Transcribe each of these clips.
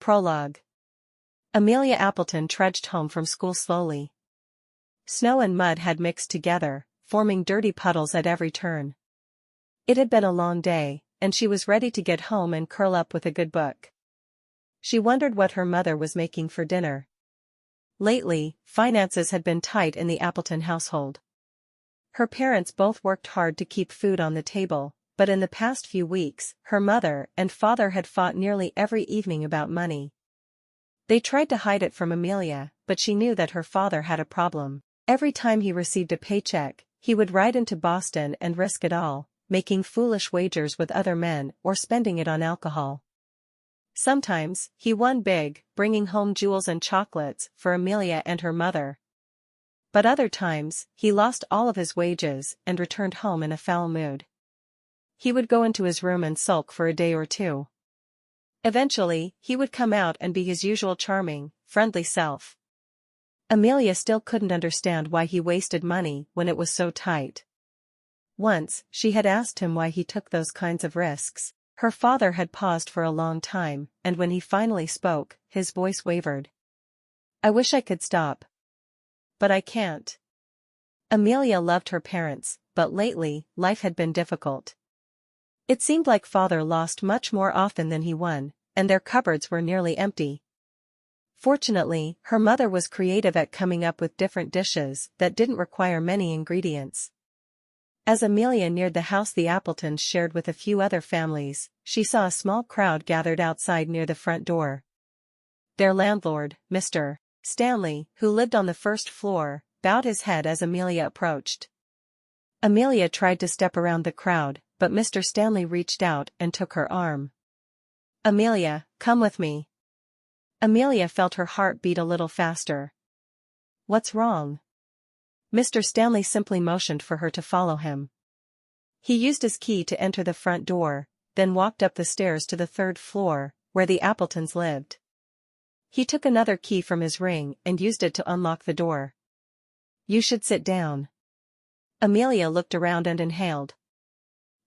Prologue. Amelia Appleton trudged home from school slowly. Snow and mud had mixed together, forming dirty puddles at every turn. It had been a long day, and she was ready to get home and curl up with a good book. She wondered what her mother was making for dinner. Lately, finances had been tight in the Appleton household. Her parents both worked hard to keep food on the table, but in the past few weeks, her mother and father had fought nearly every evening about money. They tried to hide it from Amelia, but she knew that her father had a problem. Every time he received a paycheck, he would ride into Boston and risk it all, making foolish wagers with other men or spending it on alcohol. Sometimes, he won big, bringing home jewels and chocolates for Amelia and her mother. But other times, he lost all of his wages and returned home in a foul mood. He would go into his room and sulk for a day or two. Eventually, he would come out and be his usual charming, friendly self. Amelia still couldn't understand why he wasted money when it was so tight. Once, she had asked him why he took those kinds of risks. Her father had paused for a long time, and when he finally spoke, his voice wavered. "I wish I could stop. But I can't." Amelia loved her parents, but lately, life had been difficult. It seemed like father lost much more often than he won, and their cupboards were nearly empty. Fortunately, her mother was creative at coming up with different dishes that didn't require many ingredients. As Amelia neared the house the Appletons shared with a few other families, she saw a small crowd gathered outside near the front door. Their landlord, Mr. Stanley, who lived on the first floor, bowed his head as Amelia approached. Amelia tried to step around the crowd, but Mr. Stanley reached out and took her arm. "Amelia, come with me." Amelia felt her heart beat a little faster. "What's wrong?" Mr. Stanley simply motioned for her to follow him. He used his key to enter the front door, then walked up the stairs to the third floor, where the Appletons lived. He took another key from his ring and used it to unlock the door. "You should sit down." Amelia looked around and inhaled.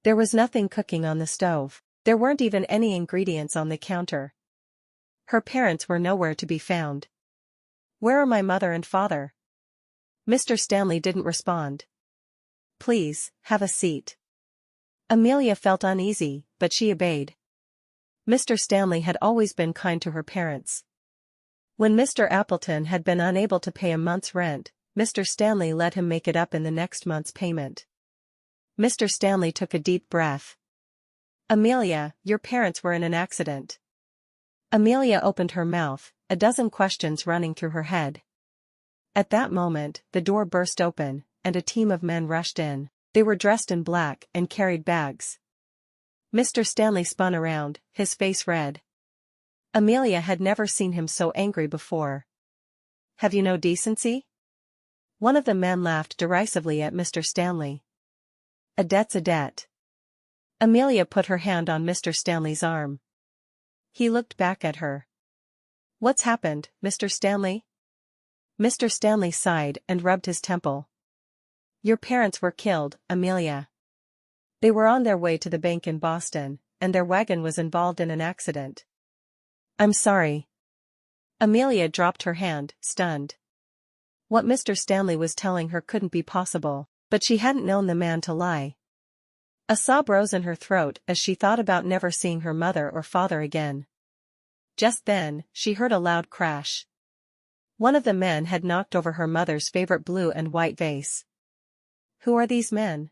There was nothing cooking on the stove. There weren't even any ingredients on the counter. Her parents were nowhere to be found. "Where are my mother and father?" Mr. Stanley didn't respond. "Please, have a seat." Amelia felt uneasy, but she obeyed. Mr. Stanley had always been kind to her parents. When Mr. Appleton had been unable to pay a month's rent, Mr. Stanley let him make it up in the next month's payment. Mr. Stanley took a deep breath. "Amelia, your parents were in an accident." Amelia opened her mouth, a dozen questions running through her head. At that moment, the door burst open, and a team of men rushed in. They were dressed in black and carried bags. Mr. Stanley spun around, his face red. Amelia had never seen him so angry before. "Have you no decency?" One of the men laughed derisively at Mr. Stanley. "A debt's a debt." Amelia put her hand on Mr. Stanley's arm. He looked back at her. "What's happened, Mr. Stanley?" Mr. Stanley sighed and rubbed his temple. "Your parents were killed, Amelia. They were on their way to the bank in Boston, and their wagon was involved in an accident." "I'm sorry." Amelia dropped her hand, stunned. What Mr. Stanley was telling her couldn't be possible, but she hadn't known the man to lie. A sob rose in her throat as she thought about never seeing her mother or father again. Just then, she heard a loud crash. One of the men had knocked over her mother's favorite blue and white vase. "Who are these men?"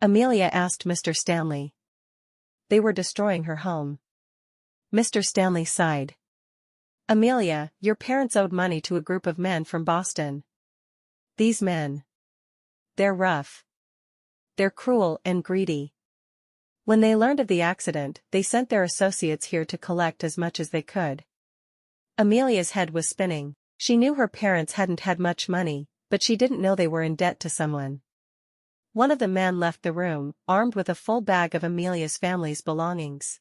Amelia asked Mr. Stanley. "They were destroying her home." Mr. Stanley sighed. "Amelia, your parents owed money to a group of men from Boston. These men. They're rough. They're cruel and greedy. When they learned of the accident, they sent their associates here to collect as much as they could." Amelia's head was spinning. She knew her parents hadn't had much money, but she didn't know they were in debt to someone. One of the men left the room, armed with a full bag of Amelia's family's belongings.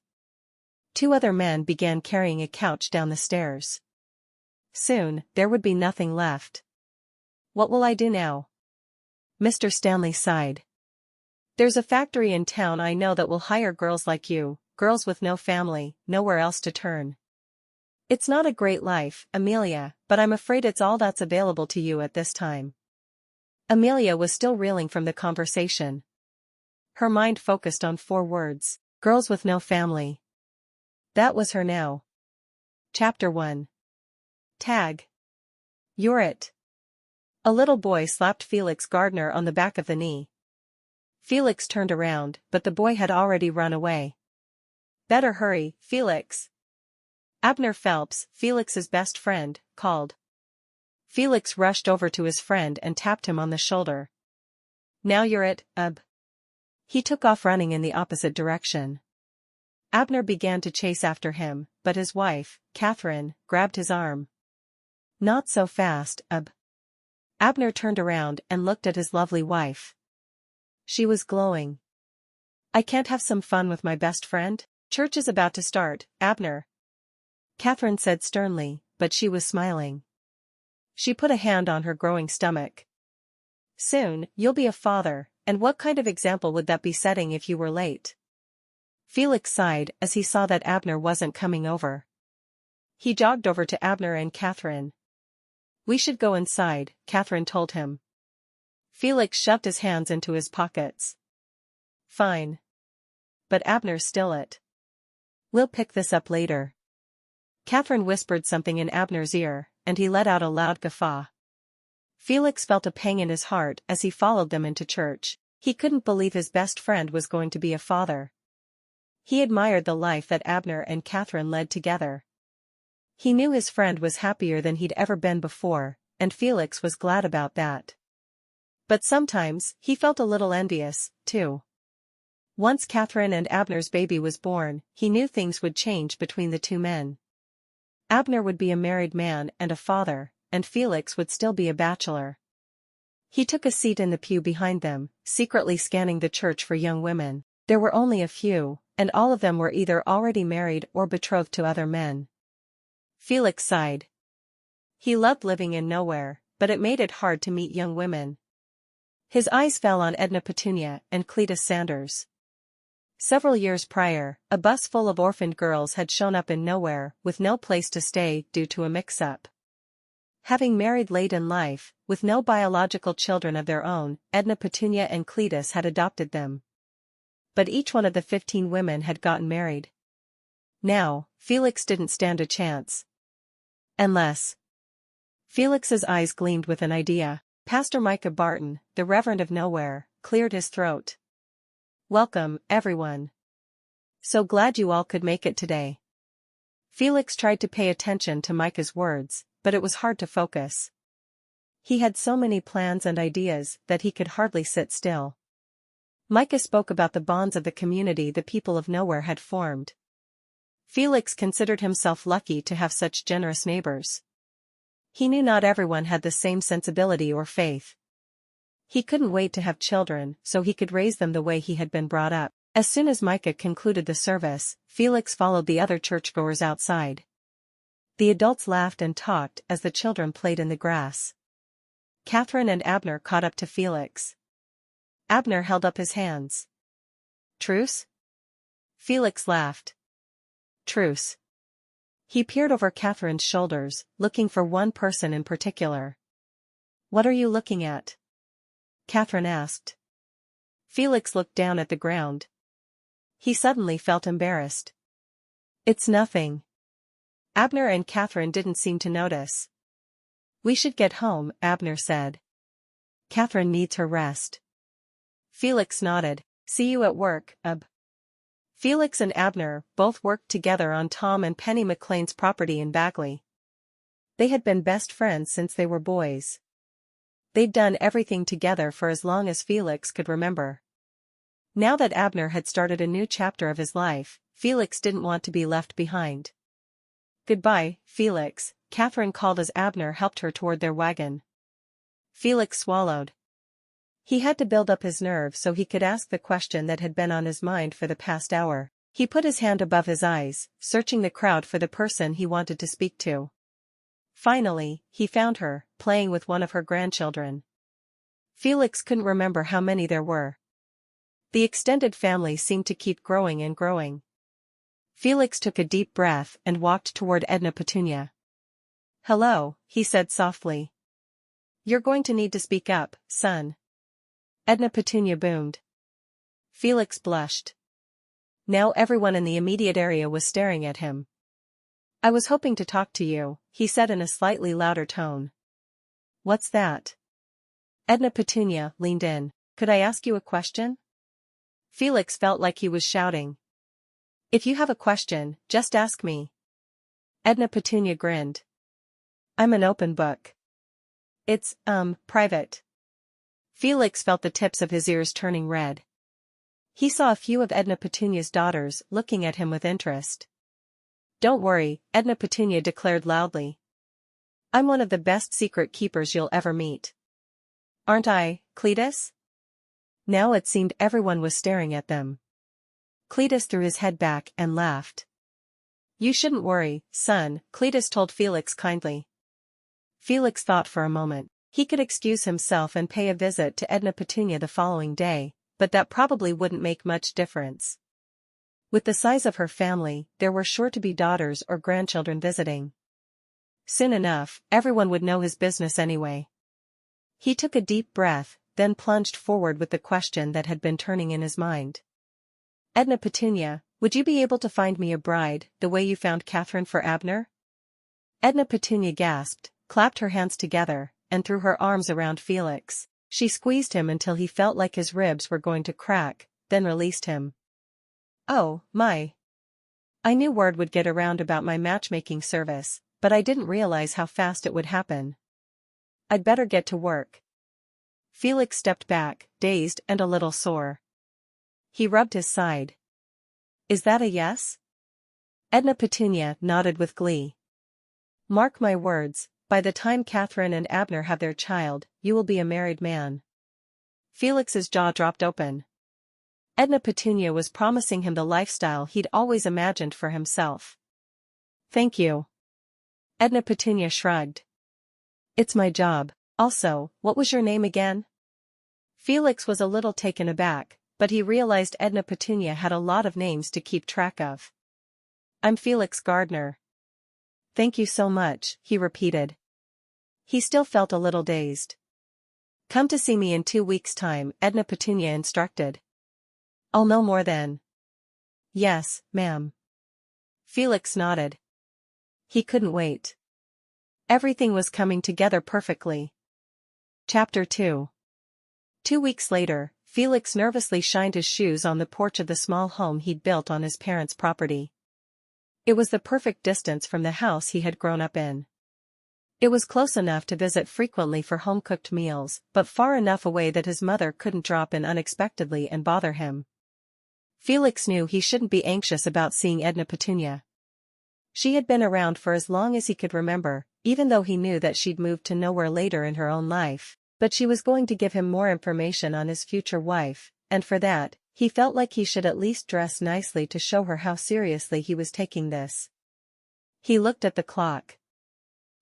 Two other men began carrying a couch down the stairs. Soon, there would be nothing left. "What will I do now?" Mr. Stanley sighed. "There's a factory in town I know that will hire girls like you, girls with no family, nowhere else to turn. It's not a great life, Amelia, but I'm afraid it's all that's available to you at this time. Amelia was still reeling from the conversation. Her mind focused on 4 words, girls with no family. That was her now. Chapter 1. Tag. You're it. A little boy slapped Felix Gardener on the back of the knee. Felix turned around, but the boy had already run away. Better hurry, Felix. Abner Phelps, Felix's best friend, called. Felix rushed over to his friend and tapped him on the shoulder. Now you're it, Ub. He took off running in the opposite direction. Abner began to chase after him, but his wife, Catherine, grabbed his arm. Not so fast, Ub. Abner turned around and looked at his lovely wife. She was glowing. I can't have some fun with my best friend? Church is about to start, Abner. Catherine said sternly, but she was smiling. She put a hand on her growing stomach. Soon, you'll be a father, and what kind of example would that be setting if you were late? Felix sighed as he saw that Abner wasn't coming over. He jogged over to Abner and Catherine. We should go inside, Catherine told him. Felix shoved his hands into his pockets. Fine. But Abner's still it. We'll pick this up later. Catherine whispered something in Abner's ear, and he let out a loud guffaw. Felix felt a pang in his heart as he followed them into church. He couldn't believe his best friend was going to be a father. He admired the life that Abner and Catherine led together. He knew his friend was happier than he'd ever been before, and Felix was glad about that. But sometimes, he felt a little envious, too. Once Catherine and Abner's baby was born, he knew things would change between the 2 men. Abner would be a married man and a father, and Felix would still be a bachelor. He took a seat in the pew behind them, secretly scanning the church for young women. There were only a few, and all of them were either already married or betrothed to other men. Felix sighed. He loved living in nowhere, but it made it hard to meet young women. His eyes fell on Edna Petunia and Cletus Sanders. Several years prior, a bus full of orphaned girls had shown up in nowhere, with no place to stay due to a mix-up. Having married late in life, with no biological children of their own, Edna Petunia and Cletus had adopted them. But each one of the 15 women had gotten married. Now, Felix didn't stand a chance. Unless. Felix's eyes gleamed with an idea. Pastor Micah Barton, the Reverend of Nowhere, cleared his throat. Welcome, everyone. So glad you all could make it today. Felix tried to pay attention to Micah's words, but it was hard to focus. He had so many plans and ideas that he could hardly sit still. Micah spoke about the bonds of the community the people of Nowhere had formed. Felix considered himself lucky to have such generous neighbors. He knew not everyone had the same sensibility or faith. He couldn't wait to have children so he could raise them the way he had been brought up. As soon as Micah concluded the service, Felix followed the other churchgoers outside. The adults laughed and talked as the children played in the grass. Catherine and Abner caught up to Felix. Abner held up his hands. Truce? Felix laughed. Truce. He peered over Catherine's shoulders, looking for one person in particular. What are you looking at? Catherine asked. Felix looked down at the ground. He suddenly felt embarrassed. It's nothing. Abner and Catherine didn't seem to notice. We should get home, Abner said. Catherine needs her rest. Felix nodded. See you at work, Ub. Felix and Abner both worked together on Tom and Penny McLean's property in Bagley. They had been best friends since they were boys. They'd done everything together for as long as Felix could remember. Now that Abner had started a new chapter of his life, Felix didn't want to be left behind. Goodbye, Felix, Catherine called as Abner helped her toward their wagon. Felix swallowed. He had to build up his nerve so he could ask the question that had been on his mind for the past hour. He put his hand above his eyes, searching the crowd for the person he wanted to speak to. Finally, he found her, playing with one of her grandchildren. Felix couldn't remember how many there were. The extended family seemed to keep growing and growing. Felix took a deep breath and walked toward Edna Petunia. "Hello," he said softly. "You're going to need to speak up, son." Edna Petunia boomed. Felix blushed. Now everyone in the immediate area was staring at him. "I was hoping to talk to you," he said in a slightly louder tone. "What's that?" Edna Petunia leaned in. "Could I ask you a question?" Felix felt like he was shouting. "If you have a question, just ask me." Edna Petunia grinned. "I'm an open book." "It's, private." Felix felt the tips of his ears turning red. He saw a few of Edna Petunia's daughters looking at him with interest. "Don't worry," Edna Petunia declared loudly. "I'm one of the best secret keepers you'll ever meet." "Aren't I, Cletus?" Now it seemed everyone was staring at them. Cletus threw his head back and laughed. "You shouldn't worry, son," Cletus told Felix kindly. Felix thought for a moment. He could excuse himself and pay a visit to Edna Petunia the following day, but that probably wouldn't make much difference. With the size of her family, there were sure to be daughters or grandchildren visiting. Soon enough, everyone would know his business anyway. He took a deep breath, then plunged forward with the question that had been turning in his mind. "Edna Petunia, would you be able to find me a bride, the way you found Catherine for Abner?" Edna Petunia gasped, clapped her hands together, and threw her arms around Felix. She squeezed him until he felt like his ribs were going to crack, then released him. "Oh, my. I knew word would get around about my matchmaking service, but I didn't realize how fast it would happen. I'd better get to work." Felix stepped back, dazed and a little sore. He rubbed his side. "Is that a yes?" Edna Petunia nodded with glee. "Mark my words, by the time Catherine and Abner have their child, you will be a married man." Felix's jaw dropped open. Edna Petunia was promising him the lifestyle he'd always imagined for himself. "Thank you." Edna Petunia shrugged. "It's my job. Also, what was your name again?" Felix was a little taken aback, but he realized Edna Petunia had a lot of names to keep track of. "I'm Felix Gardener." "Thank you so much," he repeated. He still felt a little dazed. "Come to see me in 2 weeks' time," Edna Petunia instructed. "I'll know more then." "Yes, ma'am." Felix nodded. He couldn't wait. Everything was coming together perfectly. Chapter 2. 2 weeks later, Felix nervously shined his shoes on the porch of the small home he'd built on his parents' property. It was the perfect distance from the house he had grown up in. It was close enough to visit frequently for home-cooked meals, but far enough away that his mother couldn't drop in unexpectedly and bother him. Felix knew he shouldn't be anxious about seeing Edna Petunia. She had been around for as long as he could remember, even though he knew that she'd moved to nowhere later in her own life, but she was going to give him more information on his future wife, and for that, he felt like he should at least dress nicely to show her how seriously he was taking this. He looked at the clock.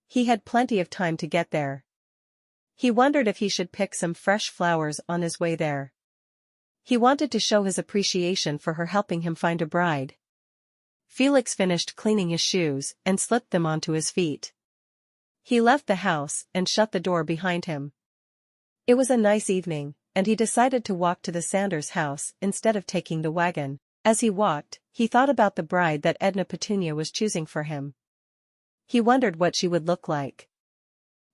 He had plenty of time to get there. He wondered if he should pick some fresh flowers on his way there. He wanted to show his appreciation for her helping him find a bride. Felix finished cleaning his shoes and slipped them onto his feet. He left the house and shut the door behind him. It was a nice evening, and he decided to walk to the Sanders house instead of taking the wagon. As he walked, he thought about the bride that Edna Petunia was choosing for him. He wondered what she would look like.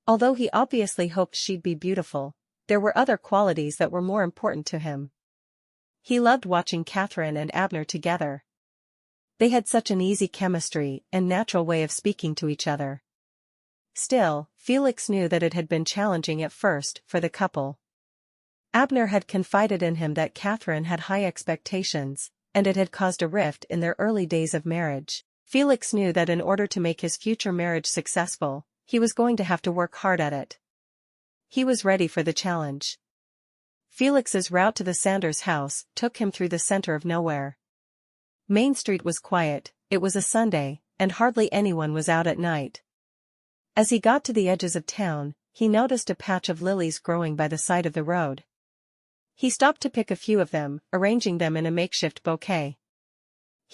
Although he obviously hoped she'd be beautiful, there were other qualities that were more important to him. He loved watching Catherine and Abner together. They had such an easy chemistry and natural way of speaking to each other. Still, Felix knew that it had been challenging at first for the couple. Abner had confided in him that Catherine had high expectations, and it had caused a rift in their early days of marriage. Felix knew that in order to make his future marriage successful, he was going to have to work hard at it. He was ready for the challenge. Felix's route to the Sanders house took him through the center of nowhere. Main Street was quiet, it was a Sunday, and hardly anyone was out at night. As he got to the edges of town, he noticed a patch of lilies growing by the side of the road. He stopped to pick a few of them, arranging them in a makeshift bouquet.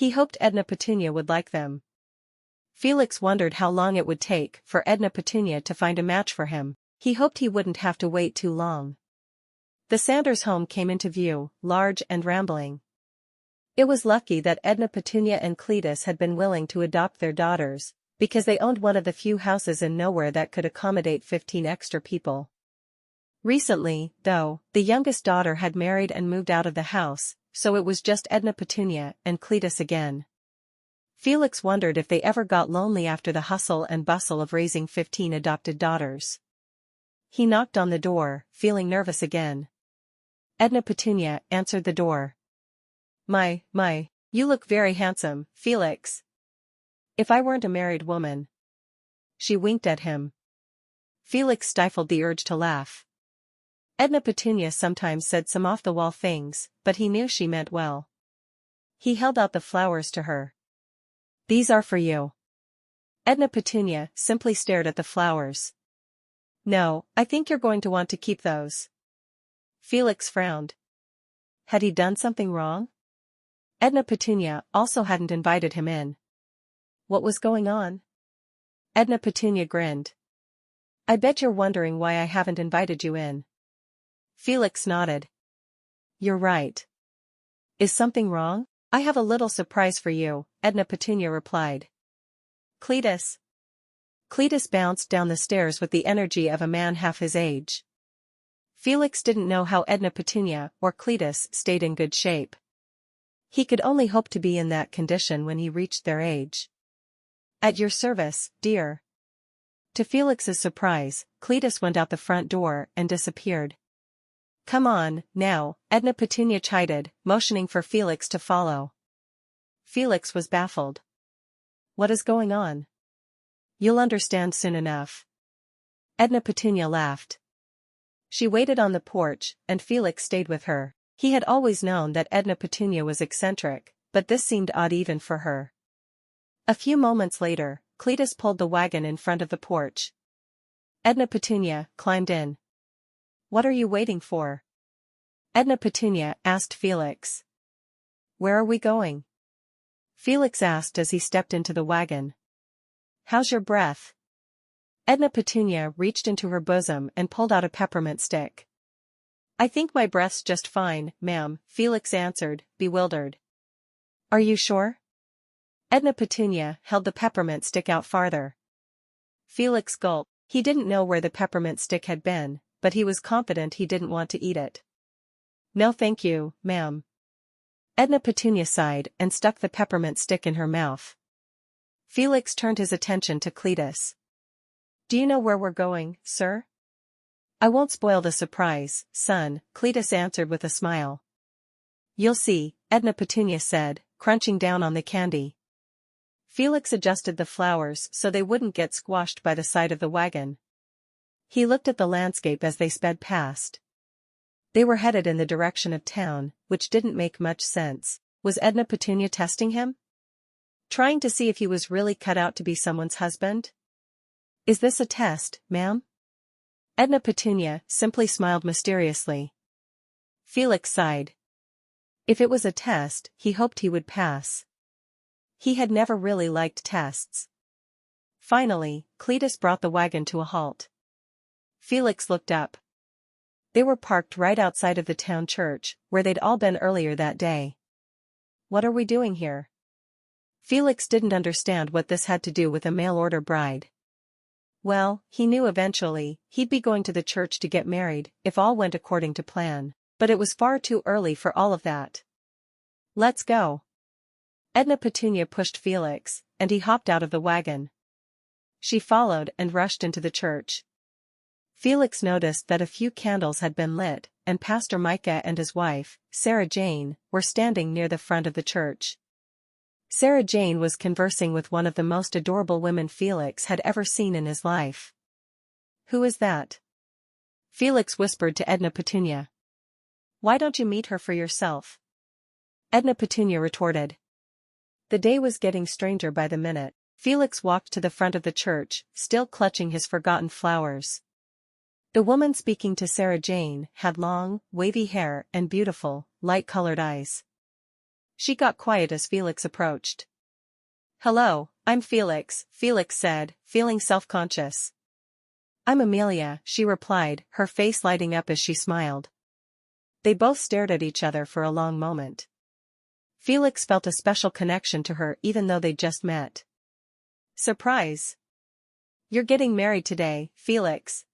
He hoped Edna Petunia would like them. Felix wondered how long it would take for Edna Petunia to find a match for him. He hoped he wouldn't have to wait too long. The Sanders home came into view, large and rambling. It was lucky that Edna Petunia and Cletus had been willing to adopt their daughters, because they owned one of the few houses in nowhere that could accommodate 15 extra people. Recently, though, the youngest daughter had married and moved out of the house, so it was just Edna Petunia and Cletus again. Felix wondered if they ever got lonely after the hustle and bustle of raising 15 adopted daughters. He knocked on the door, feeling nervous again. Edna Petunia answered the door. My, you look very handsome, Felix. If I weren't a married woman. She winked at him. Felix stifled the urge to laugh. Edna Petunia sometimes said some off-the-wall things, but he knew she meant well. He held out the flowers to her. These are for you. Edna Petunia simply stared at the flowers. No, I think you're going to want to keep those. Felix frowned. Had he done something wrong? Edna Petunia also hadn't invited him in. What was going on? Edna Petunia grinned. I bet you're wondering why I haven't invited you in. Felix nodded. You're right. Is something wrong? I have a little surprise for you, Edna Petunia replied. Cletus. Cletus bounced down the stairs with the energy of a man half his age. Felix didn't know how Edna Petunia or Cletus stayed in good shape. He could only hope to be in that condition when he reached their age. At your service, dear. To Felix's surprise, Cletus went out the front door and disappeared. Come on, now, Edna Petunia chided, motioning for Felix to follow. Felix was baffled. What is going on? You'll understand soon enough. Edna Petunia laughed. She waited on the porch, and Felix stayed with her. He had always known that Edna Petunia was eccentric, but this seemed odd even for her. A few moments later, Cletus pulled the wagon in front of the porch. Edna Petunia climbed in. What are you waiting for? Edna Petunia asked Felix. Where are we going? Felix asked as he stepped into the wagon. How's your breath? Edna Petunia reached into her bosom and pulled out a peppermint stick. I think my breath's just fine, ma'am, Felix answered, bewildered. Are you sure? Edna Petunia held the peppermint stick out farther. Felix gulped. He didn't know where the peppermint stick had been, but he was confident he didn't want to eat it. No thank you, ma'am. Edna Petunia sighed and stuck the peppermint stick in her mouth. Felix turned his attention to Cletus. Do you know where we're going, sir? I won't spoil the surprise, son, Cletus answered with a smile. You'll see, Edna Petunia said, crunching down on the candy. Felix adjusted the flowers so they wouldn't get squashed by the side of the wagon. He looked at the landscape as they sped past. They were headed in the direction of town, which didn't make much sense. Was Edna Petunia testing him? Trying to see if he was really cut out to be someone's husband? Is this a test, ma'am? Edna Petunia simply smiled mysteriously. Felix sighed. If it was a test, he hoped he would pass. He had never really liked tests. Finally, Cletus brought the wagon to a halt. Felix looked up. They were parked right outside of the town church, where they'd all been earlier that day. What are we doing here? Felix didn't understand what this had to do with a mail-order bride. Well, he knew eventually he'd be going to the church to get married if all went according to plan, but it was far too early for all of that. Let's go. Edna Petunia pushed Felix, and he hopped out of the wagon. She followed and rushed into the church. Felix noticed that a few candles had been lit, and Pastor Micah and his wife, Sarah Jane, were standing near the front of the church. Sarah Jane was conversing with one of the most adorable women Felix had ever seen in his life. Who is that? Felix whispered to Edna Petunia. Why don't you meet her for yourself? Edna Petunia retorted. The day was getting stranger by the minute. Felix walked to the front of the church, still clutching his forgotten flowers. The woman speaking to Sarah Jane had long, wavy hair and beautiful, light-colored eyes. She got quiet as Felix approached. "Hello, I'm Felix," Felix said, feeling self-conscious. "I'm Amelia," she replied, her face lighting up as she smiled. They both stared at each other for a long moment. Felix felt a special connection to her even though they'd just met. "Surprise! You're getting married today, Felix,"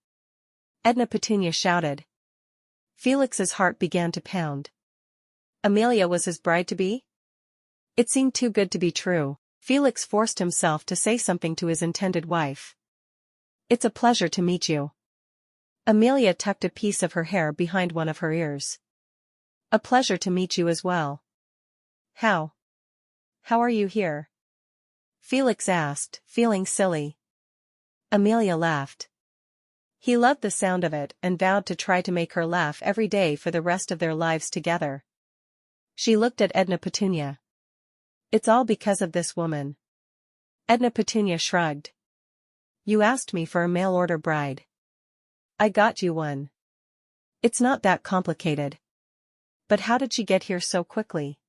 Edna Petunia shouted. Felix's heart began to pound. Amelia was his bride-to-be? It seemed too good to be true. Felix forced himself to say something to his intended wife. "It's a pleasure to meet you." Amelia tucked a piece of her hair behind one of her ears. "A pleasure to meet you as well." How are you here?" Felix asked, feeling silly. Amelia laughed. He loved the sound of it and vowed to try to make her laugh every day for the rest of their lives together. She looked at Edna Petunia. "It's all because of this woman." Edna Petunia shrugged. "You asked me for a mail-order bride. I got you one. It's not that complicated." "But how did she get here so quickly?"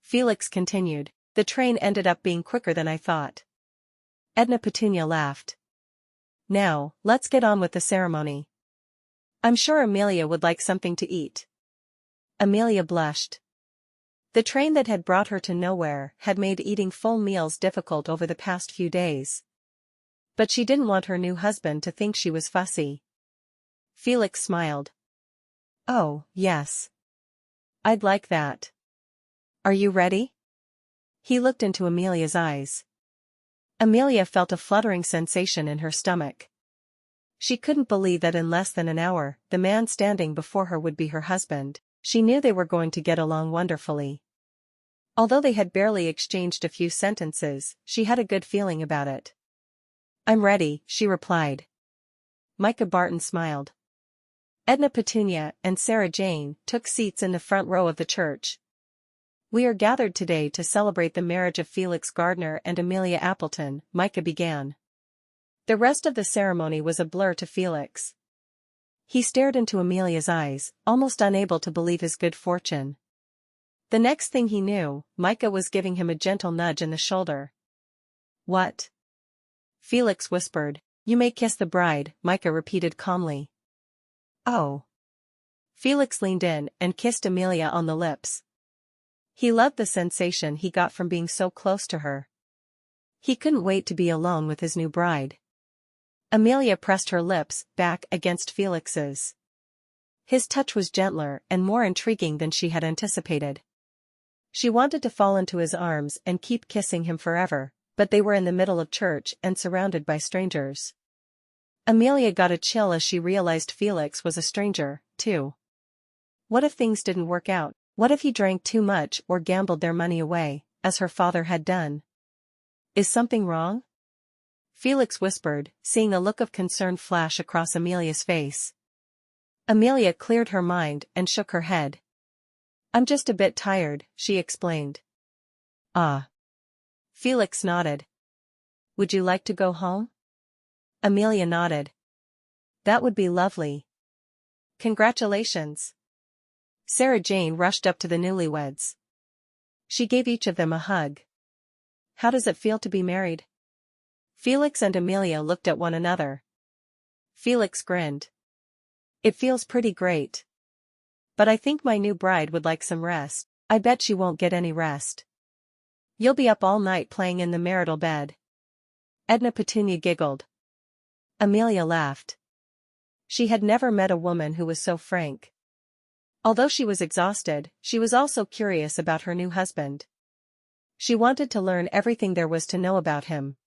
Felix continued. "The train ended up being quicker than I thought." Edna Petunia laughed. "Now, let's get on with the ceremony. I'm sure Amelia would like something to eat." Amelia blushed. The train that had brought her to nowhere had made eating full meals difficult over the past few days. But she didn't want her new husband to think she was fussy. Felix smiled. "Oh, yes. I'd like that. Are you ready?" He looked into Amelia's eyes. Amelia felt a fluttering sensation in her stomach. She couldn't believe that in less than an hour, the man standing before her would be her husband. She knew they were going to get along wonderfully. Although they had barely exchanged a few sentences, she had a good feeling about it. "I'm ready," she replied. Micah Barton smiled. Edna Petunia and Sarah Jane took seats in the front row of the church. "We are gathered today to celebrate the marriage of Felix Gardener and Amelia Appleton," Micah began. The rest of the ceremony was a blur to Felix. He stared into Amelia's eyes, almost unable to believe his good fortune. The next thing he knew, Micah was giving him a gentle nudge in the shoulder. "What?" Felix whispered. "You may kiss the bride," Micah repeated calmly. "Oh." Felix leaned in and kissed Amelia on the lips. He loved the sensation he got from being so close to her. He couldn't wait to be alone with his new bride. Amelia pressed her lips back against Felix's. His touch was gentler and more intriguing than she had anticipated. She wanted to fall into his arms and keep kissing him forever, but they were in the middle of church and surrounded by strangers. Amelia got a chill as she realized Felix was a stranger, too. What if things didn't work out? What if he drank too much or gambled their money away, as her father had done? "Is something wrong?" Felix whispered, seeing a look of concern flash across Amelia's face. Amelia cleared her mind and shook her head. "I'm just a bit tired," she explained. "Ah." Felix nodded. "Would you like to go home?" Amelia nodded. "That would be lovely. Congratulations." Sarah Jane rushed up to the newlyweds. She gave each of them a hug. "How does it feel to be married?" Felix and Amelia looked at one another. Felix grinned. "It feels pretty great. But I think my new bride would like some rest." "I bet she won't get any rest. You'll be up all night playing in the marital bed." Edna Petunia giggled. Amelia laughed. She had never met a woman who was so frank. Although she was exhausted, she was also curious about her new husband. She wanted to learn everything there was to know about him.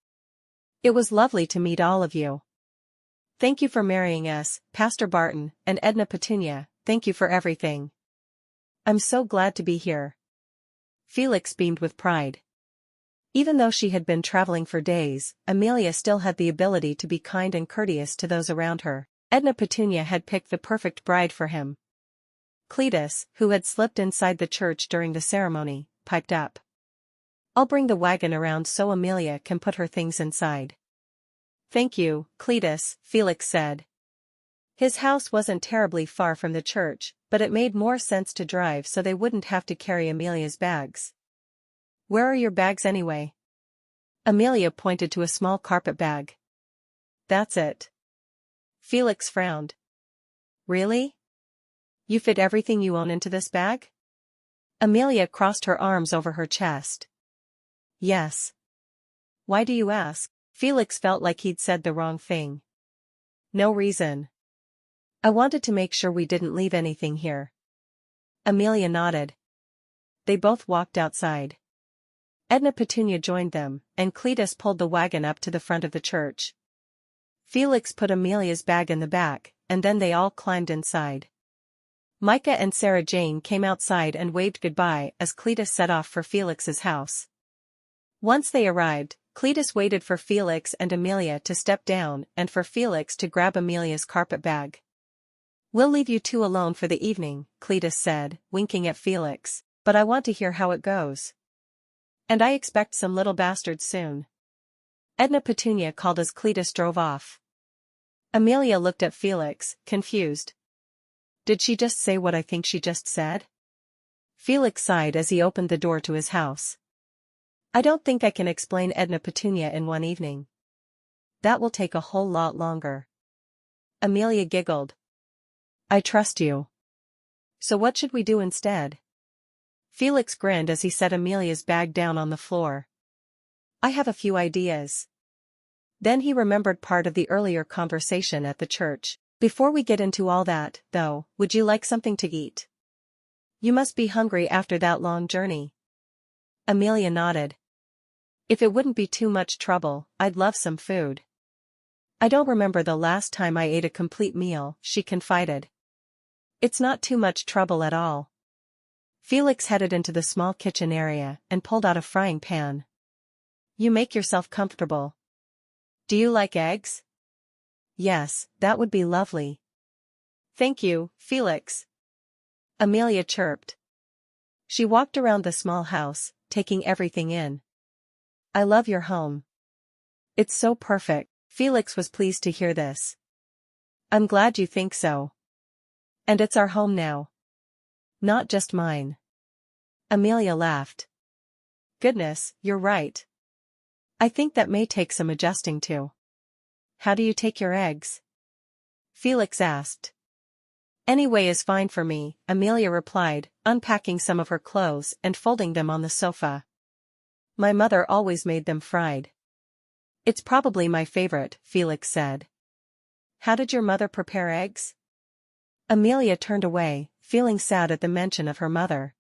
"It was lovely to meet all of you. Thank you for marrying us, Pastor Barton, and Edna Petunia, thank you for everything. I'm so glad to be here." Felix beamed with pride. Even though she had been traveling for days, Amelia still had the ability to be kind and courteous to those around her. Edna Petunia had picked the perfect bride for him. Cletus, who had slipped inside the church during the ceremony, piped up. "I'll bring the wagon around so Amelia can put her things inside." "Thank you, Cletus," Felix said. His house wasn't terribly far from the church, But it made more sense to drive so they wouldn't have to carry Amelia's bags. Where are your bags anyway? Amelia pointed to a small carpet bag. That's it. Felix frowned. Really? You fit everything you own into this bag? Amelia crossed her arms over her chest. Yes. Why do you ask? Felix felt like he'd said the wrong thing. No reason. I wanted to make sure we didn't leave anything here. Amelia nodded. They both walked outside. Edna Petunia joined them, and Cletus pulled the wagon up to the front of the church. Felix put Amelia's bag in the back, and then they all climbed inside. Micah and Sarah Jane came outside and waved goodbye as Cletus set off for Felix's house. Once they arrived, Cletus waited for Felix and Amelia to step down and for Felix to grab Amelia's carpet bag. We'll leave you two alone for the evening, Cletus said, winking at Felix, but I want to hear how it goes. And I expect some little bastards soon. Edna Petunia called as Cletus drove off. Amelia looked at Felix, confused. Did she just say what I think she just said? Felix sighed as he opened the door to his house. I don't think I can explain Edna Petunia in one evening. That will take a whole lot longer. Amelia giggled. I trust you. So what should we do instead? Felix grinned as he set Amelia's bag down on the floor. I have a few ideas. Then he remembered part of the earlier conversation at the church. Before we get into all that, though, would you like something to eat? You must be hungry after that long journey. Amelia nodded. If it wouldn't be too much trouble, I'd love some food. I don't remember the last time I ate a complete meal, she confided. It's not too much trouble at all. Felix headed into the small kitchen area and pulled out a frying pan. You make yourself comfortable. Do you like eggs? Yes, that would be lovely. Thank you, Felix. Amelia chirped. She walked around the small house, taking everything in. I love your home. It's so perfect. Felix was pleased to hear this. I'm glad you think so. And it's our home now. Not just mine. Amelia laughed. Goodness, you're right. I think that may take some adjusting to. How do you take your eggs? Felix asked. Any way is fine for me, Amelia replied, unpacking some of her clothes and folding them on the sofa. My mother always made them fried. It's probably my favorite, Felix said. How did your mother prepare eggs? Amelia turned away, feeling sad at the mention of her mother.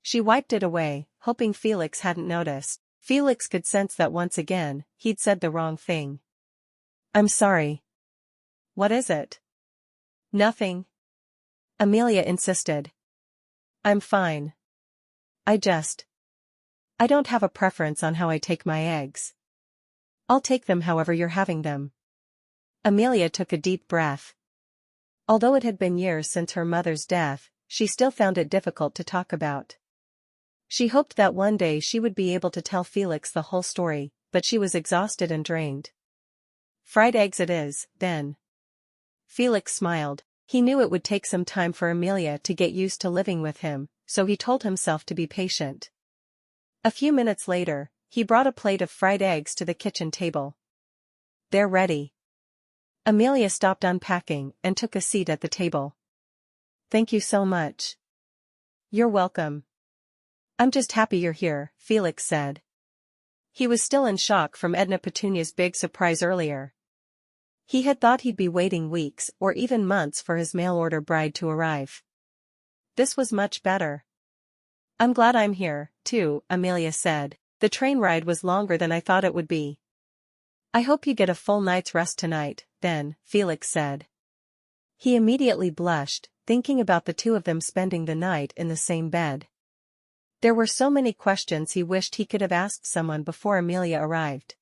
She wiped it away, hoping Felix hadn't noticed. Felix could sense that once again, he'd said the wrong thing. I'm sorry. What is it? Nothing. Amelia insisted. I'm fine. I don't have a preference on how I take my eggs. I'll take them however you're having them. Amelia took a deep breath. Although it had been years since her mother's death, she still found it difficult to talk about. She hoped that one day she would be able to tell Felix the whole story, but she was exhausted and drained. Fried eggs it is, then. Felix smiled. He knew it would take some time for Amelia to get used to living with him, so he told himself to be patient. A few minutes later, he brought a plate of fried eggs to the kitchen table. They're ready. Amelia stopped unpacking and took a seat at the table. Thank you so much. You're welcome. I'm just happy you're here, Felix said. He was still in shock from Edna Petunia's big surprise earlier. He had thought he'd be waiting weeks or even months for his mail-order bride to arrive. This was much better. I'm glad I'm here, too, Amelia said. The train ride was longer than I thought it would be. I hope you get a full night's rest tonight, then, Felix said. He immediately blushed, thinking about the two of them spending the night in the same bed. There were so many questions he wished he could have asked someone before Amelia arrived.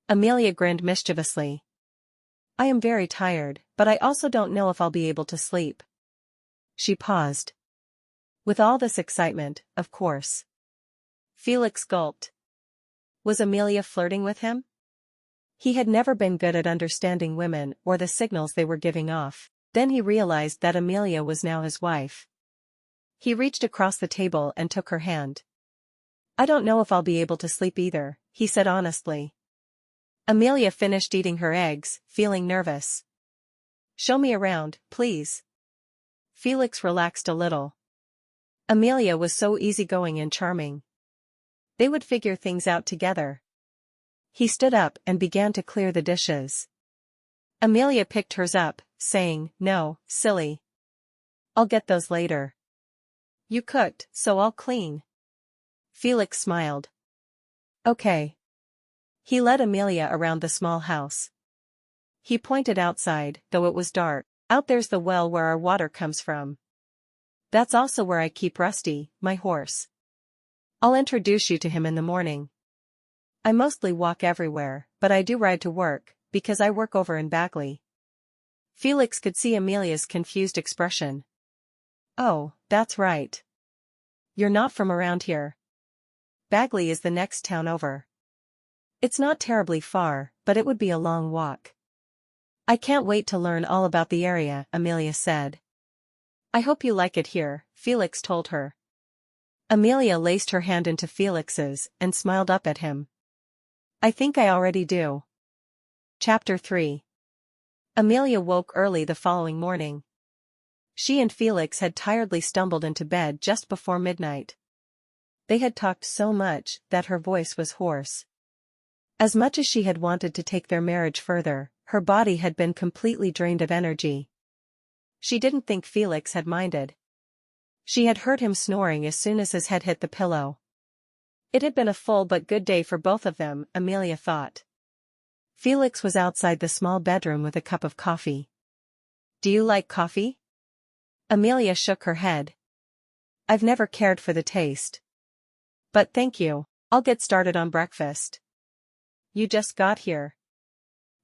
Amelia grinned mischievously. I am very tired, but I also don't know if I'll be able to sleep. She paused. With all this excitement, of course. Felix gulped. Was Amelia flirting with him? He had never been good at understanding women or the signals they were giving off. Then he realized that Amelia was now his wife. He reached across the table and took her hand. "I don't know if I'll be able to sleep either," he said honestly. Amelia finished eating her eggs, feeling nervous. "Show me around, please." Felix relaxed a little. Amelia was so easygoing and charming. They would figure things out together. He stood up and began to clear the dishes. Amelia picked hers up, saying, "No, silly. I'll get those later. You cooked, so I'll clean." Felix smiled. "Okay." He led Amelia around the small house. He pointed outside, though it was dark. "Out there's the well where our water comes from. That's also where I keep Rusty, my horse. I'll introduce you to him in the morning. I mostly walk everywhere, but I do ride to work, because I work over in Bagley." Felix could see Amelia's confused expression. "Oh, that's right. You're not from around here." "Bagley is the next town over. It's not terribly far, but it would be a long walk." "I can't wait to learn all about the area," Amelia said. "I hope you like it here," Felix told her. Amelia laced her hand into Felix's and smiled up at him. "I think I already do." Chapter 3. Amelia woke early the following morning. She and Felix had tiredly stumbled into bed just before midnight. They had talked so much that her voice was hoarse. As much as she had wanted to take their marriage further, her body had been completely drained of energy. She didn't think Felix had minded. She had heard him snoring as soon as his head hit the pillow. It had been a full but good day for both of them, Amelia thought. Felix was outside the small bedroom with a cup of coffee. "Do you like coffee?" Amelia shook her head. "I've never cared for the taste. But thank you, I'll get started on breakfast." "You just got here.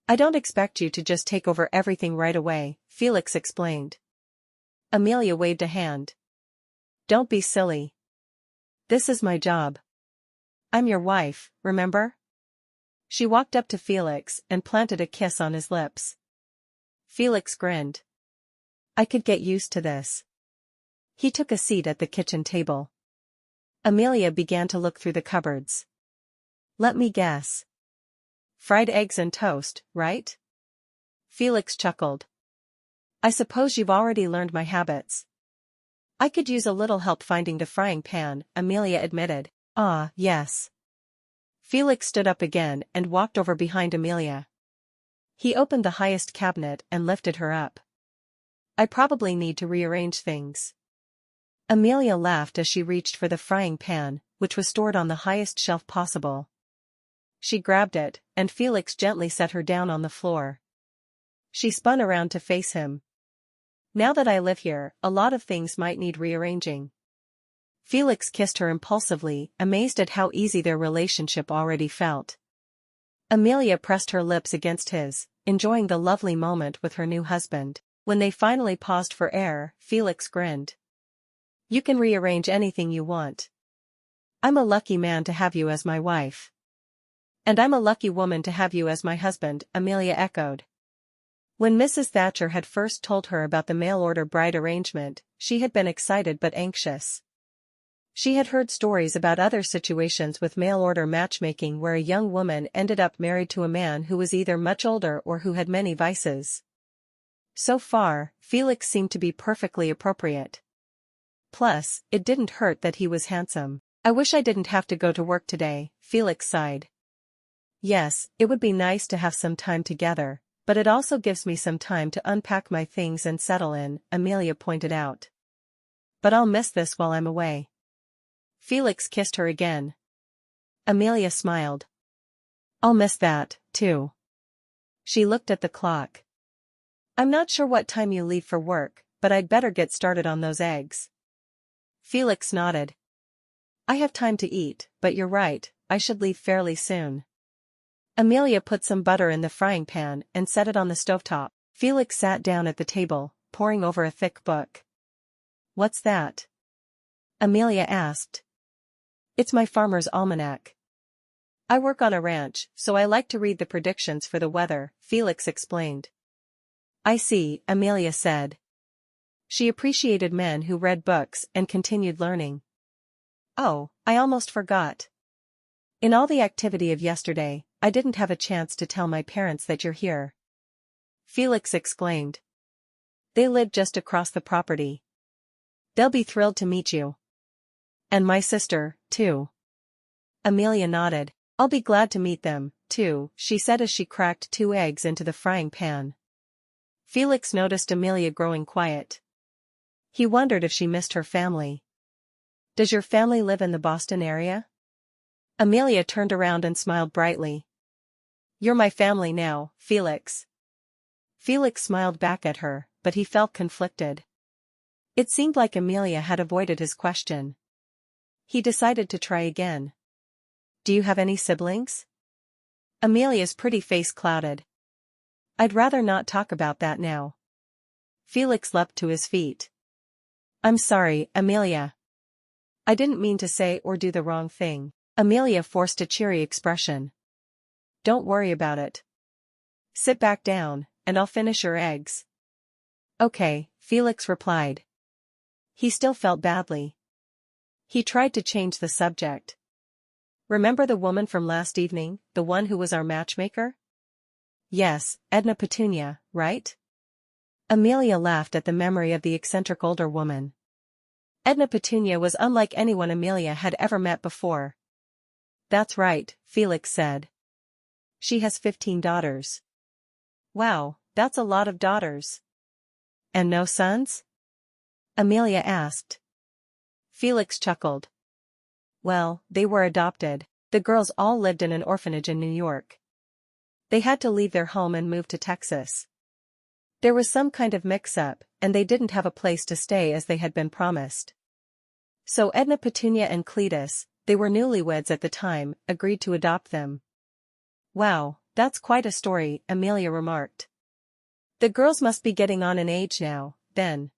I don't expect you to just take over everything right away," Felix explained. Amelia waved a hand. "Don't be silly. This is my job. I'm your wife, remember?" She walked up to Felix and planted a kiss on his lips. Felix grinned. "I could get used to this." He took a seat at the kitchen table. Amelia began to look through the cupboards. "Let me guess. Fried eggs and toast, right?" Felix chuckled. "I suppose you've already learned my habits." "I could use a little help finding the frying pan," Amelia admitted. "Ah, yes." Felix stood up again and walked over behind Amelia. He opened the highest cabinet and lifted her up. "I probably need to rearrange things." Amelia laughed as she reached for the frying pan, which was stored on the highest shelf possible. She grabbed it, and Felix gently set her down on the floor. She spun around to face him. "Now that I live here, a lot of things might need rearranging." Felix kissed her impulsively, amazed at how easy their relationship already felt. Amelia pressed her lips against his, enjoying the lovely moment with her new husband. When they finally paused for air, Felix grinned. "You can rearrange anything you want. I'm a lucky man to have you as my wife." "And I'm a lucky woman to have you as my husband," Amelia echoed. When Mrs. Thatcher had first told her about the mail-order bride arrangement, she had been excited but anxious. She had heard stories about other situations with mail-order matchmaking where a young woman ended up married to a man who was either much older or who had many vices. So far, Felix seemed to be perfectly appropriate. Plus, it didn't hurt that he was handsome. "I wish I didn't have to go to work today," Felix sighed. "Yes, it would be nice to have some time together, but it also gives me some time to unpack my things and settle in," Amelia pointed out. "But I'll miss this while I'm away." Felix kissed her again. Amelia smiled. "I'll miss that, too." She looked at the clock. "I'm not sure what time you leave for work, but I'd better get started on those eggs." Felix nodded. "I have time to eat, but you're right, I should leave fairly soon." Amelia put some butter in the frying pan and set it on the stovetop. Felix sat down at the table, poring over a thick book. "What's that?" Amelia asked. "It's my farmer's almanac. I work on a ranch, so I like to read the predictions for the weather," Felix explained. I see, Amelia said. She appreciated men who read books and continued learning. Oh, I almost forgot. In all the activity of yesterday, I didn't have a chance to tell my parents that you're here. Felix exclaimed. They live just across the property. They'll be thrilled to meet you. And my sister, too. Amelia nodded. I'll be glad to meet them, too, she said as she cracked 2 eggs into the frying pan. Felix noticed Amelia growing quiet. He wondered if she missed her family. Does your family live in the Boston area? Amelia turned around and smiled brightly. You're my family now, Felix. Felix smiled back at her, but he felt conflicted. It seemed like Amelia had avoided his question. He decided to try again. Do you have any siblings? Amelia's pretty face clouded. I'd rather not talk about that now. Felix leapt to his feet. I'm sorry, Amelia. I didn't mean to say or do the wrong thing. Amelia forced a cheery expression. Don't worry about it. Sit back down, and I'll finish your eggs. Okay, Felix replied. He still felt badly. He tried to change the subject. Remember the woman from last evening, the one who was our matchmaker? Yes, Edna Petunia, right? Amelia laughed at the memory of the eccentric older woman. Edna Petunia was unlike anyone Amelia had ever met before. That's right, Felix said. She has 15 daughters. Wow, that's a lot of daughters. And no sons? Amelia asked. Felix chuckled. Well, they were adopted. The girls all lived in an orphanage in New York. They had to leave their home and move to Texas. There was some kind of mix-up, and they didn't have a place to stay as they had been promised. So Edna Petunia and Cletus, they were newlyweds at the time, agreed to adopt them. Wow, that's quite a story, Amelia remarked. The girls must be getting on in age now, then.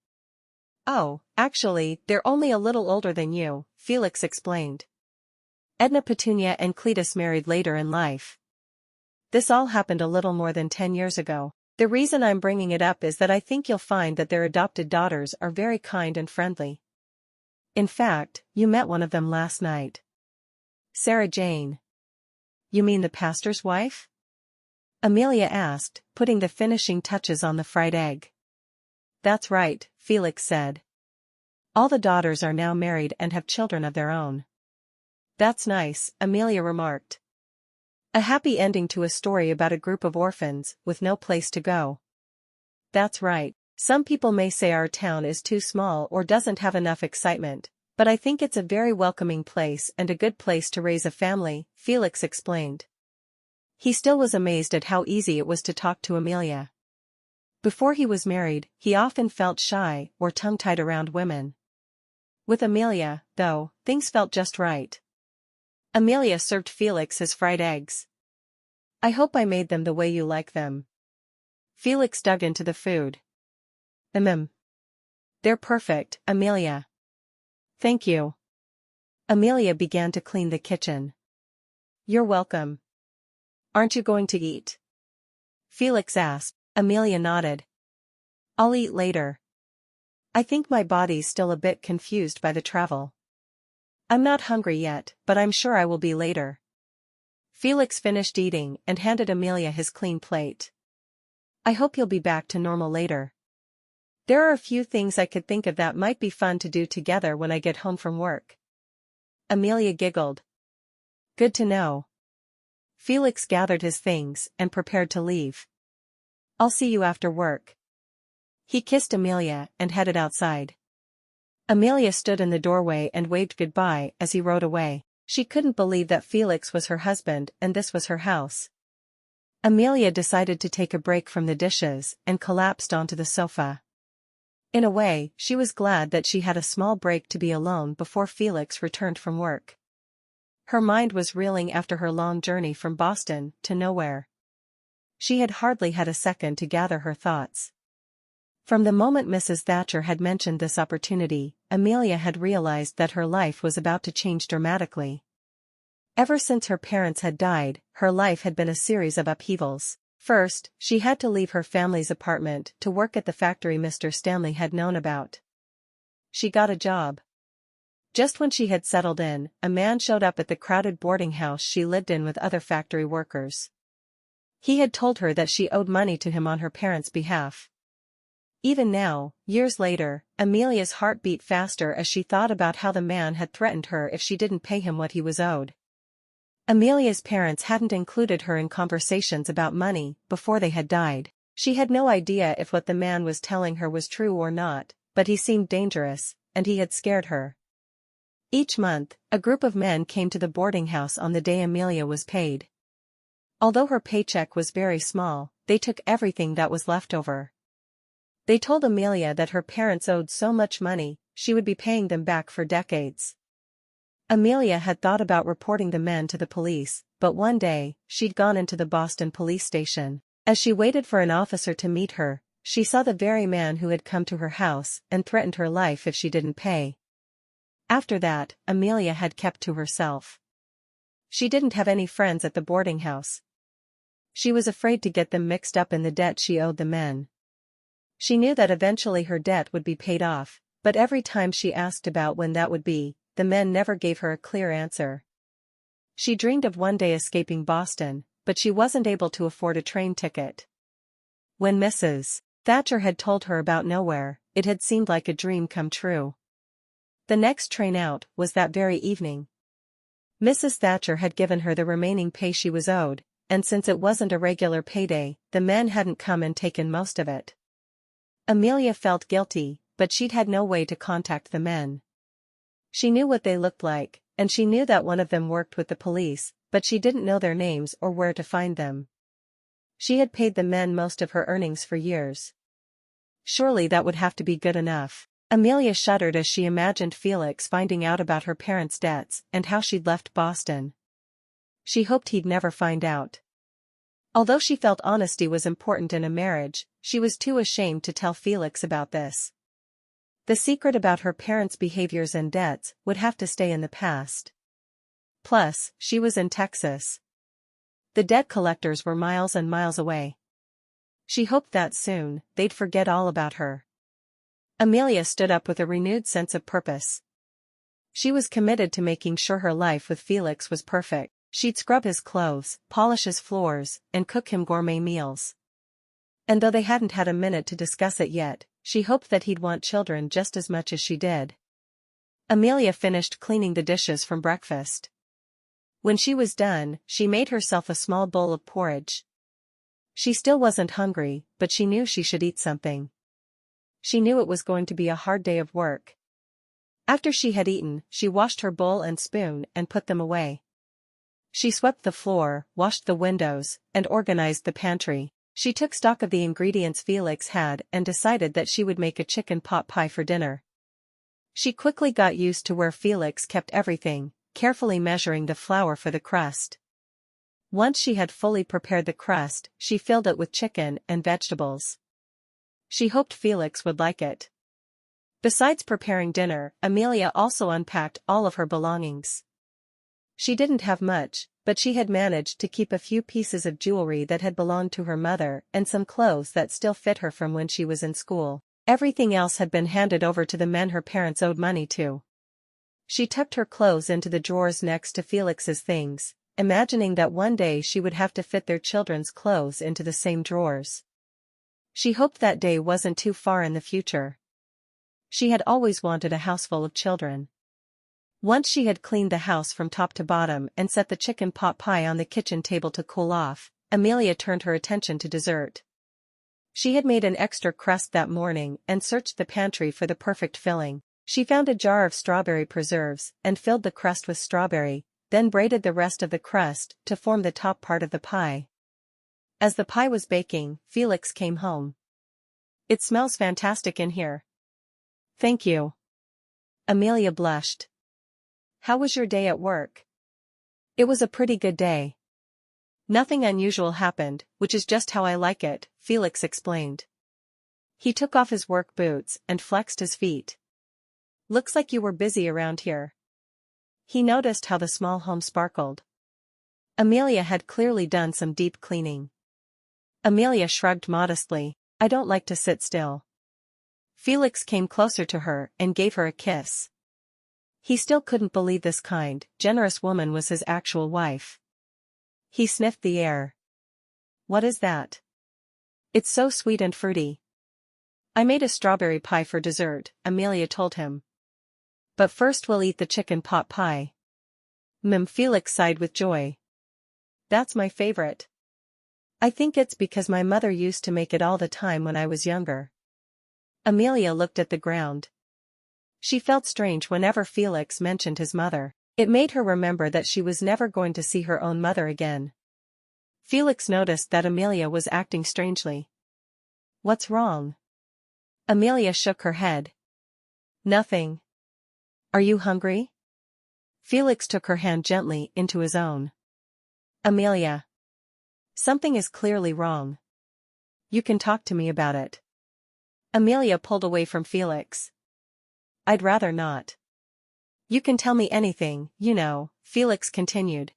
Oh, actually, they're only a little older than you, Felix explained. Edna Petunia and Cletus married later in life. This all happened a little more than 10 years ago. The reason I'm bringing it up is that I think you'll find that their adopted daughters are very kind and friendly. In fact, you met one of them last night. Sarah Jane. You mean the pastor's wife? Amelia asked, putting the finishing touches on the fried egg. That's right, Felix said. All the daughters are now married and have children of their own. That's nice, Amelia remarked. A happy ending to a story about a group of orphans with no place to go. That's right. Some people may say our town is too small or doesn't have enough excitement, but I think it's a very welcoming place and a good place to raise a family, Felix explained. He still was amazed at how easy it was to talk to Amelia. Before he was married, he often felt shy or tongue-tied around women. With Amelia, though, things felt just right. Amelia served Felix his fried eggs. I hope I made them the way you like them. Felix dug into the food. They're perfect, Amelia. Thank you. Amelia began to clean the kitchen. You're welcome. Aren't you going to eat? Felix asked. Amelia nodded. I'll eat later. I think my body's still a bit confused by the travel. I'm not hungry yet, but I'm sure I will be later. Felix finished eating and handed Amelia his clean plate. I hope you'll be back to normal later. There are a few things I could think of that might be fun to do together when I get home from work. Amelia giggled. Good to know. Felix gathered his things and prepared to leave. I'll see you after work. He kissed Amelia and headed outside. Amelia stood in the doorway and waved goodbye as he rode away. She couldn't believe that Felix was her husband and this was her house. Amelia decided to take a break from the dishes and collapsed onto the sofa. In a way, she was glad that she had a small break to be alone before Felix returned from work. Her mind was reeling after her long journey from Boston to nowhere. She had hardly had a second to gather her thoughts. From the moment Mrs. Thatcher had mentioned this opportunity, Amelia had realized that her life was about to change dramatically. Ever since her parents had died, her life had been a series of upheavals. First, she had to leave her family's apartment to work at the factory Mr. Stanley had known about. She got a job. Just when she had settled in, a man showed up at the crowded boarding house she lived in with other factory workers. He had told her that she owed money to him on her parents' behalf. Even now, years later, Amelia's heart beat faster as she thought about how the man had threatened her if she didn't pay him what he was owed. Amelia's parents hadn't included her in conversations about money before they had died. She had no idea if what the man was telling her was true or not, but he seemed dangerous, and he had scared her. Each month, a group of men came to the boarding house on the day Amelia was paid. Although her paycheck was very small, they took everything that was left over. They told Amelia that her parents owed so much money, she would be paying them back for decades. Amelia had thought about reporting the men to the police, but one day, she'd gone into the Boston police station. As she waited for an officer to meet her, she saw the very man who had come to her house and threatened her life if she didn't pay. After that, Amelia had kept to herself. She didn't have any friends at the boarding house. She was afraid to get them mixed up in the debt she owed the men. She knew that eventually her debt would be paid off, but every time she asked about when that would be, the men never gave her a clear answer. She dreamed of one day escaping Boston, but she wasn't able to afford a train ticket. When Mrs. Thatcher had told her about nowhere, it had seemed like a dream come true. The next train out was that very evening. Mrs. Thatcher had given her the remaining pay she was owed, and since it wasn't a regular payday, the men hadn't come and taken most of it. Amelia felt guilty, but she'd had no way to contact the men. She knew what they looked like, and she knew that one of them worked with the police, but she didn't know their names or where to find them. She had paid the men most of her earnings for years. Surely that would have to be good enough. Amelia shuddered as she imagined Felix finding out about her parents' debts and how she'd left Boston. She hoped he'd never find out. Although she felt honesty was important in a marriage, she was too ashamed to tell Felix about this. The secret about her parents' behaviors and debts would have to stay in the past. Plus, she was in Texas. The debt collectors were miles and miles away. She hoped that soon, they'd forget all about her. Amelia stood up with a renewed sense of purpose. She was committed to making sure her life with Felix was perfect. She'd scrub his clothes, polish his floors, and cook him gourmet meals. And though they hadn't had a minute to discuss it yet, she hoped that he'd want children just as much as she did. Amelia finished cleaning the dishes from breakfast. When she was done, she made herself a small bowl of porridge. She still wasn't hungry, but she knew she should eat something. She knew it was going to be a hard day of work. After she had eaten, she washed her bowl and spoon and put them away. She swept the floor, washed the windows, and organized the pantry. She took stock of the ingredients Felix had and decided that she would make a chicken pot pie for dinner. She quickly got used to where Felix kept everything, carefully measuring the flour for the crust. Once she had fully prepared the crust, she filled it with chicken and vegetables. She hoped Felix would like it. Besides preparing dinner, Amelia also unpacked all of her belongings. She didn't have much, but she had managed to keep a few pieces of jewelry that had belonged to her mother and some clothes that still fit her from when she was in school. Everything else had been handed over to the men her parents owed money to. She tucked her clothes into the drawers next to Felix's things, imagining that one day she would have to fit their children's clothes into the same drawers. She hoped that day wasn't too far in the future. She had always wanted a house full of children. Once she had cleaned the house from top to bottom and set the chicken pot pie on the kitchen table to cool off, Amelia turned her attention to dessert. She had made an extra crust that morning and searched the pantry for the perfect filling. She found a jar of strawberry preserves and filled the crust with strawberry, then braided the rest of the crust to form the top part of the pie. As the pie was baking, Felix came home. "It smells fantastic in here." "Thank you." Amelia blushed. "How was your day at work?" "It was a pretty good day. Nothing unusual happened, which is just how I like it," Felix explained. He took off his work boots and flexed his feet. "Looks like you were busy around here." He noticed how the small home sparkled. Amelia had clearly done some deep cleaning. Amelia shrugged modestly. I don't like to sit still. Felix came closer to her and gave her a kiss. He still couldn't believe this kind, generous woman was his actual wife. He sniffed the air. What is that? It's so sweet and fruity. I made a strawberry pie for dessert, Amelia told him. But first we'll eat the chicken pot pie. Felix sighed with joy. That's my favorite. I think it's because my mother used to make it all the time when I was younger. Amelia looked at the ground. She felt strange whenever Felix mentioned his mother. It made her remember that she was never going to see her own mother again. Felix noticed that Amelia was acting strangely. What's wrong? Amelia shook her head. Nothing. Are you hungry? Felix took her hand gently into his own. Amelia. Something is clearly wrong. You can talk to me about it. Amelia pulled away from Felix. I'd rather not. You can tell me anything, you know, Felix continued.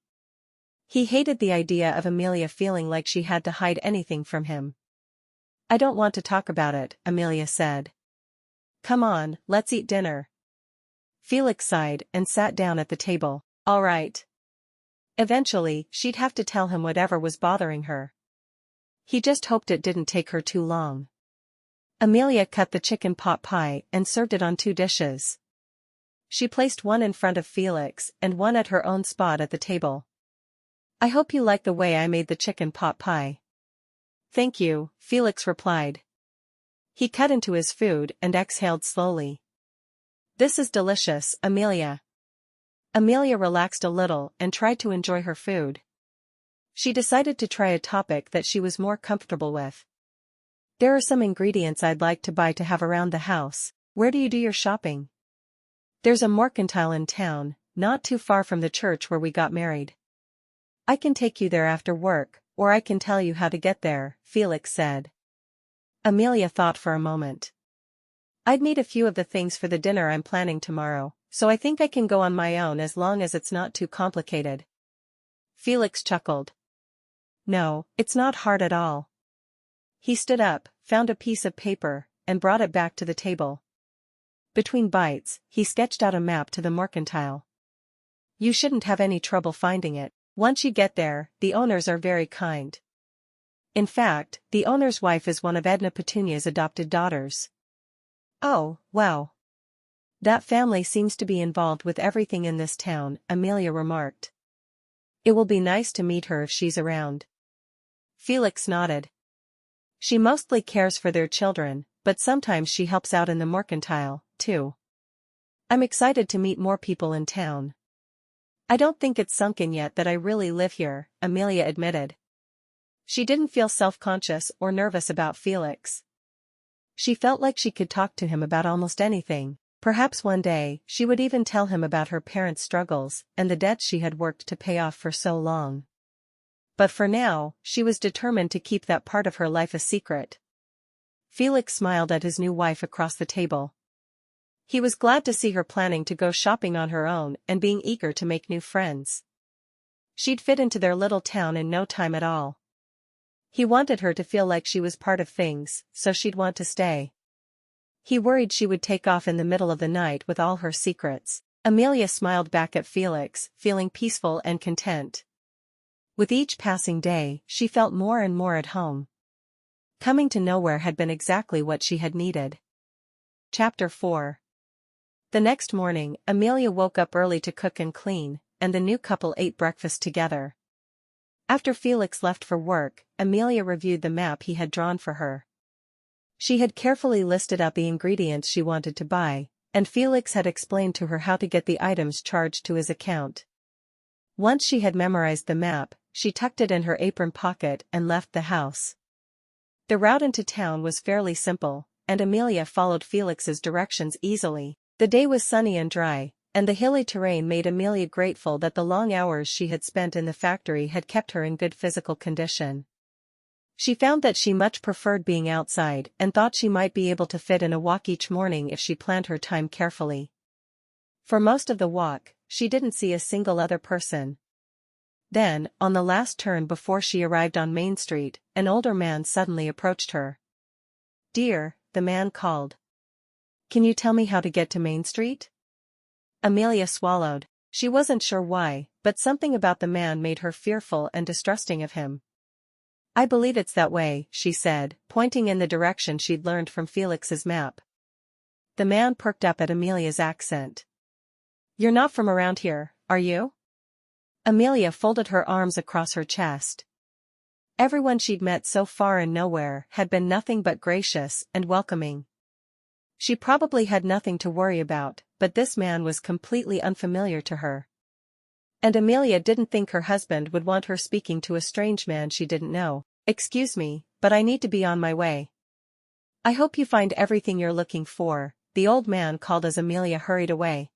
He hated the idea of Amelia feeling like she had to hide anything from him. I don't want to talk about it, Amelia said. Come on, let's eat dinner. Felix sighed and sat down at the table. All right. Eventually, she'd have to tell him whatever was bothering her. He just hoped it didn't take her too long. Amelia cut the chicken pot pie and served it on 2 dishes. She placed one in front of Felix and one at her own spot at the table. I hope you like the way I made the chicken pot pie. Thank you, Felix replied. He cut into his food and exhaled slowly. This is delicious, Amelia. Amelia relaxed a little and tried to enjoy her food. She decided to try a topic that she was more comfortable with. There are some ingredients I'd like to buy to have around the house. Where do you do your shopping? There's a mercantile in town, not too far from the church where we got married. I can take you there after work, or I can tell you how to get there, Felix said. Amelia thought for a moment. I'd need a few of the things for the dinner I'm planning tomorrow, so I think I can go on my own as long as it's not too complicated. Felix chuckled. No, it's not hard at all. He stood up, found a piece of paper, and brought it back to the table. Between bites, he sketched out a map to the mercantile. You shouldn't have any trouble finding it. Once you get there, the owners are very kind. In fact, the owner's wife is one of Edna Petunia's adopted daughters. Oh, wow. That family seems to be involved with everything in this town, Amelia remarked. It will be nice to meet her if she's around. Felix nodded. She mostly cares for their children, but sometimes she helps out in the mercantile, too. I'm excited to meet more people in town. I don't think it's sunk in yet that I really live here, Amelia admitted. She didn't feel self-conscious or nervous about Felix. She felt like she could talk to him about almost anything. Perhaps one day, she would even tell him about her parents' struggles and the debts she had worked to pay off for so long. But for now, she was determined to keep that part of her life a secret. Felix smiled at his new wife across the table. He was glad to see her planning to go shopping on her own and being eager to make new friends. She'd fit into their little town in no time at all. He wanted her to feel like she was part of things, so she'd want to stay. He worried she would take off in the middle of the night with all her secrets. Amelia smiled back at Felix, feeling peaceful and content. With each passing day, she felt more and more at home. Coming to nowhere had been exactly what she had needed. Chapter 4. The next morning, Amelia woke up early to cook and clean, and the new couple ate breakfast together. After Felix left for work, Amelia reviewed the map he had drawn for her. She had carefully listed out the ingredients she wanted to buy, and Felix had explained to her how to get the items charged to his account. Once she had memorized the map, she tucked it in her apron pocket and left the house. The route into town was fairly simple, and Amelia followed Felix's directions easily. The day was sunny and dry, and the hilly terrain made Amelia grateful that the long hours she had spent in the factory had kept her in good physical condition. She found that she much preferred being outside and thought she might be able to fit in a walk each morning if she planned her time carefully. For most of the walk, she didn't see a single other person. Then, on the last turn before she arrived on Main Street, an older man suddenly approached her. "Dear," the man called. "Can you tell me how to get to Main Street?" Amelia swallowed. She wasn't sure why, but something about the man made her fearful and distrusting of him. "I believe it's that way," she said, pointing in the direction she'd learned from Felix's map. The man perked up at Amelia's accent. "You're not from around here, are you?" Amelia folded her arms across her chest. Everyone she'd met so far in Nowhere had been nothing but gracious and welcoming. She probably had nothing to worry about, but this man was completely unfamiliar to her. And Amelia didn't think her husband would want her speaking to a strange man she didn't know. "Excuse me, but I need to be on my way." "I hope you find everything you're looking for," the old man called as Amelia hurried away.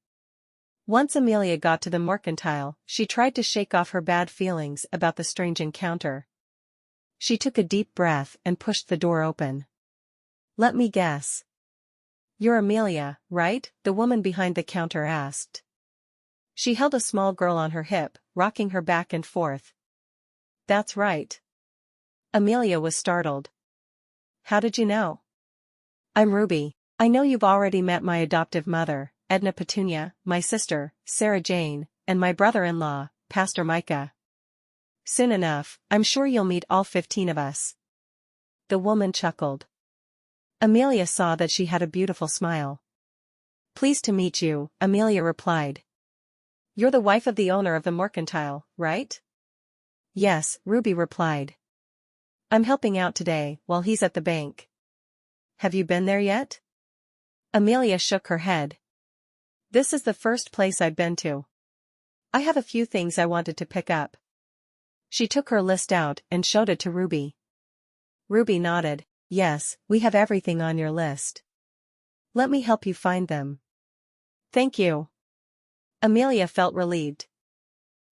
Once Amelia got to the Mercantile, she tried to shake off her bad feelings about the strange encounter. She took a deep breath and pushed the door open. "Let me guess. You're Amelia, right?" the woman behind the counter asked. She held a small girl on her hip, rocking her back and forth. "That's right." Amelia was startled. "How did you know?" "I'm Ruby. I know you've already met my adoptive mother, Edna Petunia, my sister, Sarah Jane, and my brother-in-law, Pastor Micah. Soon enough, I'm sure you'll meet all 15 of us." The woman chuckled. Amelia saw that she had a beautiful smile. "Pleased to meet you," Amelia replied. "You're the wife of the owner of the Mercantile, right?" "Yes," Ruby replied. "I'm helping out today while he's at the bank." "Have you been there yet?" Amelia shook her head. "This is the first place I've been to. I have a few things I wanted to pick up." She took her list out and showed it to Ruby. Ruby nodded. "Yes, we have everything on your list. Let me help you find them." "Thank you." Amelia felt relieved.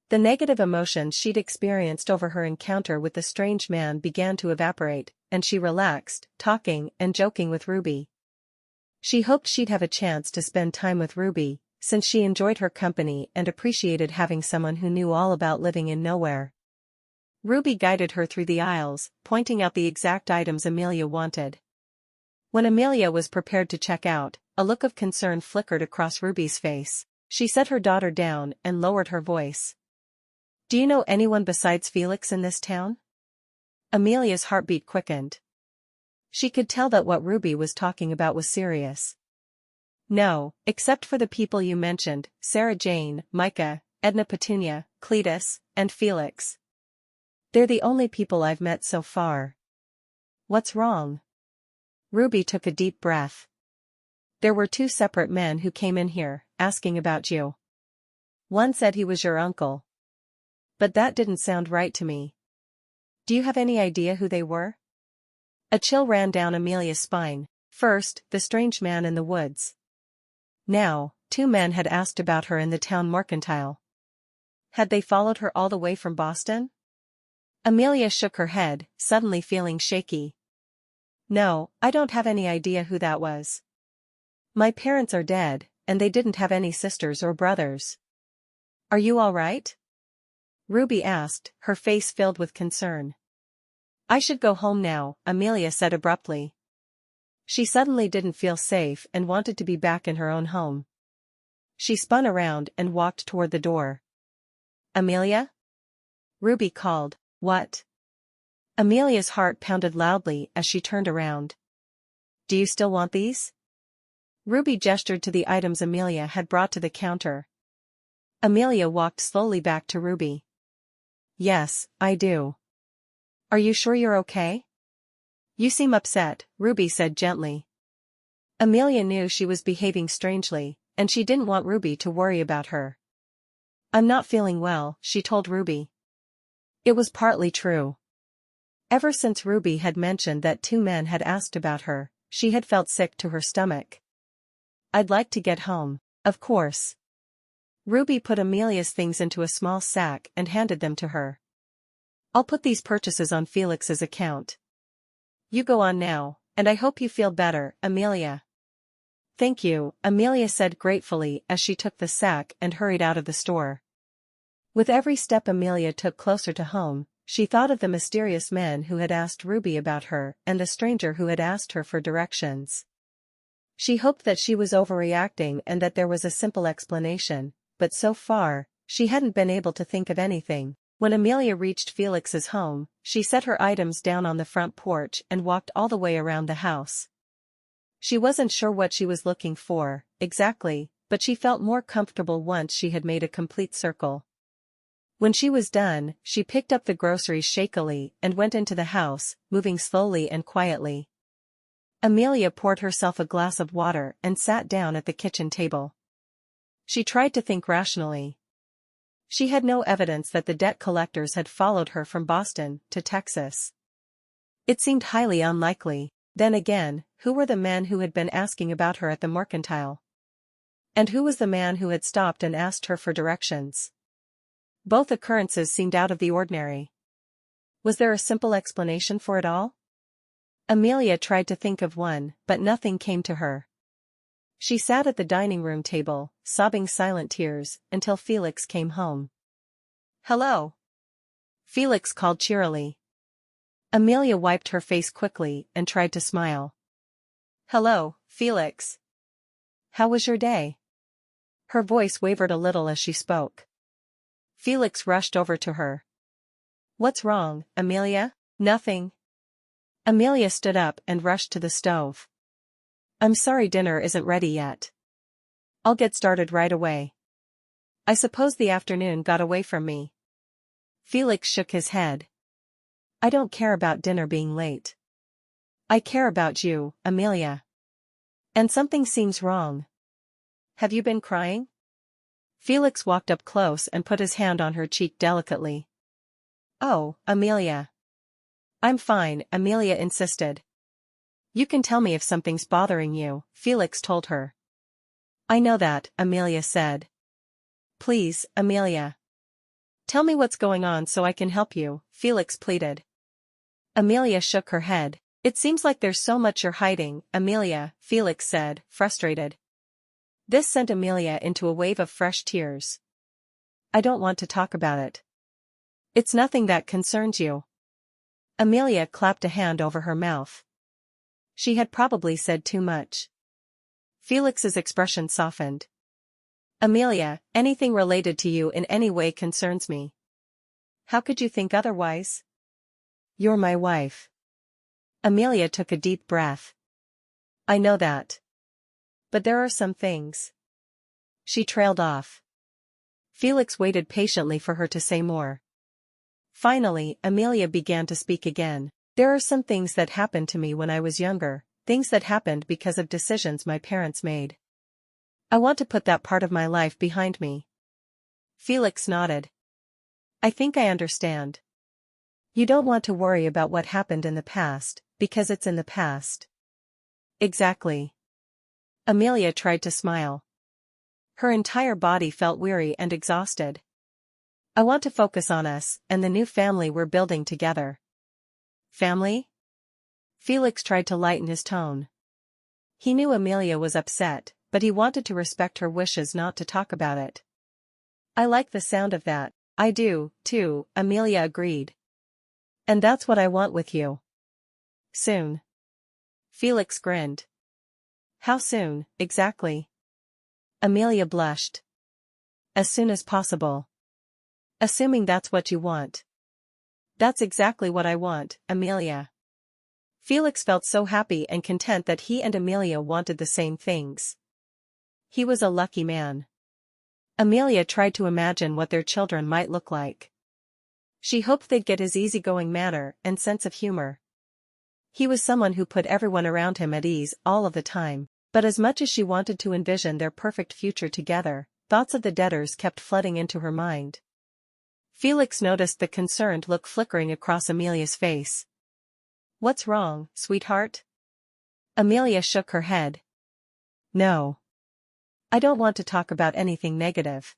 The negative emotions she'd experienced over her encounter with the strange man began to evaporate, and she relaxed, talking and joking with Ruby. She hoped she'd have a chance to spend time with Ruby, since she enjoyed her company and appreciated having someone who knew all about living in Nowhere. Ruby guided her through the aisles, pointing out the exact items Amelia wanted. When Amelia was prepared to check out, a look of concern flickered across Ruby's face. She set her daughter down and lowered her voice. "Do you know anyone besides Felix in this town?" Amelia's heartbeat quickened. She could tell that what Ruby was talking about was serious. "No, except for the people you mentioned, Sarah Jane, Micah, Edna Petunia, Cletus, and Felix. They're the only people I've met so far." "What's wrong?" Ruby took a deep breath. "There were 2 separate men who came in here, asking about you. One said he was your uncle. But that didn't sound right to me. Do you have any idea who they were?" A chill ran down Amelia's spine. First, the strange man in the woods. Now, 2 men had asked about her in the town Mercantile. Had they followed her all the way from Boston? Amelia shook her head, suddenly feeling shaky. "No, I don't have any idea who that was. My parents are dead, and they didn't have any sisters or brothers." "Are you all right?" Ruby asked, her face filled with concern. "I should go home now," Amelia said abruptly. She suddenly didn't feel safe and wanted to be back in her own home. She spun around and walked toward the door. "Amelia?" Ruby called. "What?" Amelia's heart pounded loudly as she turned around. "Do you still want these?" Ruby gestured to the items Amelia had brought to the counter. Amelia walked slowly back to Ruby. "Yes, I do." "Are you sure you're okay?" "You seem upset," Ruby said gently. Amelia knew she was behaving strangely, and she didn't want Ruby to worry about her. "I'm not feeling well," she told Ruby. It was partly true. Ever since Ruby had mentioned that 2 men had asked about her, she had felt sick to her stomach. "I'd like to get home, of course." Ruby put Amelia's things into a small sack and handed them to her. "I'll put these purchases on Felix's account. You go on now, and I hope you feel better, Amelia." "Thank you," Amelia said gratefully as she took the sack and hurried out of the store. With every step Amelia took closer to home, she thought of the mysterious man who had asked Ruby about her and the stranger who had asked her for directions. She hoped that she was overreacting and that there was a simple explanation, but so far, she hadn't been able to think of anything. When Amelia reached Felix's home, she set her items down on the front porch and walked all the way around the house. She wasn't sure what she was looking for, exactly, but she felt more comfortable once she had made a complete circle. When she was done, she picked up the groceries shakily and went into the house, moving slowly and quietly. Amelia poured herself a glass of water and sat down at the kitchen table. She tried to think rationally. She had no evidence that the debt collectors had followed her from Boston to Texas. It seemed highly unlikely. Then again, who were the men who had been asking about her at the mercantile? And who was the man who had stopped and asked her for directions? Both occurrences seemed out of the ordinary. Was there a simple explanation for it all? Amelia tried to think of one, but nothing came to her. She sat at the dining room table, sobbing silent tears, until Felix came home. "Hello," Felix called cheerily. Amelia wiped her face quickly and tried to smile. "Hello, Felix. How was your day?" Her voice wavered a little as she spoke. Felix rushed over to her. "What's wrong, Amelia?" "Nothing." Amelia stood up and rushed to the stove. "I'm sorry dinner isn't ready yet. I'll get started right away. I suppose the afternoon got away from me." Felix shook his head. "I don't care about dinner being late. I care about you, Amelia. And something seems wrong. Have you been crying?" Felix walked up close and put his hand on her cheek delicately. "Oh, Amelia." "I'm fine," Amelia insisted. "You can tell me if something's bothering you," Felix told her. "I know that," Amelia said. "Please, Amelia. Tell me what's going on so I can help you," Felix pleaded. Amelia shook her head. "It seems like there's so much you're hiding, Amelia," Felix said, frustrated. This sent Amelia into a wave of fresh tears. "I don't want to talk about it. It's nothing that concerns you." Amelia clapped a hand over her mouth. She had probably said too much. Felix's expression softened. "Amelia, anything related to you in any way concerns me. How could you think otherwise? You're my wife." Amelia took a deep breath. "I know that. But there are some things." She trailed off. Felix waited patiently for her to say more. Finally, Amelia began to speak again. "There are some things that happened to me when I was younger, things that happened because of decisions my parents made. I want to put that part of my life behind me." Felix nodded. "I think I understand. You don't want to worry about what happened in the past, because it's in the past." "Exactly." Amelia tried to smile. Her entire body felt weary and exhausted. "I want to focus on us and the new family we're building together." "Family?" Felix tried to lighten his tone. He knew Amelia was upset, but he wanted to respect her wishes not to talk about it. "I like the sound of that." "I do, too," Amelia agreed. "And that's what I want with you." "Soon." Felix grinned. "How soon, exactly?" Amelia blushed. "As soon as possible." "Assuming that's what you want." "That's exactly what I want, Amelia." Felix felt so happy and content that he and Amelia wanted the same things. He was a lucky man. Amelia tried to imagine what their children might look like. She hoped they'd get his easygoing manner and sense of humor. He was someone who put everyone around him at ease all of the time, but as much as she wanted to envision their perfect future together, thoughts of the debtors kept flooding into her mind. Felix noticed the concerned look flickering across Amelia's face. "What's wrong, sweetheart?" Amelia shook her head. "No. I don't want to talk about anything negative.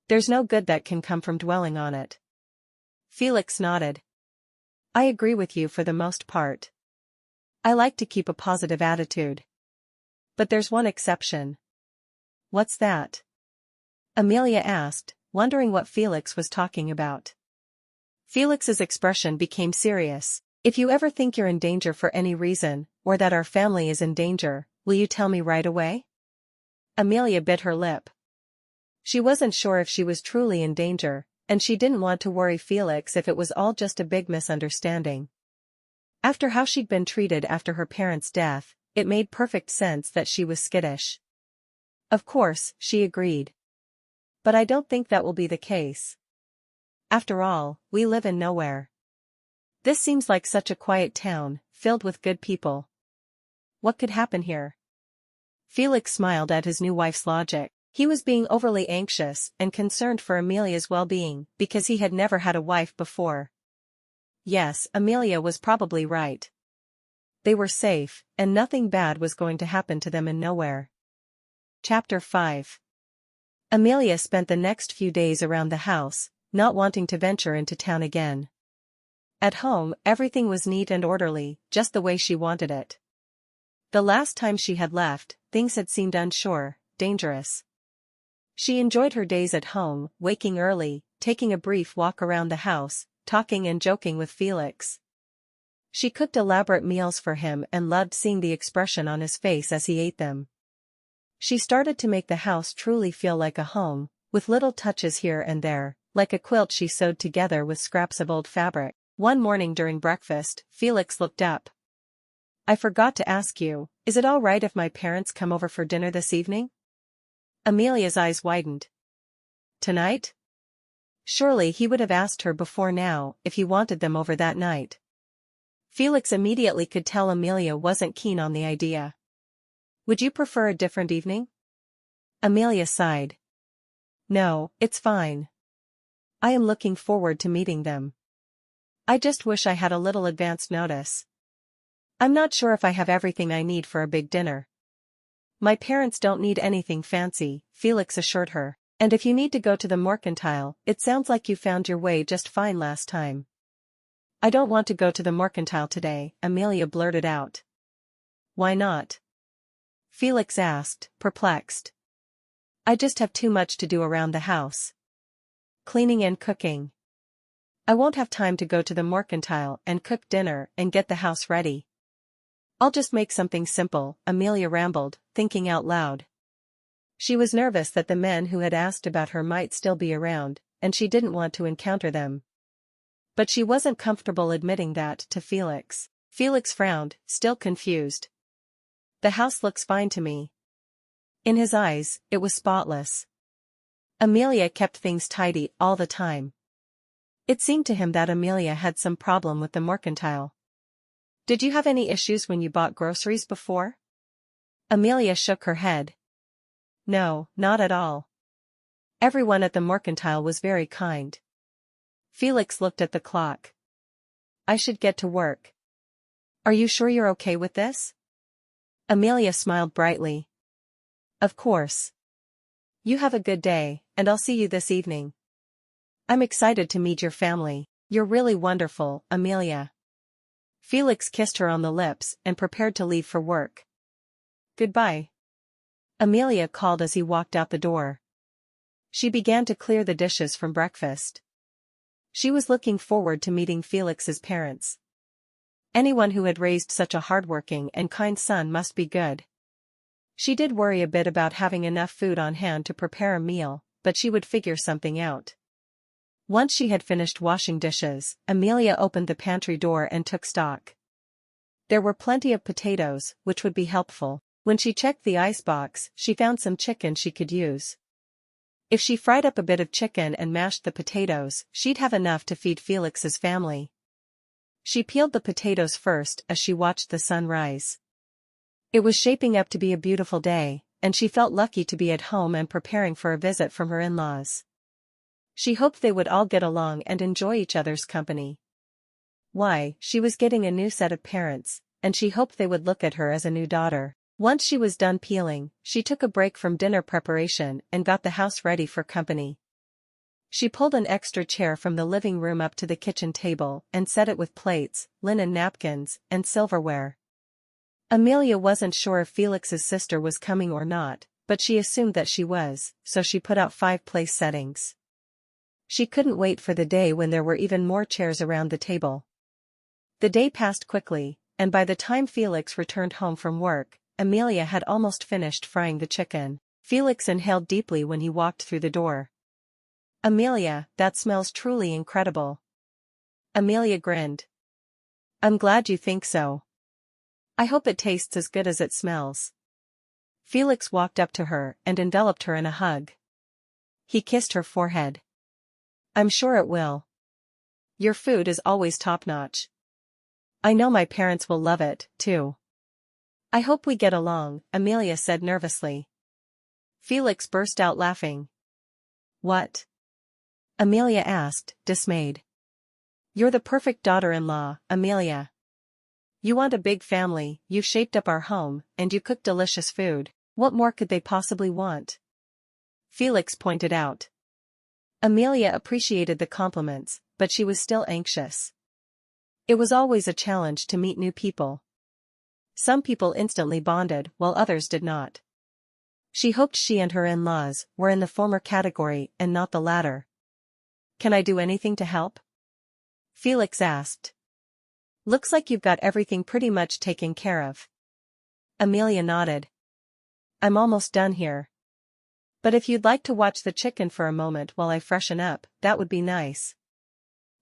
There's no good that can come from dwelling on it." Felix nodded. "I agree with you for the most part. I like to keep a positive attitude. But there's one exception." "What's that?" Amelia asked, wondering what Felix was talking about. Felix's expression became serious. "If you ever think you're in danger for any reason, or that our family is in danger, will you tell me right away?" Amelia bit her lip. She wasn't sure if she was truly in danger, and she didn't want to worry Felix if it was all just a big misunderstanding. After how she'd been treated after her parents' death, it made perfect sense that she was skittish. "Of course," she agreed. "But I don't think that will be the case. After all, we live in nowhere. This seems like such a quiet town, filled with good people. What could happen here?" Felix smiled at his new wife's logic. He was being overly anxious and concerned for Amelia's well-being because he had never had a wife before. Yes, Amelia was probably right. They were safe, and nothing bad was going to happen to them in nowhere. Chapter 5. Amelia spent the next few days around the house, not wanting to venture into town again. At home, everything was neat and orderly, just the way she wanted it. The last time she had left, things had seemed unsure, dangerous. She enjoyed her days at home, waking early, taking a brief walk around the house, talking and joking with Felix. She cooked elaborate meals for him and loved seeing the expression on his face as he ate them. She started to make the house truly feel like a home, with little touches here and there, like a quilt she sewed together with scraps of old fabric. One morning during breakfast, Felix looked up. "I forgot to ask you, is it all right if my parents come over for dinner this evening?" Amelia's eyes widened. Tonight? Surely he would have asked her before now if he wanted them over that night. Felix immediately could tell Amelia wasn't keen on the idea. "Would you prefer a different evening?" Amelia sighed. "No, it's fine. I am looking forward to meeting them. I just wish I had a little advance notice. I'm not sure if I have everything I need for a big dinner." "My parents don't need anything fancy," Felix assured her. "And if you need to go to the mercantile, it sounds like you found your way just fine last time." "I don't want to go to the mercantile today," Amelia blurted out. "Why not?" Felix asked, perplexed. "I just have too much to do around the house. Cleaning and cooking. I won't have time to go to the mercantile and cook dinner and get the house ready." "I'll just make something simple," Amelia rambled, thinking out loud. She was nervous that the men who had asked about her might still be around, and she didn't want to encounter them. But she wasn't comfortable admitting that to Felix. Felix frowned, still confused. "The house looks fine to me." In his eyes, it was spotless. Amelia kept things tidy all the time. It seemed to him that Amelia had some problem with the mercantile. "Did you have any issues when you bought groceries before?" Amelia shook her head. "No, not at all. Everyone at the mercantile was very kind." Felix looked at the clock. "I should get to work. Are you sure you're okay with this?" Amelia smiled brightly. "Of course. You have a good day, and I'll see you this evening. I'm excited to meet your family. You're really wonderful, Amelia." Felix kissed her on the lips and prepared to leave for work. "Goodbye," Amelia called as he walked out the door. She began to clear the dishes from breakfast. She was looking forward to meeting Felix's parents. Anyone who had raised such a hardworking and kind son must be good. She did worry a bit about having enough food on hand to prepare a meal, but she would figure something out. Once she had finished washing dishes, Amelia opened the pantry door and took stock. There were plenty of potatoes, which would be helpful. When she checked the icebox, she found some chicken she could use. If she fried up a bit of chicken and mashed the potatoes, she'd have enough to feed Felix's family. She peeled the potatoes first as she watched the sun rise. It was shaping up to be a beautiful day, and she felt lucky to be at home and preparing for a visit from her in-laws. She hoped they would all get along and enjoy each other's company. Why, she was getting a new set of parents, and she hoped they would look at her as a new daughter. Once she was done peeling, she took a break from dinner preparation and got the house ready for company. She pulled an extra chair from the living room up to the kitchen table and set it with plates, linen napkins, and silverware. Amelia wasn't sure if Felix's sister was coming or not, but she assumed that she was, so she put out 5 place settings. She couldn't wait for the day when there were even more chairs around the table. The day passed quickly, and by the time Felix returned home from work, Amelia had almost finished frying the chicken. Felix inhaled deeply when he walked through the door. "Amelia, that smells truly incredible." Amelia grinned. "I'm glad you think so. I hope it tastes as good as it smells." Felix walked up to her and enveloped her in a hug. He kissed her forehead. "I'm sure it will. Your food is always top-notch. I know my parents will love it, too." "I hope we get along," Amelia said nervously. Felix burst out laughing. "What?" Amelia asked, dismayed. "You're the perfect daughter-in-law, Amelia. You want a big family, you've shaped up our home, and you cook delicious food. What more could they possibly want?" Felix pointed out. Amelia appreciated the compliments, but she was still anxious. It was always a challenge to meet new people. Some people instantly bonded while others did not. She hoped she and her in-laws were in the former category and not the latter. "Can I do anything to help?" Felix asked. "Looks like you've got everything pretty much taken care of." Amelia nodded. "I'm almost done here. But if you'd like to watch the chicken for a moment while I freshen up, that would be nice."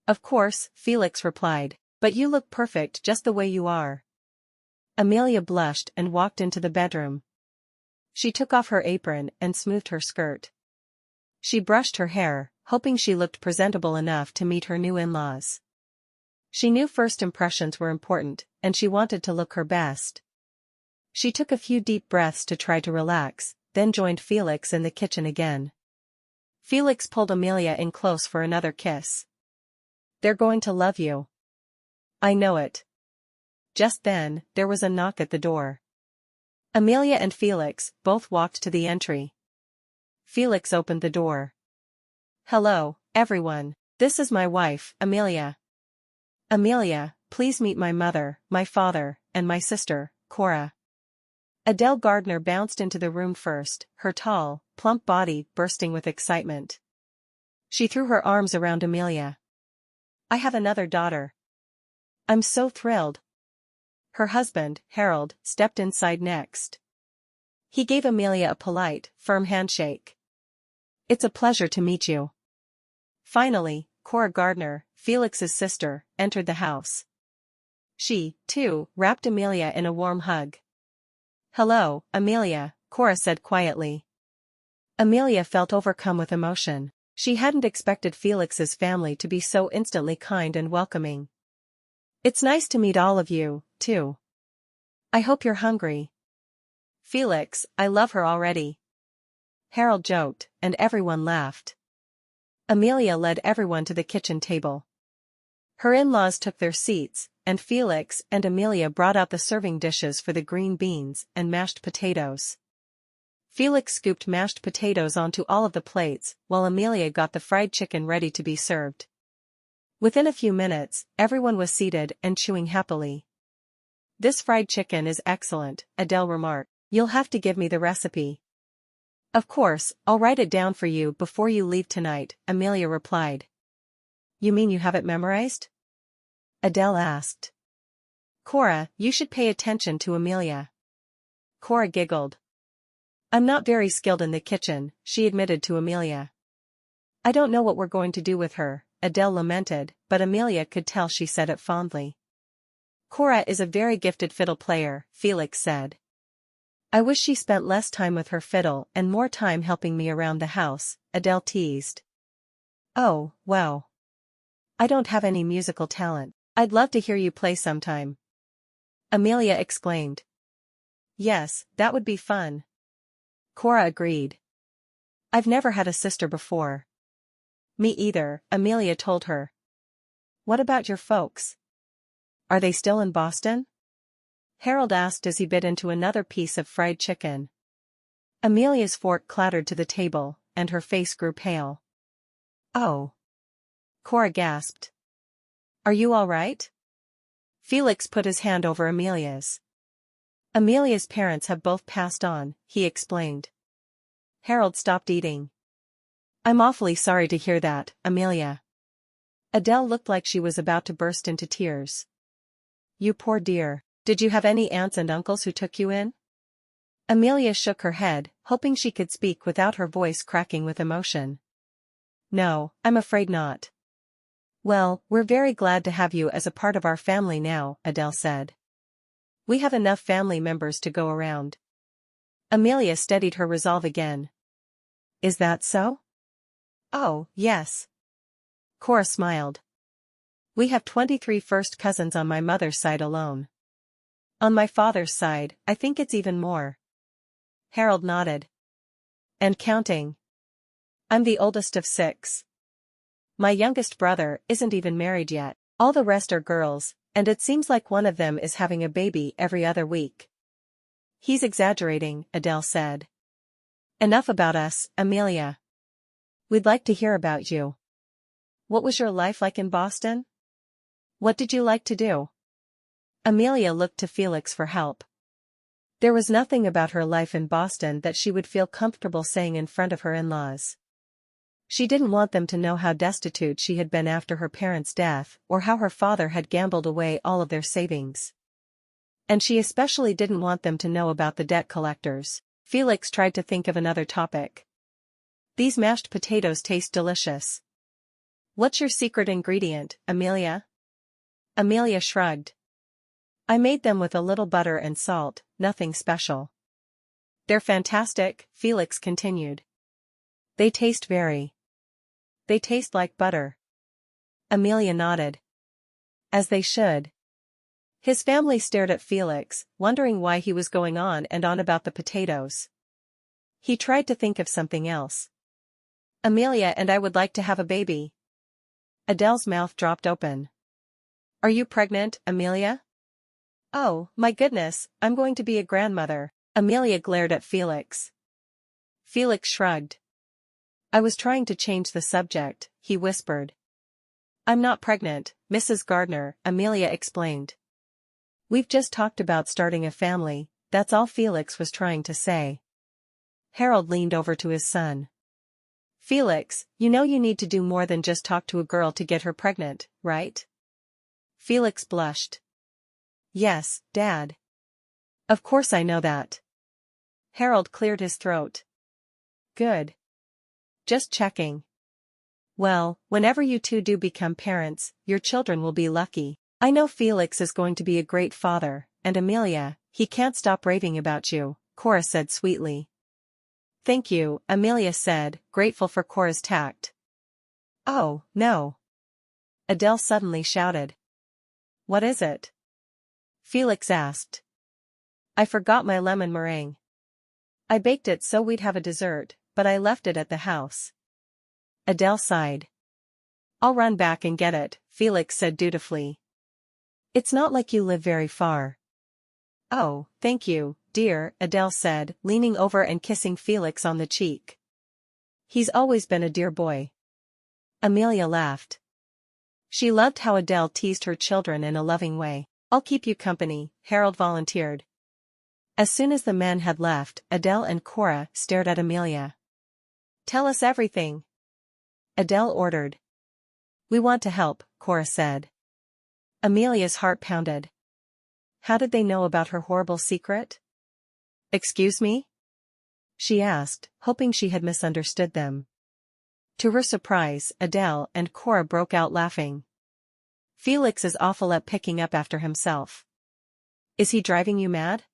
"Of course," Felix replied, "but you look perfect just the way you are." Amelia blushed and walked into the bedroom. She took off her apron and smoothed her skirt. She brushed her hair, hoping she looked presentable enough to meet her new in-laws. She knew first impressions were important, and she wanted to look her best. She took a few deep breaths to try to relax, then joined Felix in the kitchen again. Felix pulled Amelia in close for another kiss. "They're going to love you." "I know it." Just then, there was a knock at the door. Amelia and Felix both walked to the entry. Felix opened the door. "Hello, everyone. This is my wife, Amelia. Amelia, please meet my mother, my father, and my sister, Cora." Adele Gardner bounced into the room first, her tall, plump body bursting with excitement. She threw her arms around Amelia. "I have another daughter. I'm so thrilled." Her husband, Harold, stepped inside next. He gave Amelia a polite, firm handshake. "It's a pleasure to meet you." Finally, Cora Gardner, Felix's sister, entered the house. She, too, wrapped Amelia in a warm hug. "Hello, Amelia," Cora said quietly. Amelia felt overcome with emotion. She hadn't expected Felix's family to be so instantly kind and welcoming. "It's nice to meet all of you, too. I hope you're hungry." "Felix, I love her already," Harold joked, and everyone laughed. Amelia led everyone to the kitchen table. Her in-laws took their seats, and Felix and Amelia brought out the serving dishes for the green beans and mashed potatoes. Felix scooped mashed potatoes onto all of the plates, while Amelia got the fried chicken ready to be served. Within a few minutes, everyone was seated and chewing happily. "This fried chicken is excellent," Adele remarked. "You'll have to give me the recipe." "Of course, I'll write it down for you before you leave tonight," Amelia replied. "You mean you have it memorized?" Adele asked. "Cora, you should pay attention to Amelia." Cora giggled. "I'm not very skilled in the kitchen," she admitted to Amelia. "I don't know what we're going to do with her," Adele lamented, but Amelia could tell she said it fondly. "Cora is a very gifted fiddle player," Felix said. "I wish she spent less time with her fiddle and more time helping me around the house," Adele teased. "Oh, well. I don't have any musical talent. I'd love to hear you play sometime," Amelia exclaimed. "Yes, that would be fun," Cora agreed. "I've never had a sister before." "Me either," Amelia told her. "What about your folks? Are they still in Boston?" Harold asked as he bit into another piece of fried chicken. Amelia's fork clattered to the table, and her face grew pale. "Oh," Cora gasped. "Are you all right?" Felix put his hand over Amelia's. "Amelia's parents have both passed on," he explained. Harold stopped eating. I'm awfully sorry to hear that, Amelia. Adele looked like she was about to burst into tears. You poor dear. Did you have any aunts and uncles who took you in? Amelia shook her head, hoping she could speak without her voice cracking with emotion. No, I'm afraid not. Well, we're very glad to have you as a part of our family now, Adele said. We have enough family members to go around. Amelia steadied her resolve again. Is that so? Oh, yes. Cora smiled. We have 23 first cousins on my mother's side alone. On my father's side, I think it's even more. Harold nodded. And counting. I'm the oldest of 6. My youngest brother isn't even married yet. All the rest are girls, and it seems like one of them is having a baby every other week. He's exaggerating, Adele said. Enough about us, Amelia. We'd like to hear about you. What was your life like in Boston? What did you like to do? Amelia looked to Felix for help. There was nothing about her life in Boston that she would feel comfortable saying in front of her in-laws. She didn't want them to know how destitute she had been after her parents' death, or how her father had gambled away all of their savings. And she especially didn't want them to know about the debt collectors. Felix tried to think of another topic. These mashed potatoes taste delicious. What's your secret ingredient, Amelia? Amelia shrugged. I made them with a little butter and salt, nothing special. They're fantastic, Felix continued. They taste like butter. Amelia nodded. As they should. His family stared at Felix, wondering why he was going on and on about the potatoes. He tried to think of something else. Amelia and I would like to have a baby. Adele's mouth dropped open. Are you pregnant, Amelia? Oh, my goodness, I'm going to be a grandmother. Amelia glared at Felix. Felix shrugged. I was trying to change the subject, he whispered. I'm not pregnant, Mrs. Gardener, Amelia explained. We've just talked about starting a family, that's all Felix was trying to say. Harold leaned over to his son. Felix, you know you need to do more than just talk to a girl to get her pregnant, right? Felix blushed. Yes, Dad. Of course I know that. Harold cleared his throat. Good. Just checking. Well, whenever you two do become parents, your children will be lucky. I know Felix is going to be a great father, and Amelia, he can't stop raving about you, Cora said sweetly. Thank you, Amelia said, grateful for Cora's tact. Oh, no. Adele suddenly shouted. What is it? Felix asked. I forgot my lemon meringue. I baked it so we'd have a dessert, but I left it at the house. Adele sighed. I'll run back and get it, Felix said dutifully. It's not like you live very far. Oh, thank you, dear, Adele said, leaning over and kissing Felix on the cheek. He's always been a dear boy. Amelia laughed. She loved how Adele teased her children in a loving way. I'll keep you company, Harold volunteered. As soon as the men had left, Adele and Cora stared at Amelia. Tell us everything. Adele ordered. We want to help, Cora said. Amelia's heart pounded. How did they know about her horrible secret? Excuse me? She asked, hoping she had misunderstood them. To her surprise, Adele and Cora broke out laughing. Felix is awful at picking up after himself. Is he driving you mad?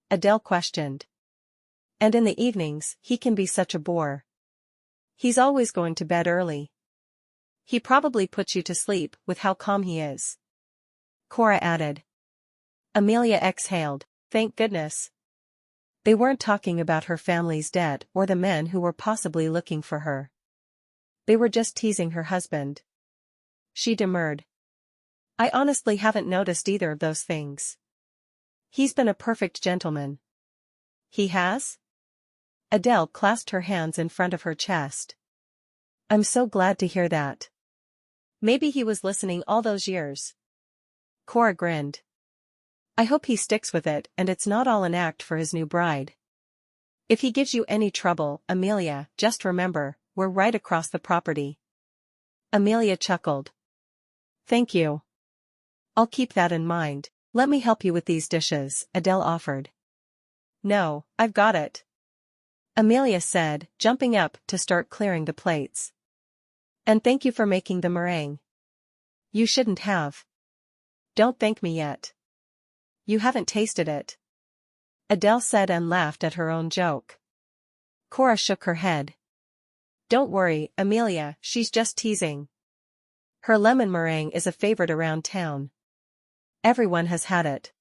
Adele questioned. And in the evenings, he can be such a bore. He's always going to bed early. He probably puts you to sleep with how calm he is. Cora added. Amelia exhaled, thank goodness. They weren't talking about her family's debt or the men who were possibly looking for her. They were just teasing her husband. She demurred. I honestly haven't noticed either of those things. He's been a perfect gentleman. He has? Adele clasped her hands in front of her chest. I'm so glad to hear that. Maybe he was listening all those years. Cora grinned. I hope he sticks with it and it's not all an act for his new bride. If he gives you any trouble, Amelia, just remember, we're right across the property. Amelia chuckled. Thank you. I'll keep that in mind. Let me help you with these dishes, Adele offered. No, I've got it. Amelia said, jumping up to start clearing the plates. And thank you for making the meringue. You shouldn't have. Don't thank me yet. You haven't tasted it. Adele said and laughed at her own joke. Cora shook her head. Don't worry, Amelia, she's just teasing. Her lemon meringue is a favorite around town. Everyone has had it.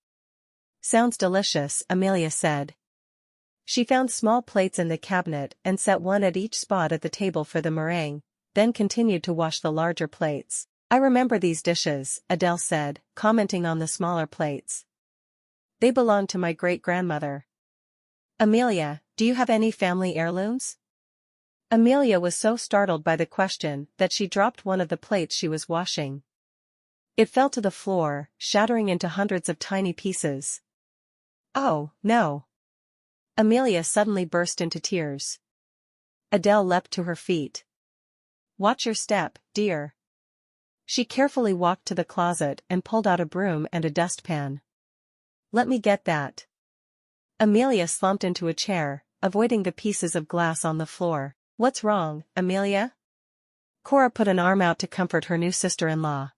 Sounds delicious, Amelia said. She found small plates in the cabinet and set one at each spot at the table for the meringue, then continued to wash the larger plates. I remember these dishes, Adele said, commenting on the smaller plates. They belonged to my great-grandmother. Amelia, do you have any family heirlooms? Amelia was so startled by the question that she dropped one of the plates she was washing. It fell to the floor, shattering into hundreds of tiny pieces. Oh, no. Amelia suddenly burst into tears. Adele leapt to her feet. Watch your step, dear. She carefully walked to the closet and pulled out a broom and a dustpan. Let me get that. Amelia slumped into a chair, avoiding the pieces of glass on the floor. What's wrong, Amelia? Cora put an arm out to comfort her new sister-in-law.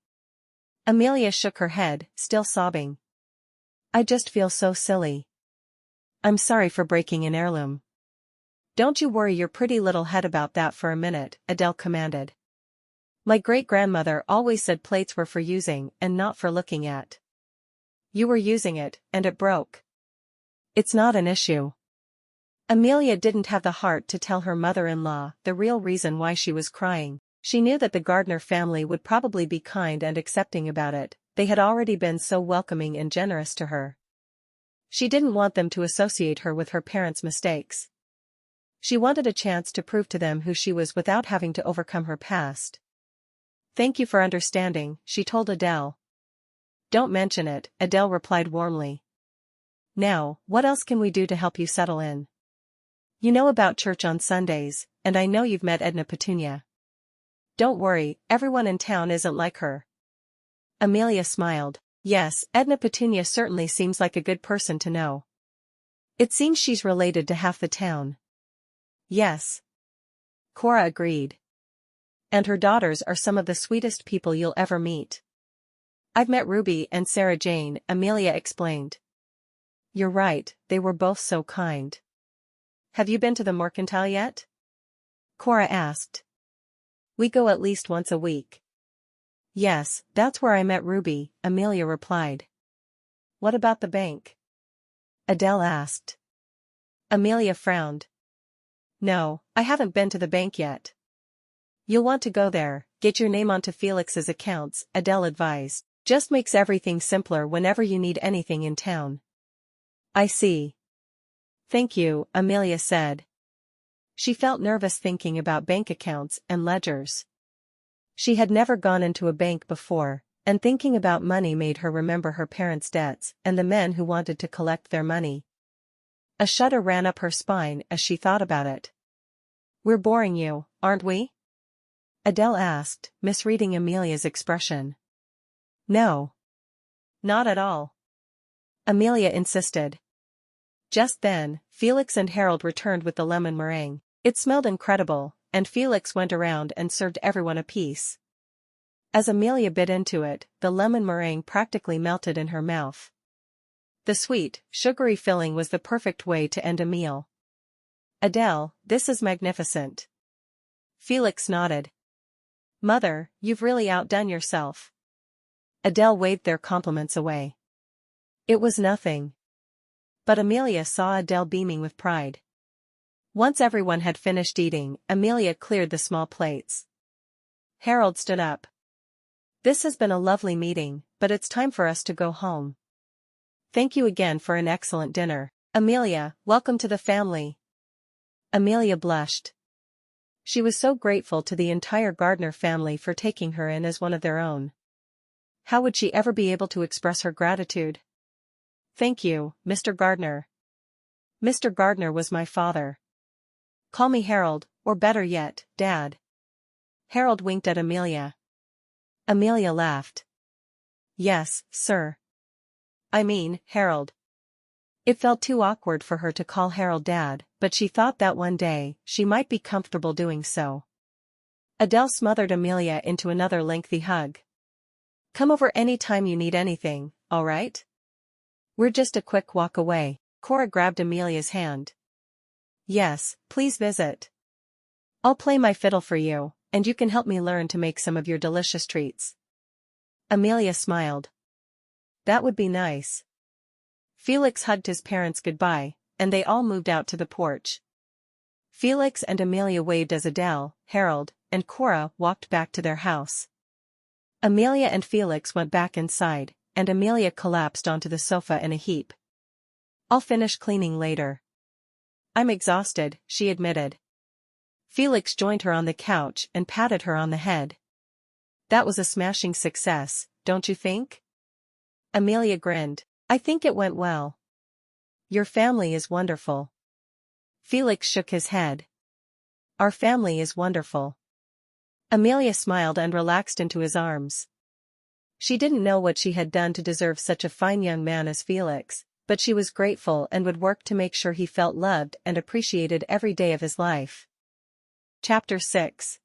Amelia shook her head, still sobbing. I just feel so silly. I'm sorry for breaking an heirloom. Don't you worry your pretty little head about that for a minute, Adele commanded. My great-grandmother always said plates were for using and not for looking at. You were using it, and it broke. It's not an issue. Amelia didn't have the heart to tell her mother-in-law the real reason why she was crying. She knew that the Gardener family would probably be kind and accepting about it, they had already been so welcoming and generous to her. She didn't want them to associate her with her parents' mistakes. She wanted a chance to prove to them who she was without having to overcome her past. Thank you for understanding, she told Adele. Don't mention it, Adele replied warmly. Now, what else can we do to help you settle in? You know about church on Sundays, and I know you've met Edna Petunia. Don't worry, everyone in town isn't like her. Amelia smiled. Yes, Edna Petunia certainly seems like a good person to know. It seems she's related to half the town. Yes. Cora agreed. And her daughters are some of the sweetest people you'll ever meet. I've met Ruby and Sarah Jane, Amelia explained. You're right, they were both so kind. Have you been to the Mercantile yet? Cora asked. We go at least once a week. Yes, that's where I met Ruby, Amelia replied. What about the bank? Adele asked. Amelia frowned. No, I haven't been to the bank yet. You'll want to go there, get your name onto Felix's accounts, Adele advised. Just makes everything simpler whenever you need anything in town. I see. Thank you, Amelia said. She felt nervous thinking about bank accounts and ledgers. She had never gone into a bank before, and thinking about money made her remember her parents' debts and the men who wanted to collect their money. A shudder ran up her spine as she thought about it. We're boring you, aren't we? Adele asked, misreading Amelia's expression. No. Not at all. Amelia insisted. Just then, Felix and Harold returned with the lemon meringue. It smelled incredible, and Felix went around and served everyone a piece. As Amelia bit into it, the lemon meringue practically melted in her mouth. The sweet, sugary filling was the perfect way to end a meal. Adele, this is magnificent. Felix nodded. Mother, you've really outdone yourself. Adele waved their compliments away. It was nothing. But Amelia saw Adele beaming with pride. Once everyone had finished eating, Amelia cleared the small plates. Harold stood up. This has been a lovely meeting, but it's time for us to go home. Thank you again for an excellent dinner. Amelia, welcome to the family. Amelia blushed. She was so grateful to the entire Gardener family for taking her in as one of their own. How would she ever be able to express her gratitude? Thank you, Mr. Gardener. Mr. Gardener was my father. Call me Harold, Or better yet, Dad. Harold winked at Amelia. Amelia laughed. Yes, sir. I mean, Harold. It felt too awkward for her to call Harold Dad, but she thought that one day, she might be comfortable doing so. Adele smothered Amelia into another lengthy hug. Come over any time you need anything, all right? We're just a quick walk away. Cora grabbed Amelia's hand. Yes, please visit. I'll play my fiddle for you, and you can help me learn to make some of your delicious treats. Amelia smiled. That would be nice. Felix hugged his parents goodbye, and they all moved out to the porch. Felix and Amelia waved as Adele, Harold, and Cora walked back to their house. Amelia and Felix went back inside, and Amelia collapsed onto the sofa in a heap. I'll finish cleaning later. I'm exhausted, she admitted. Felix joined her on the couch and patted her on the head. That was a smashing success, don't you think? Amelia grinned. I think it went well. Your family is wonderful. Felix shook his head. Our family is wonderful. Amelia smiled and relaxed into his arms. She didn't know what she had done to deserve such a fine young man as Felix, but she was grateful and would work to make sure he felt loved and appreciated every day of his life. Chapter 6.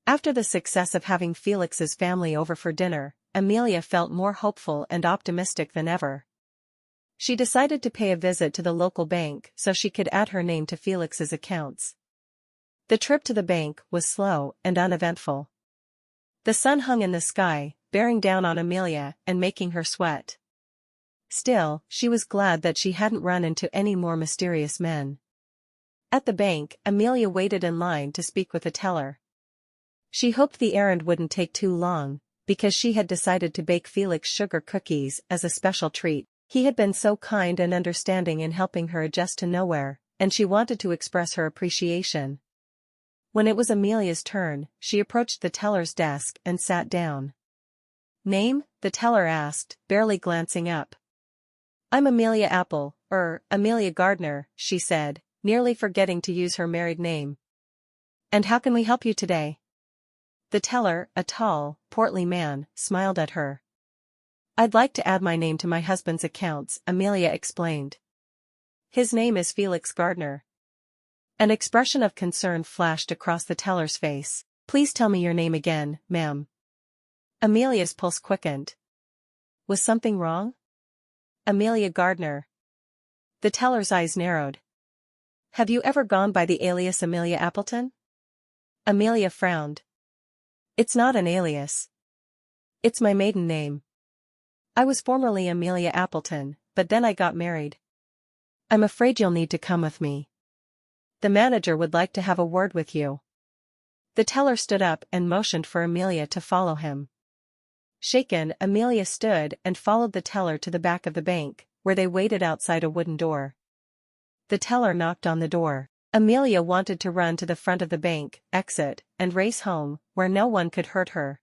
After the success of having Felix's family over for dinner, Amelia felt more hopeful and optimistic than ever. She decided to pay a visit to the local bank so she could add her name to Felix's accounts. The trip to the bank was slow and uneventful. The sun hung in the sky, bearing down on Amelia and making her sweat. Still, she was glad that she hadn't run into any more mysterious men. At the bank, Amelia waited in line to speak with a teller. She hoped the errand wouldn't take too long, because she had decided to bake Felix sugar cookies as a special treat. He had been so kind and understanding in helping her adjust to nowhere, and she wanted to express her appreciation. When it was Amelia's turn, she approached the teller's desk and sat down. Name? The teller asked, barely glancing up. I'm Amelia Amelia Gardener, she said, nearly forgetting to use her married name. And how can we help you today? The teller, a tall, portly man, smiled at her. I'd like to add my name to my husband's accounts, Amelia explained. His name is Felix Gardener. An expression of concern flashed across the teller's face. Please tell me your name again, ma'am. Amelia's pulse quickened. Was something wrong? Amelia Gardener. The teller's eyes narrowed. Have you ever gone by the alias Amelia Appleton? Amelia frowned. It's not an alias. It's my maiden name. I was formerly Amelia Appleton, but then I got married. I'm afraid you'll need to come with me. The manager would like to have a word with you. The teller stood up and motioned for Amelia to follow him. Shaken, Amelia stood and followed the teller to the back of the bank, where they waited outside a wooden door. The teller knocked on the door. Amelia wanted to run to the front of the bank, exit, and race home, where no one could hurt her.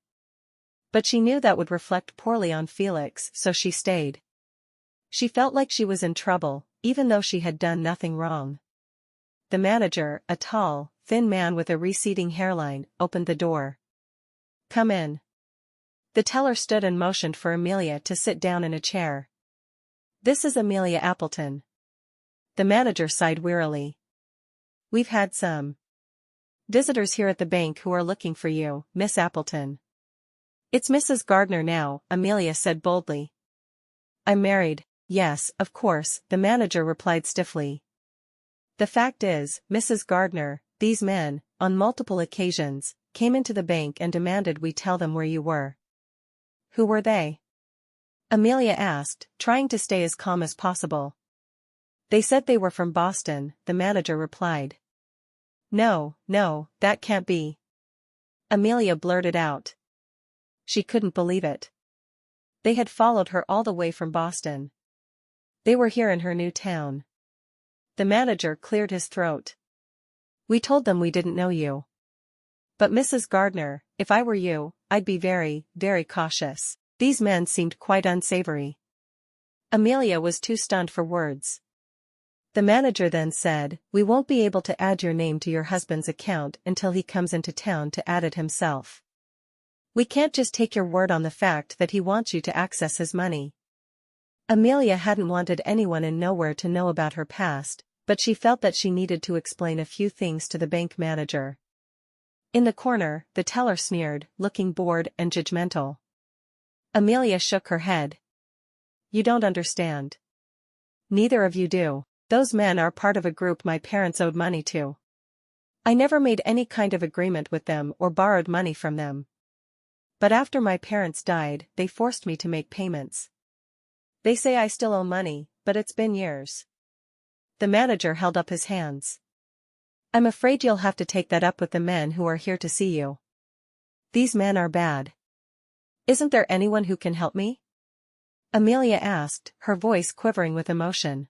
But she knew that would reflect poorly on Felix, so she stayed. She felt like she was in trouble, even though she had done nothing wrong. The manager, a tall, thin man with a receding hairline, opened the door. Come in. The teller stood and motioned for Amelia to sit down in a chair. This is Amelia Appleton. The manager sighed wearily. We've had some visitors here at the bank who are looking for you, Miss Appleton. It's Mrs. Gardener now, Amelia said boldly. I'm married. Yes, of course, the manager replied stiffly. The fact is, Mrs. Gardener, these men, on multiple occasions, came into the bank and demanded we tell them where you were. Who were they? Amelia asked, trying to stay as calm as possible. They said they were from Boston, the manager replied. No, that can't be. Amelia blurted out. She couldn't believe it. They had followed her all the way from Boston. They were here in her new town. The manager cleared his throat. We told them we didn't know you. But Mrs. Gardener, if I were you, I'd be very, very cautious. These men seemed quite unsavory. Amelia was too stunned for words. The manager then said, "We won't be able to add your name to your husband's account until he comes into town to add it himself. We can't just take your word on the fact that he wants you to access his money." Amelia hadn't wanted anyone in Nowhere to know about her past, but she felt that she needed to explain a few things to the bank manager. In the corner, the teller sneered, looking bored and judgmental. Amelia shook her head. "You don't understand. Neither of you do. Those men are part of a group my parents owed money to. I never made any kind of agreement with them or borrowed money from them. But after my parents died, they forced me to make payments. They say I still owe money, but it's been years." The manager held up his hands. "I'm afraid you'll have to take that up with the men who are here to see you. These men are bad. Isn't there anyone who can help me?" Amelia asked, her voice quivering with emotion.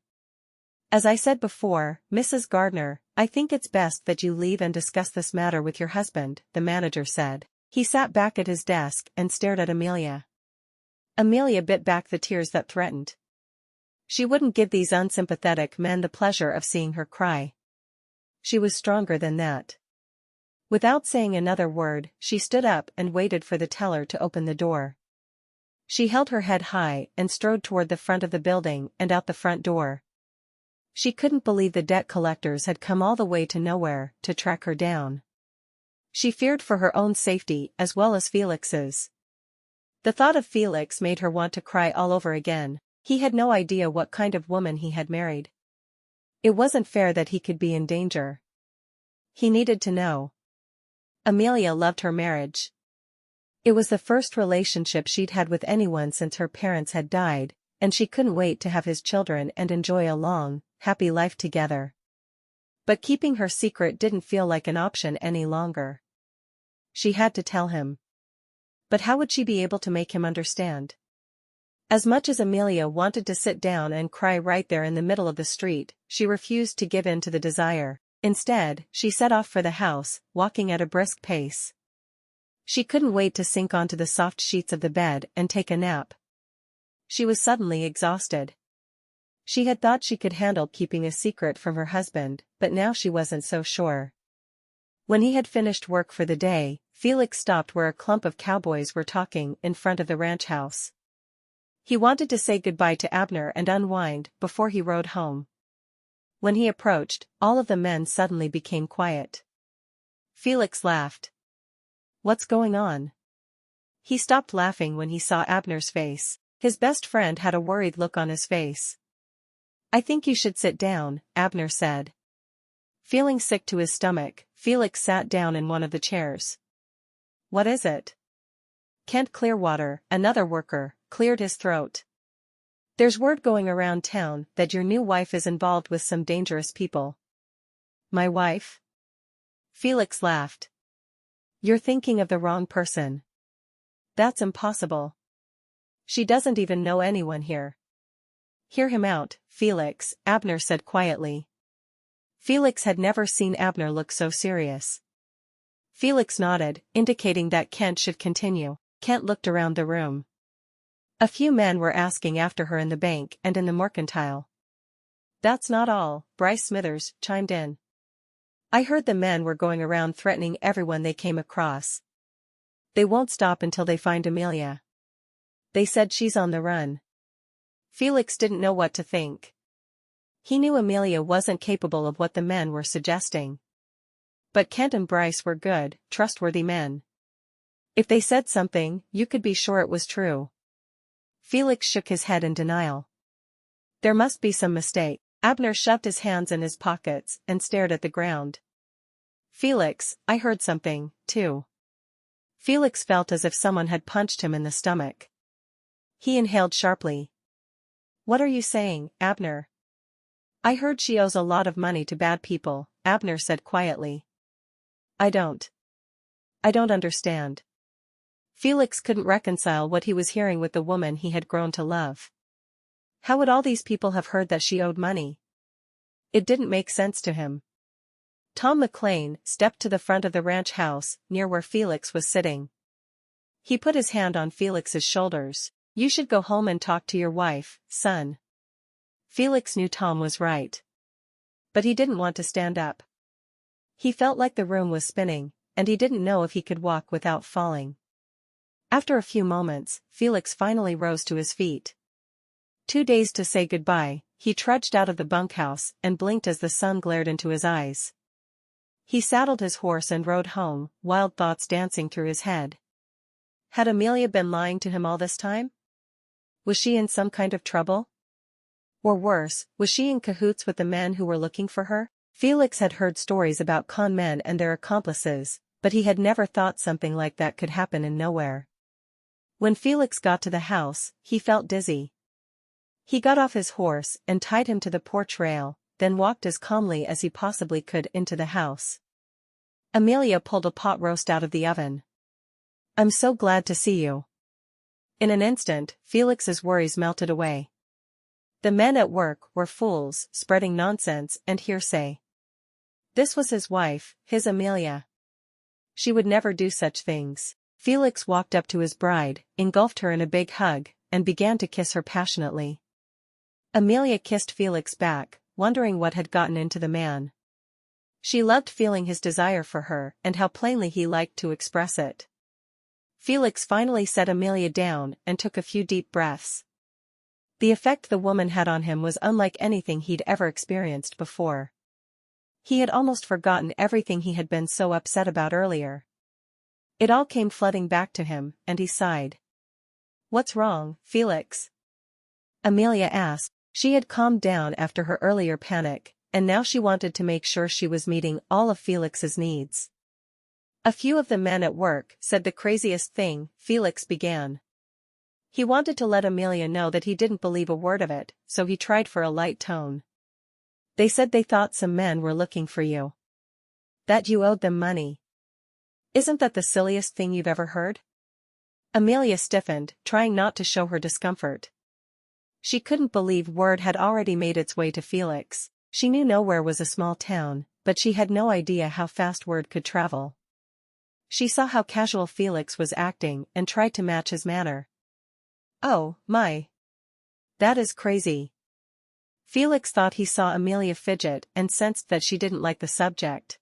"As I said before, Mrs. Gardener, I think it's best that you leave and discuss this matter with your husband," the manager said. He sat back at his desk and stared at Amelia. Amelia bit back the tears that threatened. She wouldn't give these unsympathetic men the pleasure of seeing her cry. She was stronger than that. Without saying another word, she stood up and waited for the teller to open the door. She held her head high and strode toward the front of the building and out the front door. She couldn't believe the debt collectors had come all the way to Nowhere to track her down. She feared for her own safety as well as Felix's. The thought of Felix made her want to cry all over again. He had no idea what kind of woman he had married. It wasn't fair that he could be in danger. He needed to know. Amelia loved her marriage. It was the first relationship she'd had with anyone since her parents had died, and she couldn't wait to have his children and enjoy a long, happy life together. But keeping her secret didn't feel like an option any longer. She had to tell him. But how would she be able to make him understand? As much as Amelia wanted to sit down and cry right there in the middle of the street, she refused to give in to the desire. Instead, she set off for the house, walking at a brisk pace. She couldn't wait to sink onto the soft sheets of the bed and take a nap. She was suddenly exhausted. She had thought she could handle keeping a secret from her husband, but now she wasn't so sure. When he had finished work for the day, Felix stopped where a clump of cowboys were talking in front of the ranch house. He wanted to say goodbye to Abner and unwind before he rode home. When he approached, all of the men suddenly became quiet. Felix laughed. "What's going on?" He stopped laughing when he saw Abner's face. His best friend had a worried look on his face. "I think you should sit down," Abner said. Feeling sick to his stomach, Felix sat down in one of the chairs. "What is it?" Kent Clearwater, another worker, cleared his throat. "There's word going around town that your new wife is involved with some dangerous people." "My wife?" Felix laughed. "You're thinking of the wrong person. That's impossible. She doesn't even know anyone here." "Hear him out, Felix," Abner said quietly. Felix had never seen Abner look so serious. Felix nodded, indicating that Kent should continue. Kent looked around the room. A few men were asking after her in the bank and in the mercantile. "That's not all," Bryce Smithers chimed in. "I heard the men were going around threatening everyone they came across. They won't stop until they find Amelia. They said she's on the run." Felix didn't know what to think. He knew Amelia wasn't capable of what the men were suggesting. But Kent and Bryce were good, trustworthy men. If they said something, you could be sure it was true. Felix shook his head in denial. "There must be some mistake." Abner shoved his hands in his pockets and stared at the ground. "Felix, I heard something, too." Felix felt as if someone had punched him in the stomach. He inhaled sharply. "What are you saying, Abner?" "I heard she owes a lot of money to bad people," Abner said quietly. I don't understand." Felix couldn't reconcile what he was hearing with the woman he had grown to love. How would all these people have heard that she owed money? It didn't make sense to him. Tom McLean stepped to the front of the ranch house, near where Felix was sitting. He put his hand on Felix's shoulders. "You should go home and talk to your wife, son." Felix knew Tom was right. But he didn't want to stand up. He felt like the room was spinning, and he didn't know if he could walk without falling. After a few moments, Felix finally rose to his feet. Too dazed to say goodbye, he trudged out of the bunkhouse and blinked as the sun glared into his eyes. He saddled his horse and rode home, wild thoughts dancing through his head. Had Amelia been lying to him all this time? Was she in some kind of trouble? Or worse, was she in cahoots with the men who were looking for her? Felix had heard stories about con men and their accomplices, but he had never thought something like that could happen in nowhere. When Felix got to the house, he felt dizzy. He got off his horse and tied him to the porch rail, then walked as calmly as he possibly could into the house. Amelia pulled a pot roast out of the oven. "I'm so glad to see you." In an instant, Felix's worries melted away. The men at work were fools, spreading nonsense and hearsay. This was his wife, his Amelia. She would never do such things. Felix walked up to his bride, engulfed her in a big hug, and began to kiss her passionately. Amelia kissed Felix back, wondering what had gotten into the man. She loved feeling his desire for her and how plainly he liked to express it. Felix finally set Amelia down and took a few deep breaths. The effect the woman had on him was unlike anything he'd ever experienced before. He had almost forgotten everything he had been so upset about earlier. It all came flooding back to him, and he sighed. "What's wrong, Felix?" Amelia asked. She had calmed down after her earlier panic, and now she wanted to make sure she was meeting all of Felix's needs. "A few of the men at work said the craziest thing," Felix began. He wanted to let Amelia know that he didn't believe a word of it, so he tried for a light tone. "They said they thought some men were looking for you. That you owed them money. Isn't that the silliest thing you've ever heard?" Amelia stiffened, trying not to show her discomfort. She couldn't believe word had already made its way to Felix. She knew nowhere was a small town, but she had no idea how fast word could travel. She saw how casual Felix was acting and tried to match his manner. "Oh, my. That is crazy." Felix thought he saw Amelia fidget and sensed that she didn't like the subject.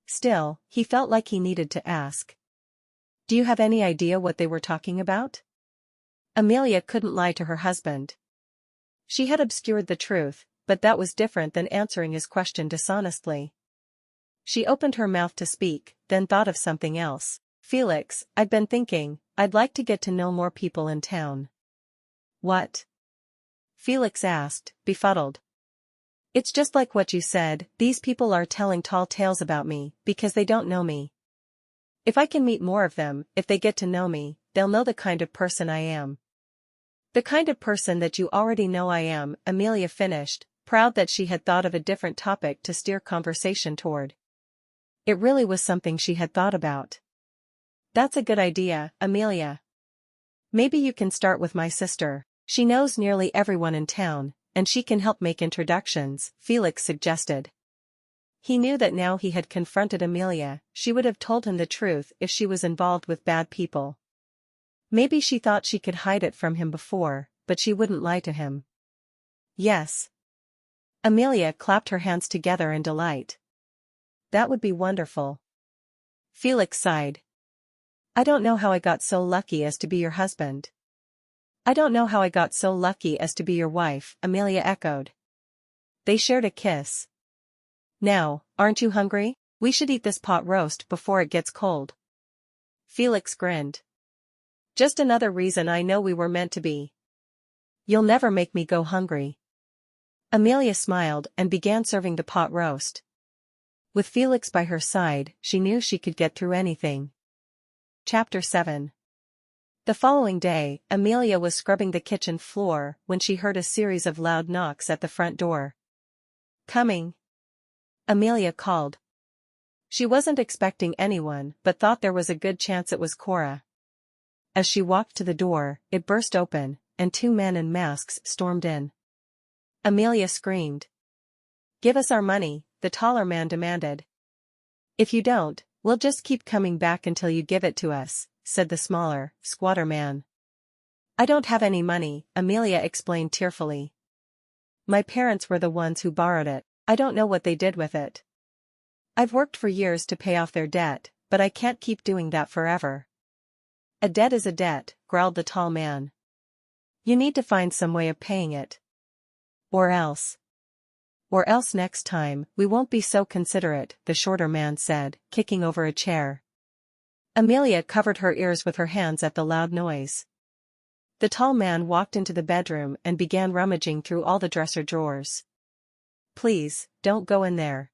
Still, he felt like he needed to ask. "Do you have any idea what they were talking about?" Amelia couldn't lie to her husband. She had obscured the truth, but that was different than answering his question dishonestly. She opened her mouth to speak, then thought of something else. "Felix, I've been thinking, I'd like to get to know more people in town." "What?" Felix asked, befuddled. "It's just like what you said, these people are telling tall tales about me, because they don't know me. If I can meet more of them, if they get to know me, they'll know the kind of person I am." "The kind of person that you already know I am," Amelia finished, proud that she had thought of a different topic to steer conversation toward. It really was something she had thought about. "That's a good idea, Amelia. Maybe you can start with my sister. She knows nearly everyone in town, and she can help make introductions," Felix suggested. He knew that now he had confronted Amelia, she would have told him the truth if she was involved with bad people. Maybe she thought she could hide it from him before, but she wouldn't lie to him. "Yes." Amelia clapped her hands together in delight. "That would be wonderful." Felix sighed. "I don't know how I got so lucky as to be your husband." "I don't know how I got so lucky as to be your wife," Amelia echoed. They shared a kiss. "Now, aren't you hungry? We should eat this pot roast before it gets cold." Felix grinned. "Just another reason I know we were meant to be. You'll never make me go hungry." Amelia smiled and began serving the pot roast. With Felix by her side, she knew she could get through anything. Chapter 7. The following day, Amelia was scrubbing the kitchen floor when she heard a series of loud knocks at the front door. "Coming," Amelia called. She wasn't expecting anyone but thought there was a good chance it was Cora. As she walked to the door, it burst open, and two men in masks stormed in. Amelia screamed. "Give us our money," the taller man demanded. "If you don't, we'll just keep coming back until you give it to us," said the smaller, squatter man. "I don't have any money," Amelia explained tearfully. "My parents were the ones who borrowed it. I don't know what they did with it. I've worked for years to pay off their debt, but I can't keep doing that forever. A debt is a debt, growled the tall man. You need to find some way of paying it. Or else. Or else next time, we won't be so considerate, the shorter man said, kicking over a chair. Amelia covered her ears with her hands at the loud noise. The tall man walked into the bedroom and began rummaging through all the dresser drawers. Please, don't go in there.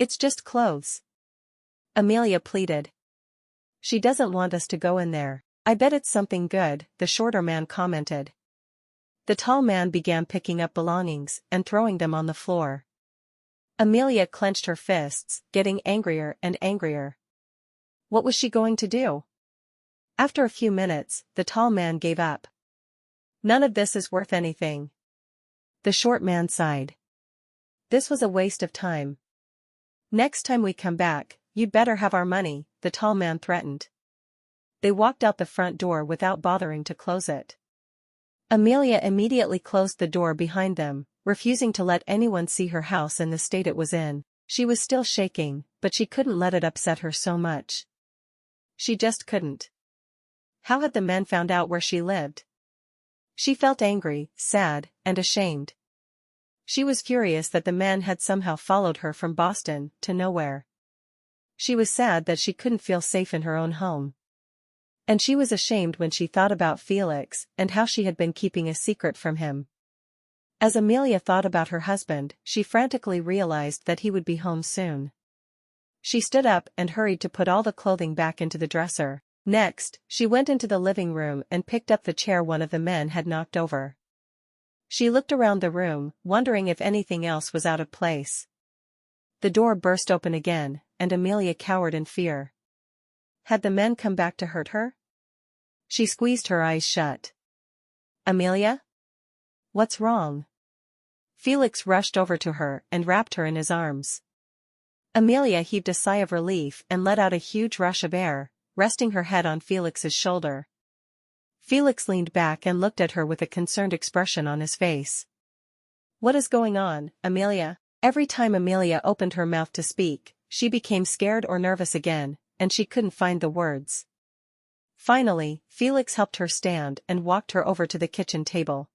It's just clothes. Amelia pleaded. She doesn't want us to go in there. I bet it's something good, the shorter man commented. The tall man began picking up belongings and throwing them on the floor. Amelia clenched her fists, getting angrier and angrier. What was she going to do? After a few minutes, the tall man gave up. None of this is worth anything. The short man sighed. This was a waste of time. Next time we come back, you'd better have our money, the tall man threatened. They walked out the front door without bothering to close it. Amelia immediately closed the door behind them, refusing to let anyone see her house in the state it was in. She was still shaking, but she couldn't let it upset her so much. She just couldn't. How had the men found out where she lived? She felt angry, sad, and ashamed. She was furious that the men had somehow followed her from Boston to nowhere. She was sad that she couldn't feel safe in her own home. And she was ashamed when she thought about Felix and how she had been keeping a secret from him. As Amelia thought about her husband, she frantically realized that he would be home soon. She stood up and hurried to put all the clothing back into the dresser. Next, she went into the living room and picked up the chair one of the men had knocked over. She looked around the room, wondering if anything else was out of place. The door burst open again, and Amelia cowered in fear. Had the men come back to hurt her? She squeezed her eyes shut. Amelia? What's wrong? Felix rushed over to her and wrapped her in his arms. Amelia heaved a sigh of relief and let out a huge rush of air, resting her head on Felix's shoulder. Felix leaned back and looked at her with a concerned expression on his face. What is going on, Amelia? Every time Amelia opened her mouth to speak, she became scared or nervous again, and she couldn't find the words. Finally, Felix helped her stand and walked her over to the kitchen table.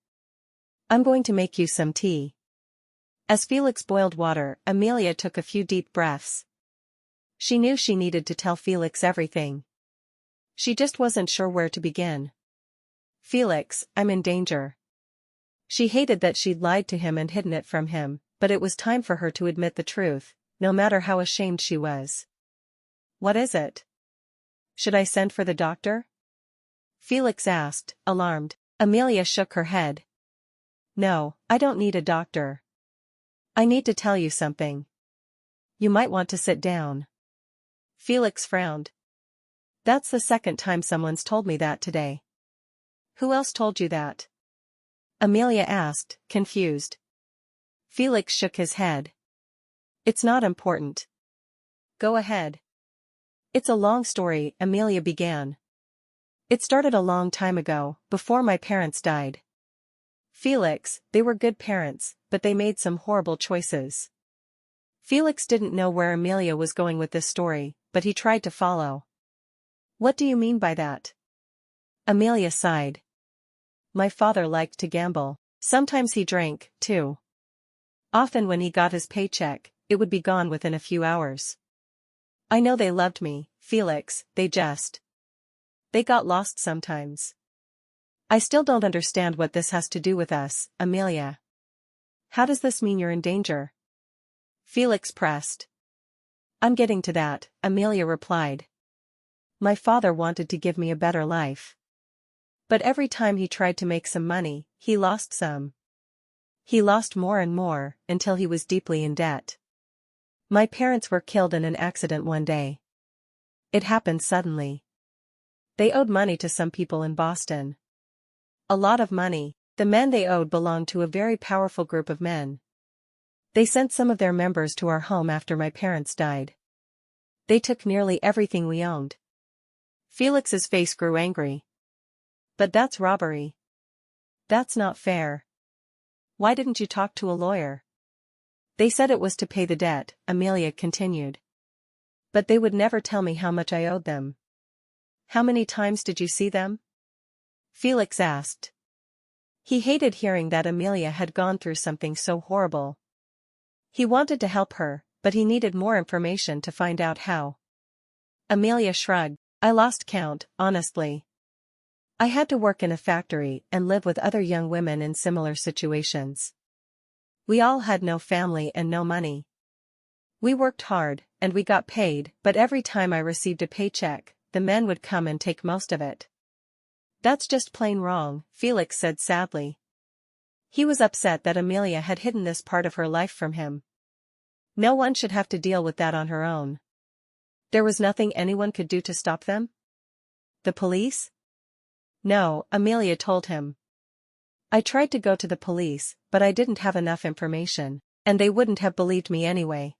I'm going to make you some tea. As Felix boiled water, Amelia took a few deep breaths. She knew she needed to tell Felix everything. She just wasn't sure where to begin. Felix, I'm in danger. She hated that she'd lied to him and hidden it from him, but it was time for her to admit the truth, no matter how ashamed she was. What is it? Should I send for the doctor? Felix asked, alarmed. Amelia shook her head. No, I don't need a doctor. I need to tell you something. You might want to sit down. Felix frowned. That's the second time someone's told me that today. Who else told you that? Amelia asked, confused. Felix shook his head. It's not important. Go ahead. It's a long story, Amelia began. It started a long time ago, before my parents died. Felix, they were good parents, but they made some horrible choices. Felix didn't know where Amelia was going with this story, but he tried to follow. What do you mean by that? Amelia sighed. My father liked to gamble. Sometimes he drank, too. Often when he got his paycheck, it would be gone within a few hours. I know they loved me, Felix, they got lost sometimes. I still don't understand what this has to do with us, Amelia. How does this mean you're in danger? Felix pressed. I'm getting to that, Amelia replied. My father wanted to give me a better life. But every time he tried to make some money, he lost some. He lost more and more, until he was deeply in debt. My parents were killed in an accident one day. It happened suddenly. They owed money to some people in Boston. A lot of money. The men they owed belonged to a very powerful group of men. They sent some of their members to our home after my parents died. They took nearly everything we owned. Felix's face grew angry. But that's robbery. That's not fair. Why didn't you talk to a lawyer? They said it was to pay the debt, Amelia continued. But they would never tell me how much I owed them. How many times did you see them? Felix asked. He hated hearing that Amelia had gone through something so horrible. He wanted to help her, but he needed more information to find out how. Amelia shrugged. I lost count, honestly. I had to work in a factory and live with other young women in similar situations. We all had no family and no money. We worked hard, and we got paid, but every time I received a paycheck, the men would come and take most of it. That's just plain wrong, Felix said sadly. He was upset that Amelia had hidden this part of her life from him. No one should have to deal with that on her own. There was nothing anyone could do to stop them? The police? No, Amelia told him. I tried to go to the police, but I didn't have enough information, and they wouldn't have believed me anyway.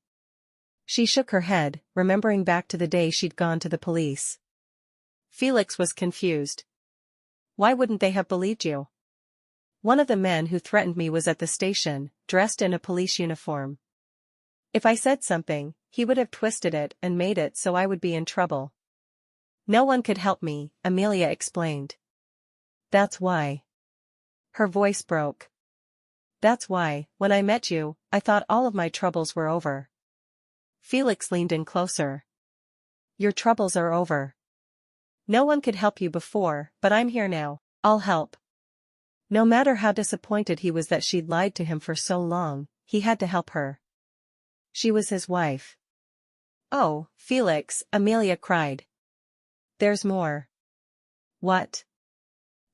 She shook her head, remembering back to the day she'd gone to the police. Felix was confused. Why wouldn't they have believed you? One of the men who threatened me was at the station, dressed in a police uniform. If I said something, he would have twisted it and made it so I would be in trouble. No one could help me, Amelia explained. That's why. Her voice broke. That's why, when I met you, I thought all of my troubles were over. Felix leaned in closer. Your troubles are over. No one could help you before, but I'm here now. I'll help. No matter how disappointed he was that she'd lied to him for so long, he had to help her. She was his wife. Oh, Felix, Amelia cried. There's more. What?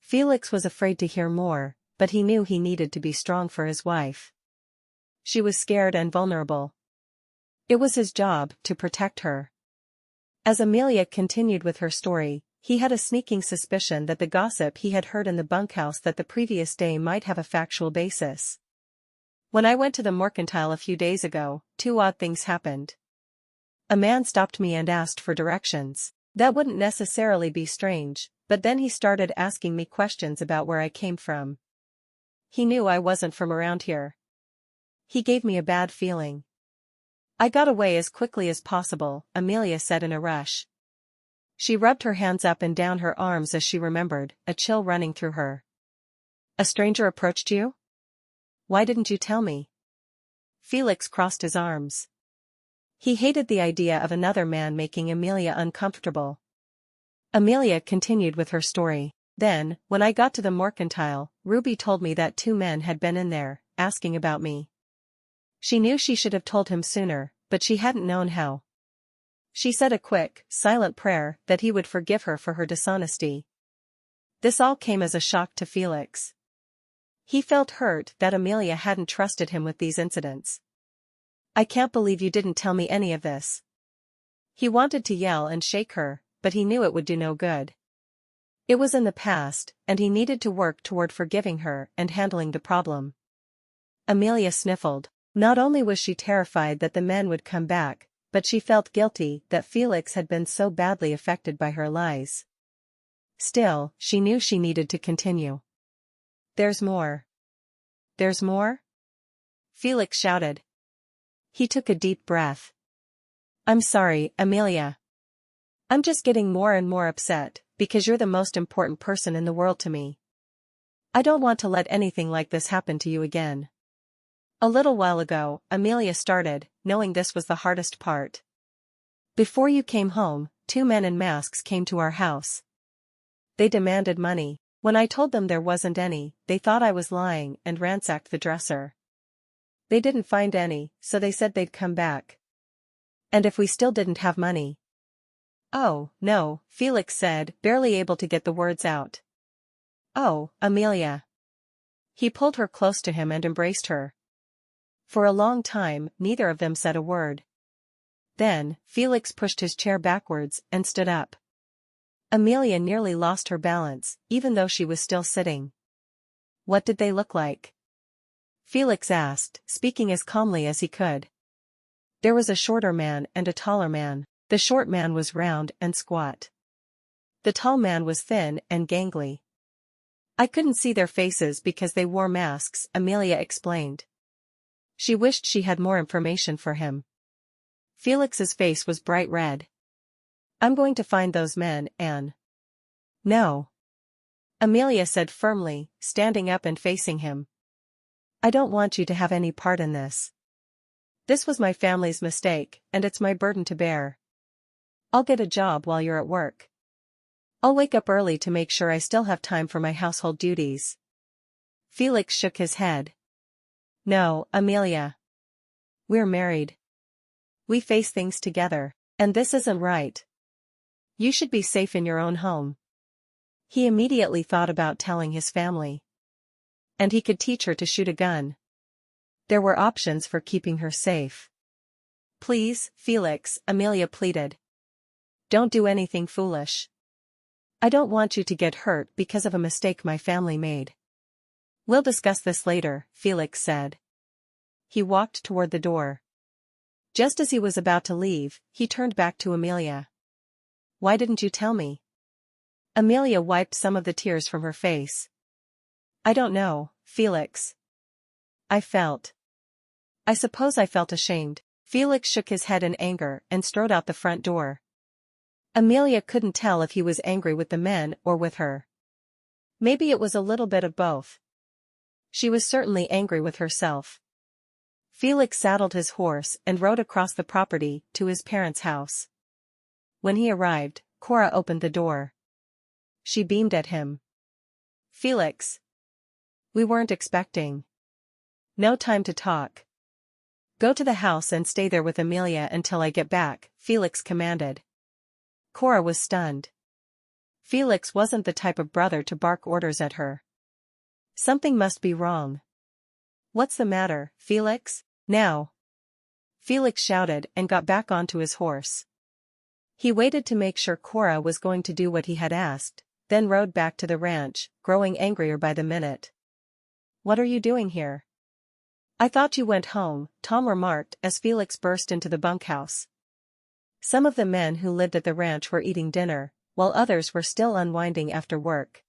Felix was afraid to hear more, but he knew he needed to be strong for his wife. She was scared and vulnerable. It was his job to protect her. As Amelia continued with her story, he had a sneaking suspicion that the gossip he had heard in the bunkhouse that the previous day might have a factual basis. When I went to the mercantile a few days ago, two odd things happened. A man stopped me and asked for directions. That wouldn't necessarily be strange, but then he started asking me questions about where I came from. He knew I wasn't from around here. He gave me a bad feeling. I got away as quickly as possible, Amelia said in a rush. She rubbed her hands up and down her arms as she remembered, a chill running through her. A stranger approached you? Why didn't you tell me? Felix crossed his arms. He hated the idea of another man making Amelia uncomfortable. Amelia continued with her story. Then, when I got to the mercantile, Ruby told me that two men had been in there, asking about me. She knew she should have told him sooner, but she hadn't known how. She said a quick, silent prayer that he would forgive her for her dishonesty. This all came as a shock to Felix. He felt hurt that Amelia hadn't trusted him with these incidents. I can't believe you didn't tell me any of this. He wanted to yell and shake her, but he knew it would do no good. It was in the past, and he needed to work toward forgiving her and handling the problem. Amelia sniffled. Not only was she terrified that the men would come back, but she felt guilty that Felix had been so badly affected by her lies. Still, she knew she needed to continue. There's more. There's more? Felix shouted. He took a deep breath. I'm sorry, Amelia. I'm just getting more and more upset, because you're the most important person in the world to me. I don't want to let anything like this happen to you again. A little while ago, Amelia started, knowing this was the hardest part. Before you came home, two men in masks came to our house. They demanded money. When I told them there wasn't any, they thought I was lying and ransacked the dresser. They didn't find any, so they said they'd come back. And if we still didn't have money? Oh, no, Felix said, barely able to get the words out. Oh, Amelia. He pulled her close to him and embraced her. For a long time, neither of them said a word. Then, Felix pushed his chair backwards and stood up. Amelia nearly lost her balance, even though she was still sitting. What did they look like? Felix asked, speaking as calmly as he could. There was a shorter man and a taller man. The short man was round and squat. The tall man was thin and gangly. I couldn't see their faces because they wore masks, Amelia explained. She wished she had more information for him. Felix's face was bright red. I'm going to find those men, Anne. No. Amelia said firmly, standing up and facing him. I don't want you to have any part in this. This was my family's mistake, and it's my burden to bear. I'll get a job while you're at work. I'll wake up early to make sure I still have time for my household duties. Felix shook his head. No, Amelia. We're married. We face things together, and this isn't right. You should be safe in your own home. He immediately thought about telling his family. And he could teach her to shoot a gun. There were options for keeping her safe. Please, Felix, Amelia pleaded. Don't do anything foolish. I don't want you to get hurt because of a mistake my family made. We'll discuss this later, Felix said. He walked toward the door. Just as he was about to leave, he turned back to Amelia. Why didn't you tell me? Amelia wiped some of the tears from her face. I don't know, Felix. I suppose I felt ashamed. Felix shook his head in anger and strode out the front door. Amelia couldn't tell if he was angry with the men or with her. Maybe it was a little bit of both. She was certainly angry with herself. Felix saddled his horse and rode across the property to his parents' house. When he arrived, Cora opened the door. She beamed at him. Felix. We weren't expecting. No time to talk. Go to the house and stay there with Amelia until I get back, Felix commanded. Cora was stunned. Felix wasn't the type of brother to bark orders at her. Something must be wrong. What's the matter, Felix? Now. Felix shouted and got back onto his horse. He waited to make sure Cora was going to do what he had asked, then rode back to the ranch, growing angrier by the minute. What are you doing here? I thought you went home, Tom remarked as Felix burst into the bunkhouse. Some of the men who lived at the ranch were eating dinner, while others were still unwinding after work.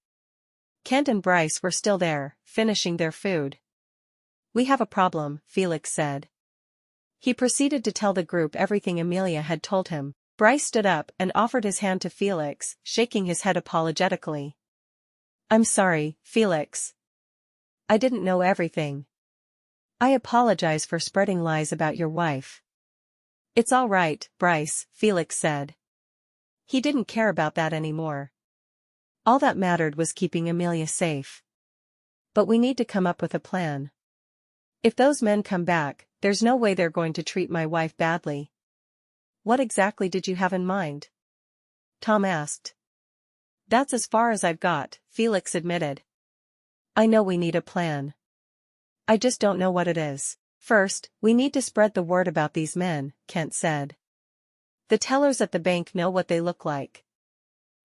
Kent and Bryce were still there, finishing their food. We have a problem, Felix said. He proceeded to tell the group everything Amelia had told him. Bryce stood up and offered his hand to Felix, shaking his head apologetically. I'm sorry, Felix. I didn't know everything. I apologize for spreading lies about your wife. It's all right, Bryce, Felix said. He didn't care about that anymore. All that mattered was keeping Amelia safe. But we need to come up with a plan. If those men come back, there's no way they're going to treat my wife badly. What exactly did you have in mind? Tom asked. That's as far as I've got, Felix admitted. I know we need a plan. I just don't know what it is. First, we need to spread the word about these men, Kent said. The tellers at the bank know what they look like.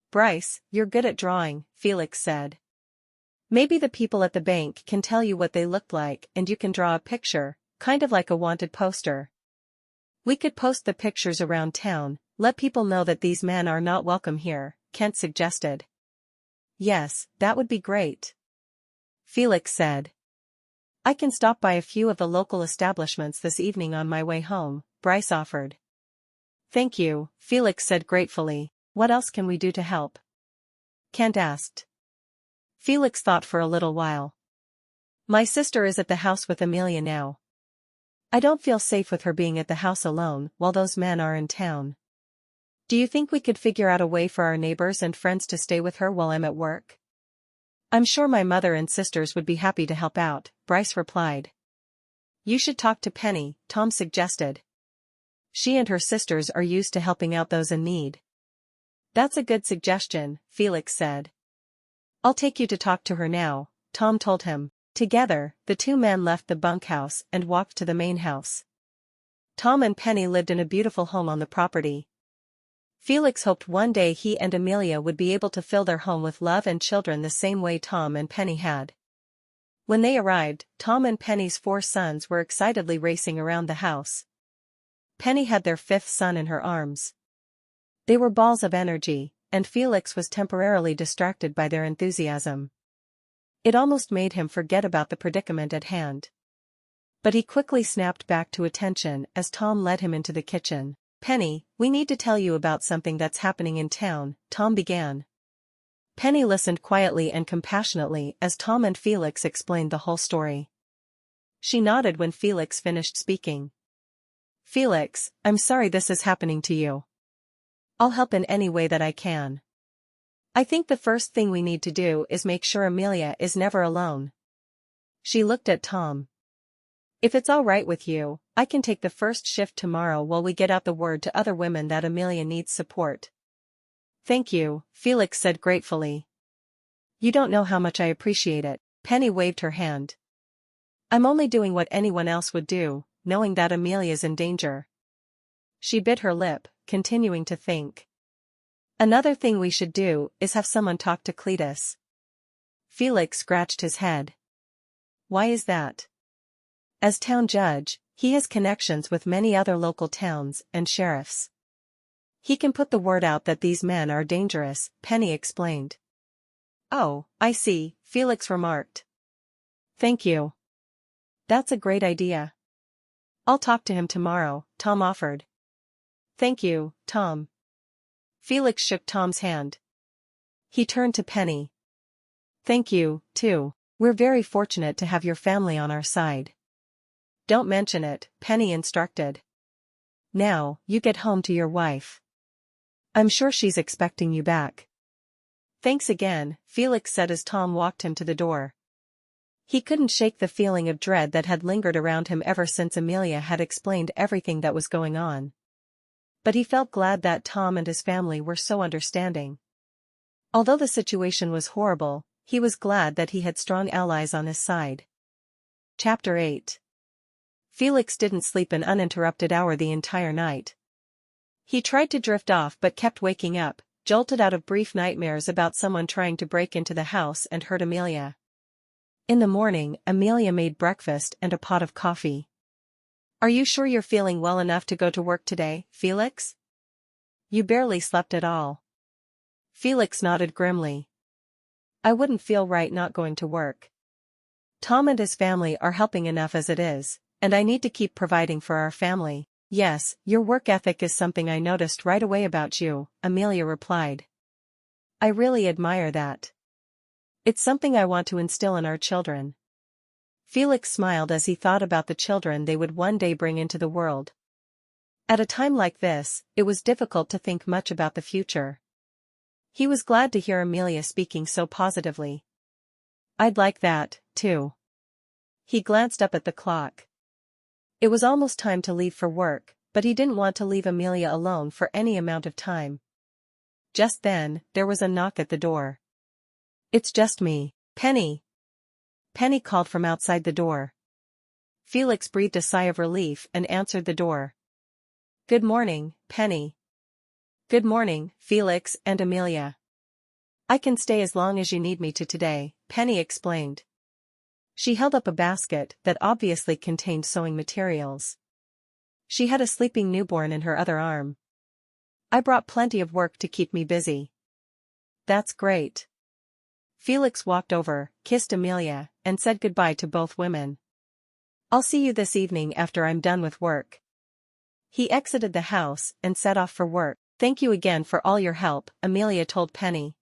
Bryce, you're good at drawing, Felix said. Maybe the people at the bank can tell you what they look like and you can draw a picture, kind of like a wanted poster. We could post the pictures around town, let people know that these men are not welcome here, Kent suggested. Yes, that would be great. Felix said. I can stop by a few of the local establishments this evening on my way home, Bryce offered. Thank you, Felix said gratefully. What else can we do to help? Kent asked. Felix thought for a little while. My sister is at the house with Amelia now. I don't feel safe with her being at the house alone while those men are in town. Do you think we could figure out a way for our neighbors and friends to stay with her while I'm at work? I'm sure my mother and sisters would be happy to help out, Bryce replied. You should talk to Penny, Tom suggested. She and her sisters are used to helping out those in need. That's a good suggestion, Felix said. I'll take you to talk to her now, Tom told him. Together, the two men left the bunkhouse and walked to the main house. Tom and Penny lived in a beautiful home on the property. Felix hoped one day he and Amelia would be able to fill their home with love and children the same way Tom and Penny had. When they arrived, Tom and Penny's 4 sons were excitedly racing around the house. Penny had their 5th son in her arms. They were balls of energy, and Felix was temporarily distracted by their enthusiasm. It almost made him forget about the predicament at hand. But he quickly snapped back to attention as Tom led him into the kitchen. "Penny, we need to tell you about something that's happening in town," Tom began. Penny listened quietly and compassionately as Tom and Felix explained the whole story. She nodded when Felix finished speaking. "Felix, I'm sorry this is happening to you. I'll help in any way that I can. I think the first thing we need to do is make sure Amelia is never alone." She looked at Tom. "If it's all right with you, I can take the first shift tomorrow while we get out the word to other women that Amelia needs support." "Thank you," Felix said gratefully. "You don't know how much I appreciate it." Penny waved her hand. "I'm only doing what anyone else would do, knowing that Amelia's in danger." She bit her lip, continuing to think. "Another thing we should do is have someone talk to Cletus." Felix scratched his head. "Why is that?" "As town judge, he has connections with many other local towns and sheriffs. He can put the word out that these men are dangerous," Penny explained. "Oh, I see," Felix remarked. "Thank you. That's a great idea. I'll talk to him tomorrow," Tom offered. "Thank you, Tom." Felix shook Tom's hand. He turned to Penny. "Thank you, too. We're very fortunate to have your family on our side." "Don't mention it," Penny instructed. "Now, you get home to your wife. I'm sure she's expecting you back." "Thanks again," Felix said as Tom walked him to the door. He couldn't shake the feeling of dread that had lingered around him ever since Amelia had explained everything that was going on. But he felt glad that Tom and his family were so understanding. Although the situation was horrible, he was glad that he had strong allies on his side. Chapter 8. Felix didn't sleep an uninterrupted hour the entire night. He tried to drift off but kept waking up, jolted out of brief nightmares about someone trying to break into the house and hurt Amelia. In the morning, Amelia made breakfast and a pot of coffee. "Are you sure you're feeling well enough to go to work today, Felix? You barely slept at all." Felix nodded grimly. "I wouldn't feel right not going to work. Tom and his family are helping enough as it is, and I need to keep providing for our family." "Yes, your work ethic is something I noticed right away about you," Amelia replied. "I really admire that. It's something I want to instill in our children." Felix smiled as he thought about the children they would one day bring into the world. At a time like this, it was difficult to think much about the future. He was glad to hear Amelia speaking so positively. "I'd like that, too." He glanced up at the clock. It was almost time to leave for work, but he didn't want to leave Amelia alone for any amount of time. Just then, there was a knock at the door. "It's just me, Penny." Penny called from outside the door. Felix breathed a sigh of relief and answered the door. "Good morning, Penny." "Good morning, Felix and Amelia. I can stay as long as you need me to today," Penny explained. She held up a basket that obviously contained sewing materials. She had a sleeping newborn in her other arm. "I brought plenty of work to keep me busy." "That's great." Felix walked over, kissed Amelia, and said goodbye to both women. "I'll see you this evening after I'm done with work." He exited the house and set off for work. "Thank you again for all your help," Amelia told Penny.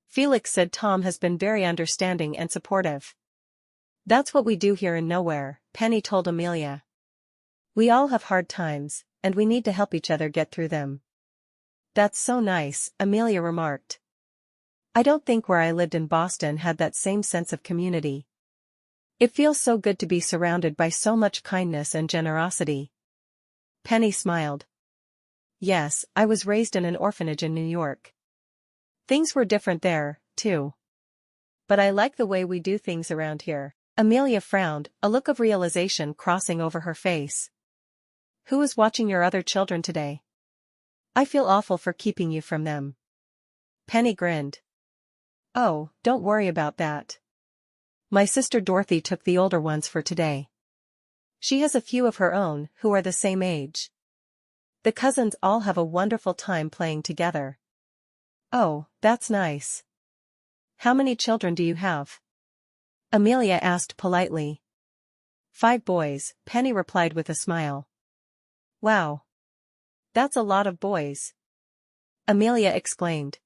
Felix said Tom has been very understanding and supportive. "That's what we do here in Nowhere," Penny told Amelia. "We all have hard times, and we need to help each other get through them." "That's so nice," Amelia remarked. "I don't think where I lived in Boston had that same sense of community. It feels so good to be surrounded by so much kindness and generosity." Penny smiled. "Yes, I was raised in an orphanage in New York. Things were different there, too. But I like the way we do things around here." Amelia frowned, a look of realization crossing over her face. "Who is watching your other children today? I feel awful for keeping you from them." Penny grinned. "Oh, don't worry about that. My sister Dorothy took the older ones for today. She has a few of her own who are the same age. The cousins all have a wonderful time playing together." "Oh, that's nice. How many children do you have?" Amelia asked politely. 5 boys, Penny replied with a smile. Wow. That's a lot of boys. Amelia exclaimed.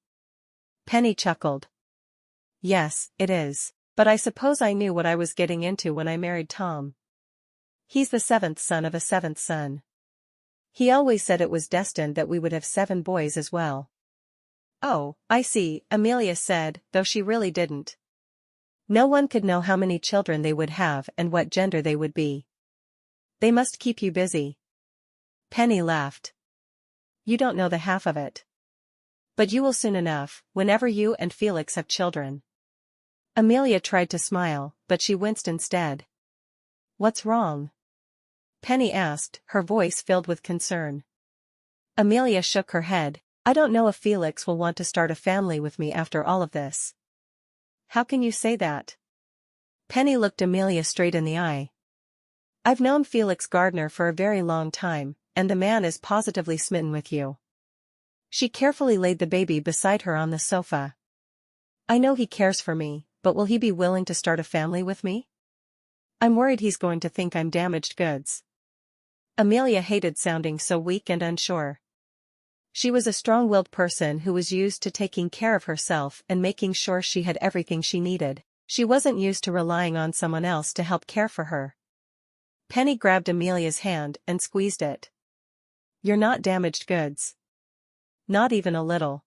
Penny chuckled. Yes, it is. But I suppose I knew what I was getting into when I married Tom. He's the 7th son of a 7th son. He always said it was destined that we would have 7 boys as well. Oh, I see, Amelia said, though she really didn't. No one could know how many children they would have and what gender they would be. They must keep you busy. Penny laughed. You don't know the half of it. But you will soon enough, whenever you and Felix have children. Amelia tried to smile, but she winced instead. What's wrong? Penny asked, her voice filled with concern. Amelia shook her head. I don't know if Felix will want to start a family with me after all of this. How can you say that? Penny looked Amelia straight in the eye. I've known Felix Gardener for a very long time, and the man is positively smitten with you. She carefully laid the baby beside her on the sofa. I know he cares for me, but will he be willing to start a family with me? I'm worried he's going to think I'm damaged goods. Amelia hated sounding so weak and unsure. She was a strong-willed person who was used to taking care of herself and making sure she had everything she needed. She wasn't used to relying on someone else to help care for her. Penny grabbed Amelia's hand and squeezed it. You're not damaged goods. Not even a little.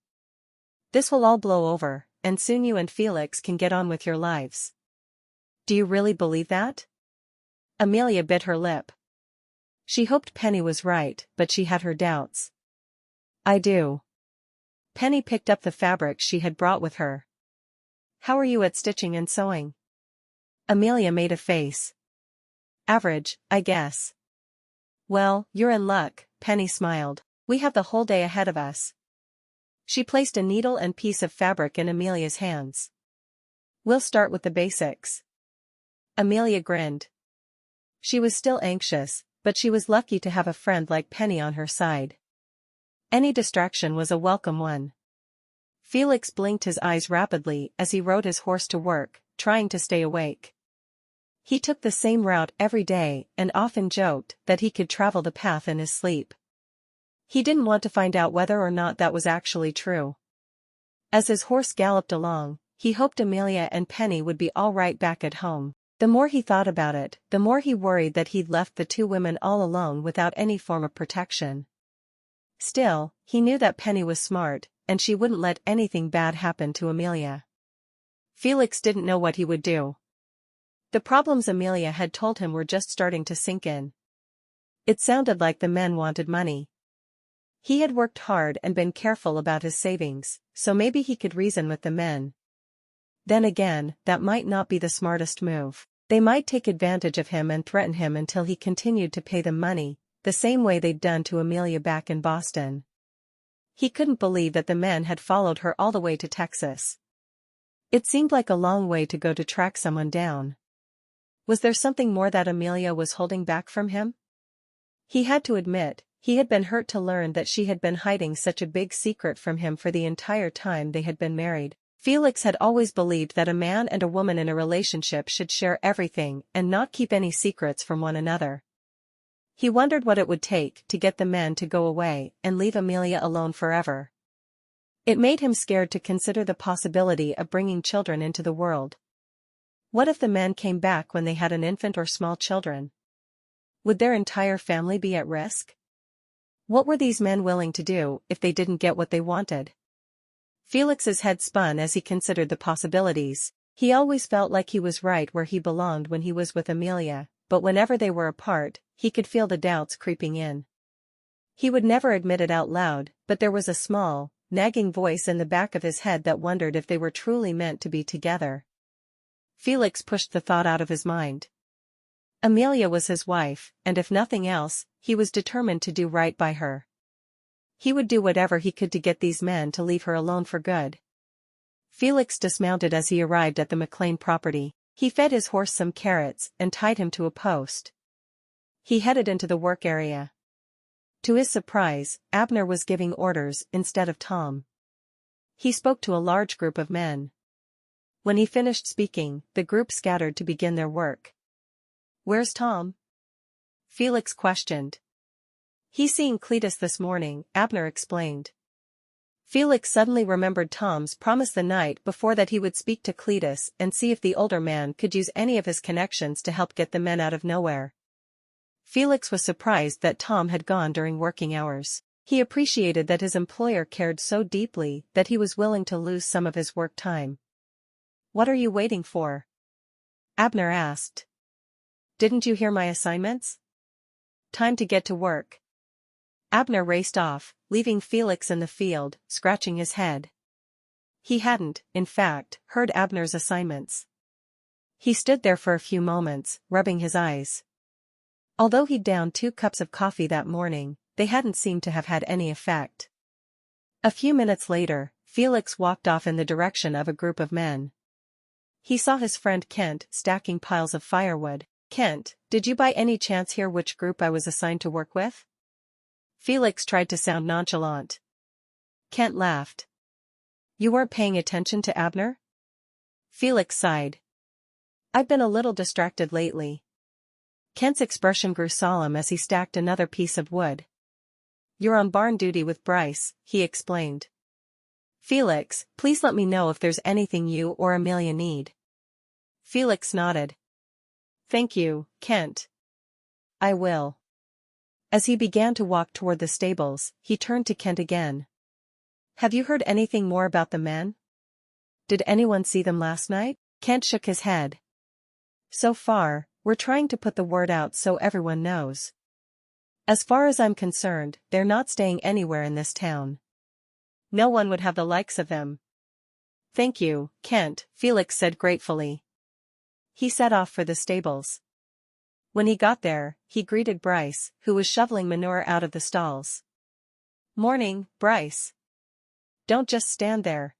This will all blow over, and soon you and Felix can get on with your lives. Do you really believe that? Amelia bit her lip. She hoped Penny was right, but she had her doubts. I do. Penny picked up the fabric she had brought with her. How are you at stitching and sewing? Amelia made a face. Average, I guess. Well, you're in luck, Penny smiled. We have the whole day ahead of us. She placed a needle and piece of fabric in Amelia's hands. We'll start with the basics. Amelia grinned. She was still anxious, but she was lucky to have a friend like Penny on her side. Any distraction was a welcome one. Felix blinked his eyes rapidly as he rode his horse to work, trying to stay awake. He took the same route every day and often joked that he could travel the path in his sleep. He didn't want to find out whether or not that was actually true. As his horse galloped along, he hoped Amelia and Penny would be all right back at home. The more he thought about it, the more he worried that he'd left the 2 women all alone without any form of protection. Still, he knew that Penny was smart, and she wouldn't let anything bad happen to Amelia. Felix didn't know what he would do. The problems Amelia had told him were just starting to sink in. It sounded like the men wanted money. He had worked hard and been careful about his savings, so maybe he could reason with the men. Then again, that might not be the smartest move. They might take advantage of him and threaten him until he continued to pay them money, the same way they'd done to Amelia back in Boston. He couldn't believe that the men had followed her all the way to Texas. It seemed like a long way to go to track someone down. Was there something more that Amelia was holding back from him? He had to admit, he had been hurt to learn that she had been hiding such a big secret from him for the entire time they had been married. Felix had always believed that a man and a woman in a relationship should share everything and not keep any secrets from one another. He wondered what it would take to get the men to go away and leave Amelia alone forever. It made him scared to consider the possibility of bringing children into the world. What if the men came back when they had an infant or small children? Would their entire family be at risk? What were these men willing to do if they didn't get what they wanted? Felix's head spun as he considered the possibilities. He always felt like he was right where he belonged when he was with Amelia, but whenever they were apart, he could feel the doubts creeping in. He would never admit it out loud, but there was a small, nagging voice in the back of his head that wondered if they were truly meant to be together. Felix pushed the thought out of his mind. Amelia was his wife, and if nothing else, he was determined to do right by her. He would do whatever he could to get these men to leave her alone for good. Felix dismounted as he arrived at the McLean property. He fed his horse some carrots and tied him to a post. He headed into the work area. To his surprise, Abner was giving orders instead of Tom. He spoke to a large group of men. When he finished speaking, the group scattered to begin their work. Where's Tom? Felix questioned. He's seeing Cletus this morning, Abner explained. Felix suddenly remembered Tom's promise the night before that he would speak to Cletus and see if the older man could use any of his connections to help get the men out of nowhere. Felix was surprised that Tom had gone during working hours. He appreciated that his employer cared so deeply that he was willing to lose some of his work time. What are you waiting for? Abner asked. Didn't you hear my assignments? Time to get to work. Abner raced off, leaving Felix in the field, scratching his head. He hadn't, in fact, heard Abner's assignments. He stood there for a few moments, rubbing his eyes. Although he'd downed 2 cups of coffee that morning, they hadn't seemed to have had any effect. A few minutes later, Felix walked off in the direction of a group of men. He saw his friend Kent stacking piles of firewood. Kent, did you by any chance hear which group I was assigned to work with? Felix tried to sound nonchalant. Kent laughed. You weren't paying attention to Abner? Felix sighed. I've been a little distracted lately. Kent's expression grew solemn as he stacked another piece of wood. You're on barn duty with Bryce, he explained. Felix, please let me know if there's anything you or Amelia need. Felix nodded. Thank you, Kent. I will. As he began to walk toward the stables, he turned to Kent again. Have you heard anything more about the men? Did anyone see them last night? Kent shook his head. So far, we're trying to put the word out so everyone knows. As far as I'm concerned, they're not staying anywhere in this town. No one would have the likes of them. Thank you, Kent, Felix said gratefully. He set off for the stables. When he got there, he greeted Bryce, who was shoveling manure out of the stalls. Morning, Bryce. Don't just stand there.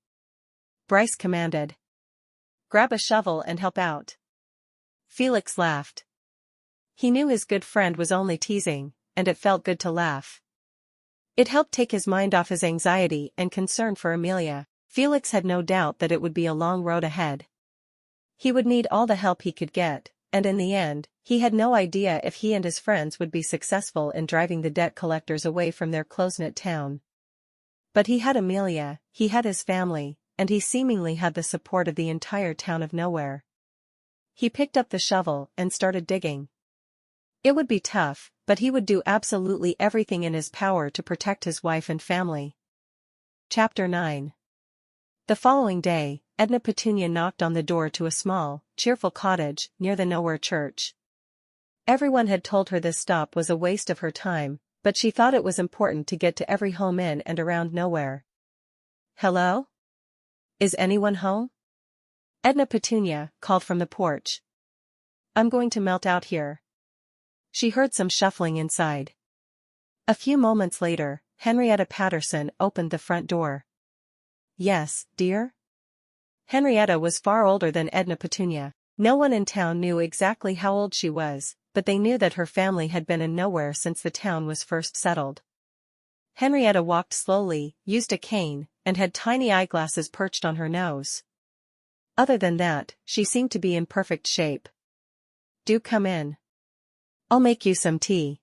Bryce commanded. Grab a shovel and help out. Felix laughed. He knew his good friend was only teasing, and it felt good to laugh. It helped take his mind off his anxiety and concern for Amelia. Felix had no doubt that it would be a long road ahead. He would need all the help he could get, and in the end, he had no idea if he and his friends would be successful in driving the debt collectors away from their close-knit town. But he had Amelia, he had his family, and he seemingly had the support of the entire town of Nowhere. He picked up the shovel and started digging. It would be tough, but he would do absolutely everything in his power to protect his wife and family. Chapter 9. The following day, Edna Petunia knocked on the door to a small, cheerful cottage near the Nowhere church. Everyone had told her this stop was a waste of her time, but she thought it was important to get to every home in and around Nowhere. Hello? Is anyone home? Edna Petunia called from the porch. I'm going to melt out here. She heard some shuffling inside. A few moments later, Henrietta Patterson opened the front door. Yes, dear? Henrietta was far older than Edna Petunia. No one in town knew exactly how old she was, but they knew that her family had been in Nowhere since the town was first settled. Henrietta walked slowly, used a cane, and had tiny eyeglasses perched on her nose. Other than that, she seemed to be in perfect shape. Do come in. I'll make you some tea.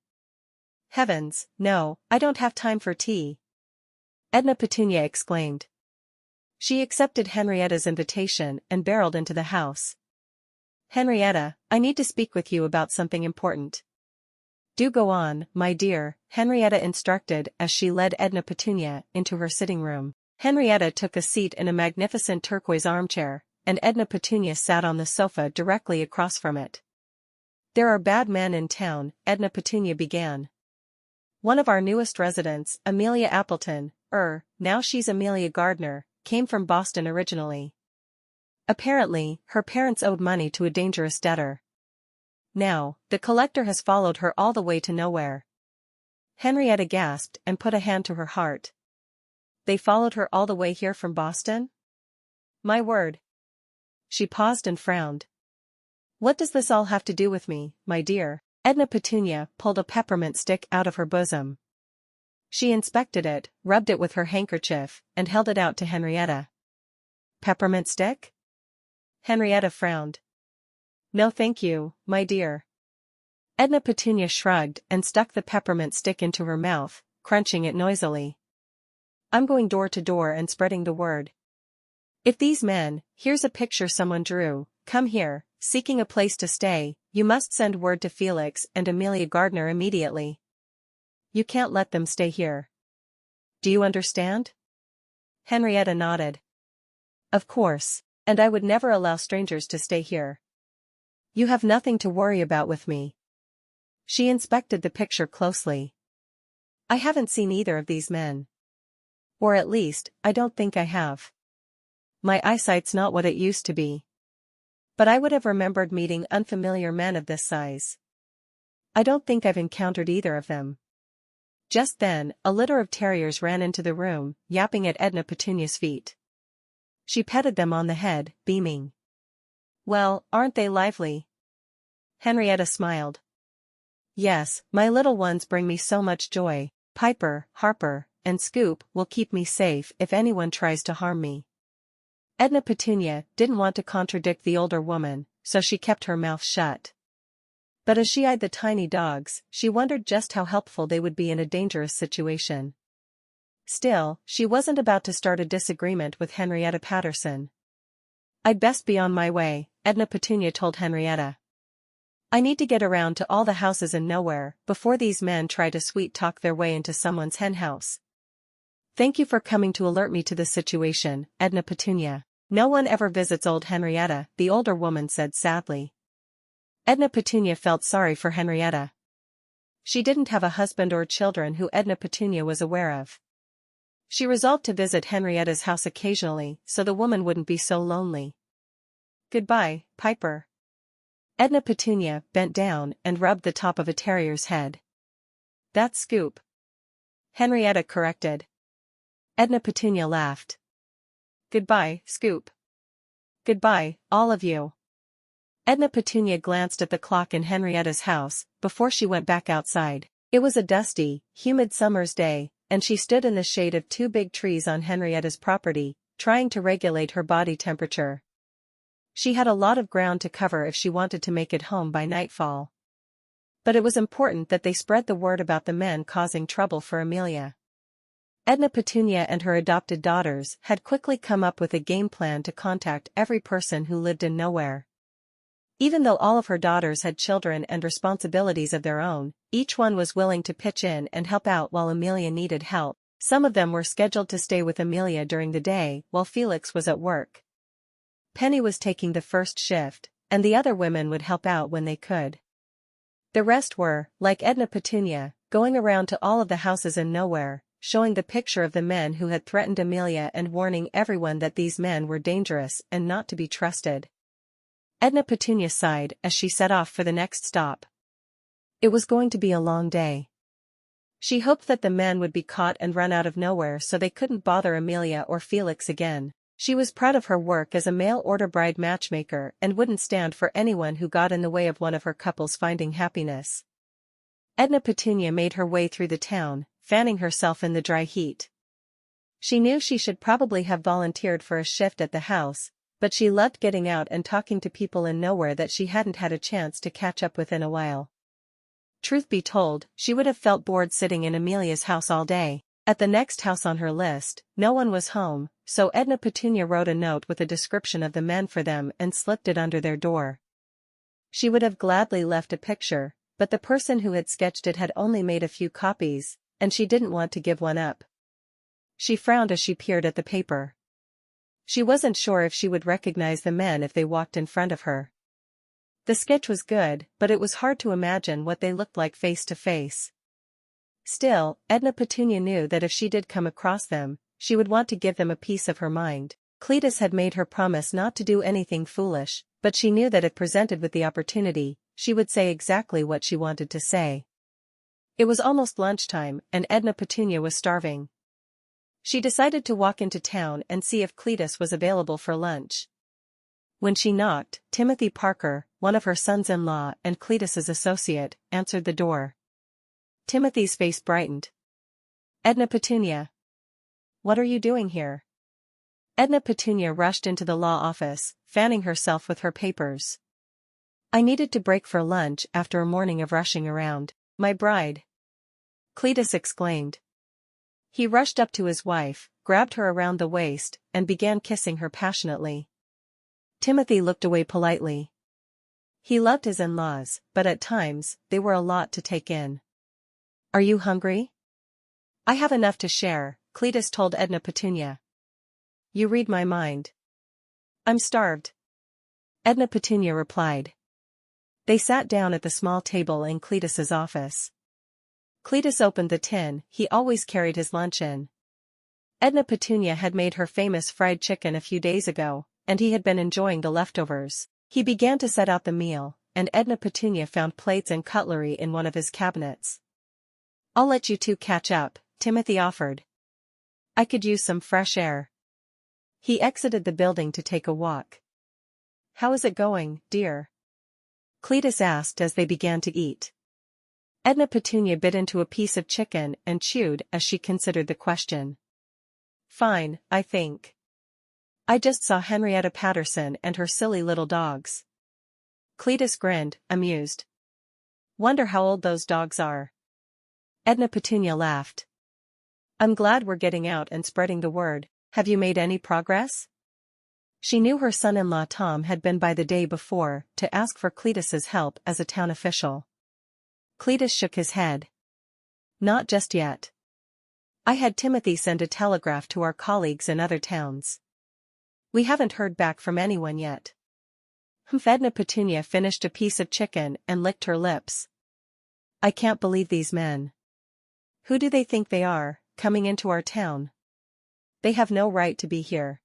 Heavens, no, I don't have time for tea. Edna Petunia exclaimed. She accepted Henrietta's invitation and barreled into the house. Henrietta, I need to speak with you about something important. Do go on, my dear, Henrietta instructed as she led Edna Petunia into her sitting room. Henrietta took a seat in a magnificent turquoise armchair, and Edna Petunia sat on the sofa directly across from it. There are bad men in town, Edna Petunia began. One of our newest residents, Amelia Appleton, now she's Amelia Gardener, came from Boston originally. Apparently, her parents owed money to a dangerous debtor. Now, the collector has followed her all the way to Nowhere. Henrietta gasped and put a hand to her heart. They followed her all the way here from Boston? My word. She paused and frowned. What does this all have to do with me, my dear? Edna Petunia pulled a peppermint stick out of her bosom. She inspected it, rubbed it with her handkerchief, and held it out to Henrietta. Peppermint stick? Henrietta frowned. No thank you, my dear. Edna Petunia shrugged and stuck the peppermint stick into her mouth, crunching it noisily. I'm going door to door and spreading the word. If these men, here's a picture someone drew, come here, seeking a place to stay, you must send word to Felix and Amelia Gardener immediately. You can't let them stay here. Do you understand? Henrietta nodded. Of course, and I would never allow strangers to stay here. You have nothing to worry about with me. She inspected the picture closely. I haven't seen either of these men. Or at least, I don't think I have. My eyesight's not what it used to be. But I would have remembered meeting unfamiliar men of this size. I don't think I've encountered either of them. Just then, a litter of terriers ran into the room, yapping at Edna Petunia's feet. She petted them on the head, beaming. Well, aren't they lively? Henrietta smiled. Yes, my little ones bring me so much joy. Piper, Harper, and Scoop will keep me safe if anyone tries to harm me. Edna Petunia didn't want to contradict the older woman, so she kept her mouth shut. But as she eyed the tiny dogs, she wondered just how helpful they would be in a dangerous situation. Still, she wasn't about to start a disagreement with Henrietta Patterson. I'd best be on my way, Edna Petunia told Henrietta. I need to get around to all the houses in Nowhere before these men try to sweet-talk their way into someone's henhouse. Thank you for coming to alert me to the situation, Edna Petunia. No one ever visits old Henrietta, the older woman said sadly. Edna Petunia felt sorry for Henrietta. She didn't have a husband or children who Edna Petunia was aware of. She resolved to visit Henrietta's house occasionally so the woman wouldn't be so lonely. Goodbye, Piper. Edna Petunia bent down and rubbed the top of a terrier's head. That's Scoop. Henrietta corrected. Edna Petunia laughed. Goodbye, Scoop. Goodbye, all of you. Edna Petunia glanced at the clock in Henrietta's house before she went back outside. It was a dusty, humid summer's day, and she stood in the shade of two big trees on Henrietta's property, trying to regulate her body temperature. She had a lot of ground to cover if she wanted to make it home by nightfall. But it was important that they spread the word about the men causing trouble for Amelia. Edna Petunia and her adopted daughters had quickly come up with a game plan to contact every person who lived in Nowhere. Even though all of her daughters had children and responsibilities of their own, each one was willing to pitch in and help out while Amelia needed help. Some of them were scheduled to stay with Amelia during the day while Felix was at work. Penny was taking the first shift, and the other women would help out when they could. The rest were, like Edna Petunia, going around to all of the houses in Nowhere, showing the picture of the men who had threatened Amelia and warning everyone that these men were dangerous and not to be trusted. Edna Petunia sighed as she set off for the next stop. It was going to be a long day. She hoped that the men would be caught and run out of Nowhere so they couldn't bother Amelia or Felix again. She was proud of her work as a mail-order bride matchmaker and wouldn't stand for anyone who got in the way of one of her couples finding happiness. Edna Petunia made her way through the town, fanning herself in the dry heat. She knew she should probably have volunteered for a shift at the house, but she loved getting out and talking to people in Nowhere that she hadn't had a chance to catch up with in a while. Truth be told, she would have felt bored sitting in Amelia's house all day. At the next house on her list, no one was home, so Edna Petunia wrote a note with a description of the men for them and slipped it under their door. She would have gladly left a picture, but the person who had sketched it had only made a few copies, and she didn't want to give one up. She frowned as she peered at the paper. She wasn't sure if she would recognize the men if they walked in front of her. The sketch was good, but it was hard to imagine what they looked like face to face. Still, Edna Petunia knew that if she did come across them, she would want to give them a piece of her mind. Cletus had made her promise not to do anything foolish, but she knew that if presented with the opportunity, she would say exactly what she wanted to say. It was almost lunchtime, and Edna Petunia was starving. She decided to walk into town and see if Cletus was available for lunch. When she knocked, Timothy Parker, one of her sons-in-law and Cletus's associate, answered the door. Timothy's face brightened. Edna Petunia. What are you doing here? Edna Petunia rushed into the law office, fanning herself with her papers. I needed to break for lunch after a morning of rushing around. My bride! Cletus exclaimed. He rushed up to his wife, grabbed her around the waist, and began kissing her passionately. Timothy looked away politely. He loved his in-laws, but at times, they were a lot to take in. Are you hungry? I have enough to share, Cletus told Edna Petunia. You read my mind. I'm starved. Edna Petunia replied. They sat down at the small table in Cletus's office. Cletus opened the tin he always carried his lunch in. Edna Petunia had made her famous fried chicken a few days ago, and he had been enjoying the leftovers. He began to set out the meal, and Edna Petunia found plates and cutlery in one of his cabinets. I'll let you two catch up, Timothy offered. I could use some fresh air. He exited the building to take a walk. How is it going, dear? Cletus asked as they began to eat. Edna Petunia bit into a piece of chicken and chewed as she considered the question. Fine, I think. I just saw Henrietta Patterson and her silly little dogs. Cletus grinned, amused. Wonder how old those dogs are. Edna Petunia laughed. I'm glad we're getting out and spreading the word. Have you made any progress? She knew her son-in-law Tom had been by the day before to ask for Cletus's help as a town official. Cletus shook his head. Not just yet. I had Timothy send a telegraph to our colleagues in other towns. We haven't heard back from anyone yet. Edna Petunia finished a piece of chicken and licked her lips. I can't believe these men. Who do they think they are, coming into our town? They have no right to be here.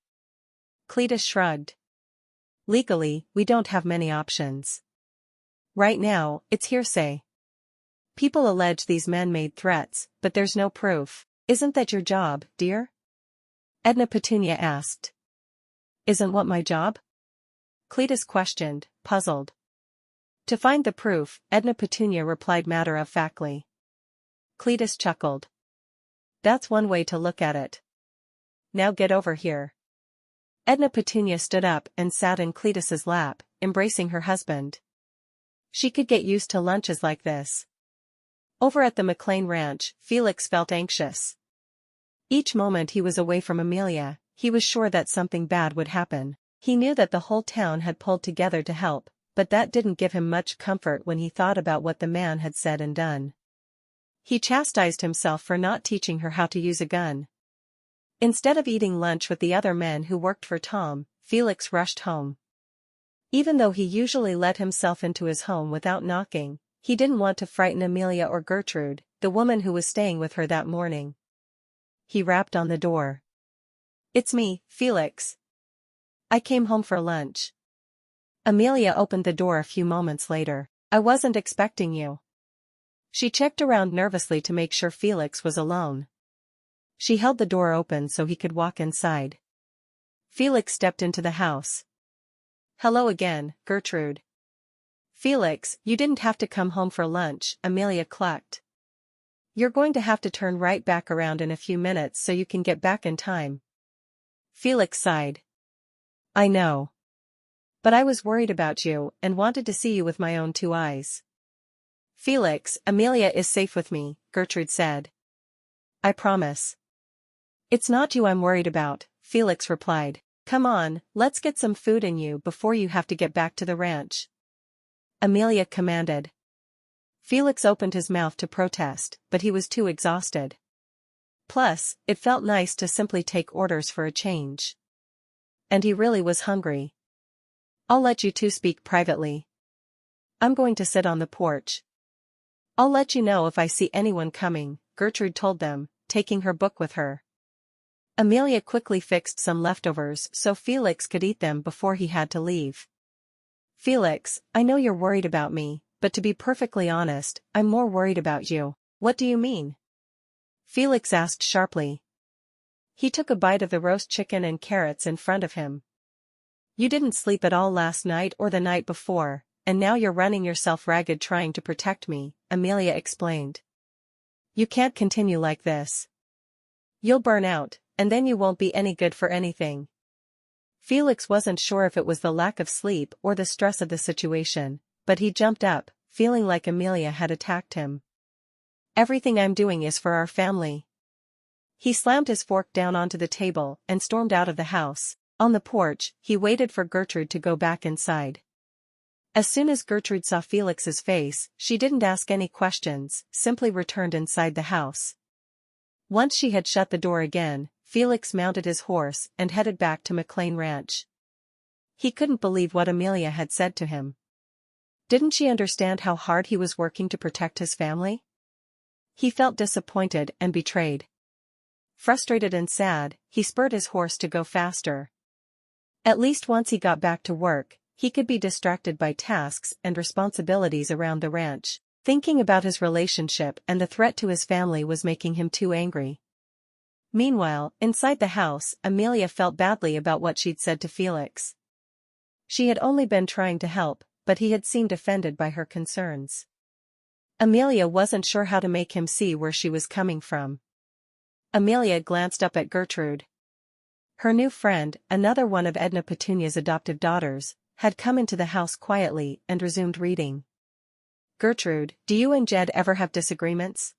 Cletus shrugged. Legally, we don't have many options. Right now, it's hearsay. People allege these men made threats, but there's no proof. Isn't that your job, dear? Edna Petunia asked. Isn't what my job? Cletus questioned, puzzled. To find the proof, Edna Petunia replied matter-of-factly. Cletus chuckled. That's one way to look at it. Now get over here. Edna Petunia stood up and sat in Cletus's lap, embracing her husband. She could get used to lunches like this. Over at the McLean Ranch, Felix felt anxious. Each moment he was away from Amelia, he was sure that something bad would happen. He knew that the whole town had pulled together to help, but that didn't give him much comfort when he thought about what the man had said and done. He chastised himself for not teaching her how to use a gun. Instead of eating lunch with the other men who worked for Tom, Felix rushed home. Even though he usually let himself into his home without knocking, he didn't want to frighten Amelia or Gertrude, the woman who was staying with her that morning. He rapped on the door. It's me, Felix. I came home for lunch. Amelia opened the door a few moments later. I wasn't expecting you. She checked around nervously to make sure Felix was alone. She held the door open so he could walk inside. Felix stepped into the house. Hello again, Gertrude. Felix, you didn't have to come home for lunch, Amelia clucked. You're going to have to turn right back around in a few minutes so you can get back in time. Felix sighed. I know. But I was worried about you and wanted to see you with my own two eyes. Felix, Amelia is safe with me, Gertrude said. I promise. It's not you I'm worried about, Felix replied. Come on, let's get some food in you before you have to get back to the ranch. Amelia commanded. Felix opened his mouth to protest, but he was too exhausted. Plus, it felt nice to simply take orders for a change. And he really was hungry. I'll let you two speak privately. I'm going to sit on the porch. I'll let you know if I see anyone coming, Gertrude told them, taking her book with her. Amelia quickly fixed some leftovers so Felix could eat them before he had to leave. Felix, I know you're worried about me, but to be perfectly honest, I'm more worried about you. What do you mean? Felix asked sharply. He took a bite of the roast chicken and carrots in front of him. You didn't sleep at all last night or the night before, and now you're running yourself ragged trying to protect me, Amelia explained. You can't continue like this. You'll burn out, and then you won't be any good for anything. Felix wasn't sure if it was the lack of sleep or the stress of the situation, but he jumped up, feeling like Amelia had attacked him. "Everything I'm doing is for our family." He slammed his fork down onto the table and stormed out of the house. On the porch, he waited for Gertrude to go back inside. As soon as Gertrude saw Felix's face, she didn't ask any questions, simply returned inside the house. Once she had shut the door again, Felix mounted his horse and headed back to McLean Ranch. He couldn't believe what Amelia had said to him. Didn't she understand how hard he was working to protect his family? He felt disappointed and betrayed. Frustrated and sad, he spurred his horse to go faster. At least once he got back to work, he could be distracted by tasks and responsibilities around the ranch. Thinking about his relationship and the threat to his family was making him too angry. Meanwhile, inside the house, Amelia felt badly about what she'd said to Felix. She had only been trying to help, but he had seemed offended by her concerns. Amelia wasn't sure how to make him see where she was coming from. Amelia glanced up at Gertrude. Her new friend, another one of Edna Petunia's adoptive daughters, had come into the house quietly and resumed reading. "Gertrude, do you and Jed ever have disagreements?"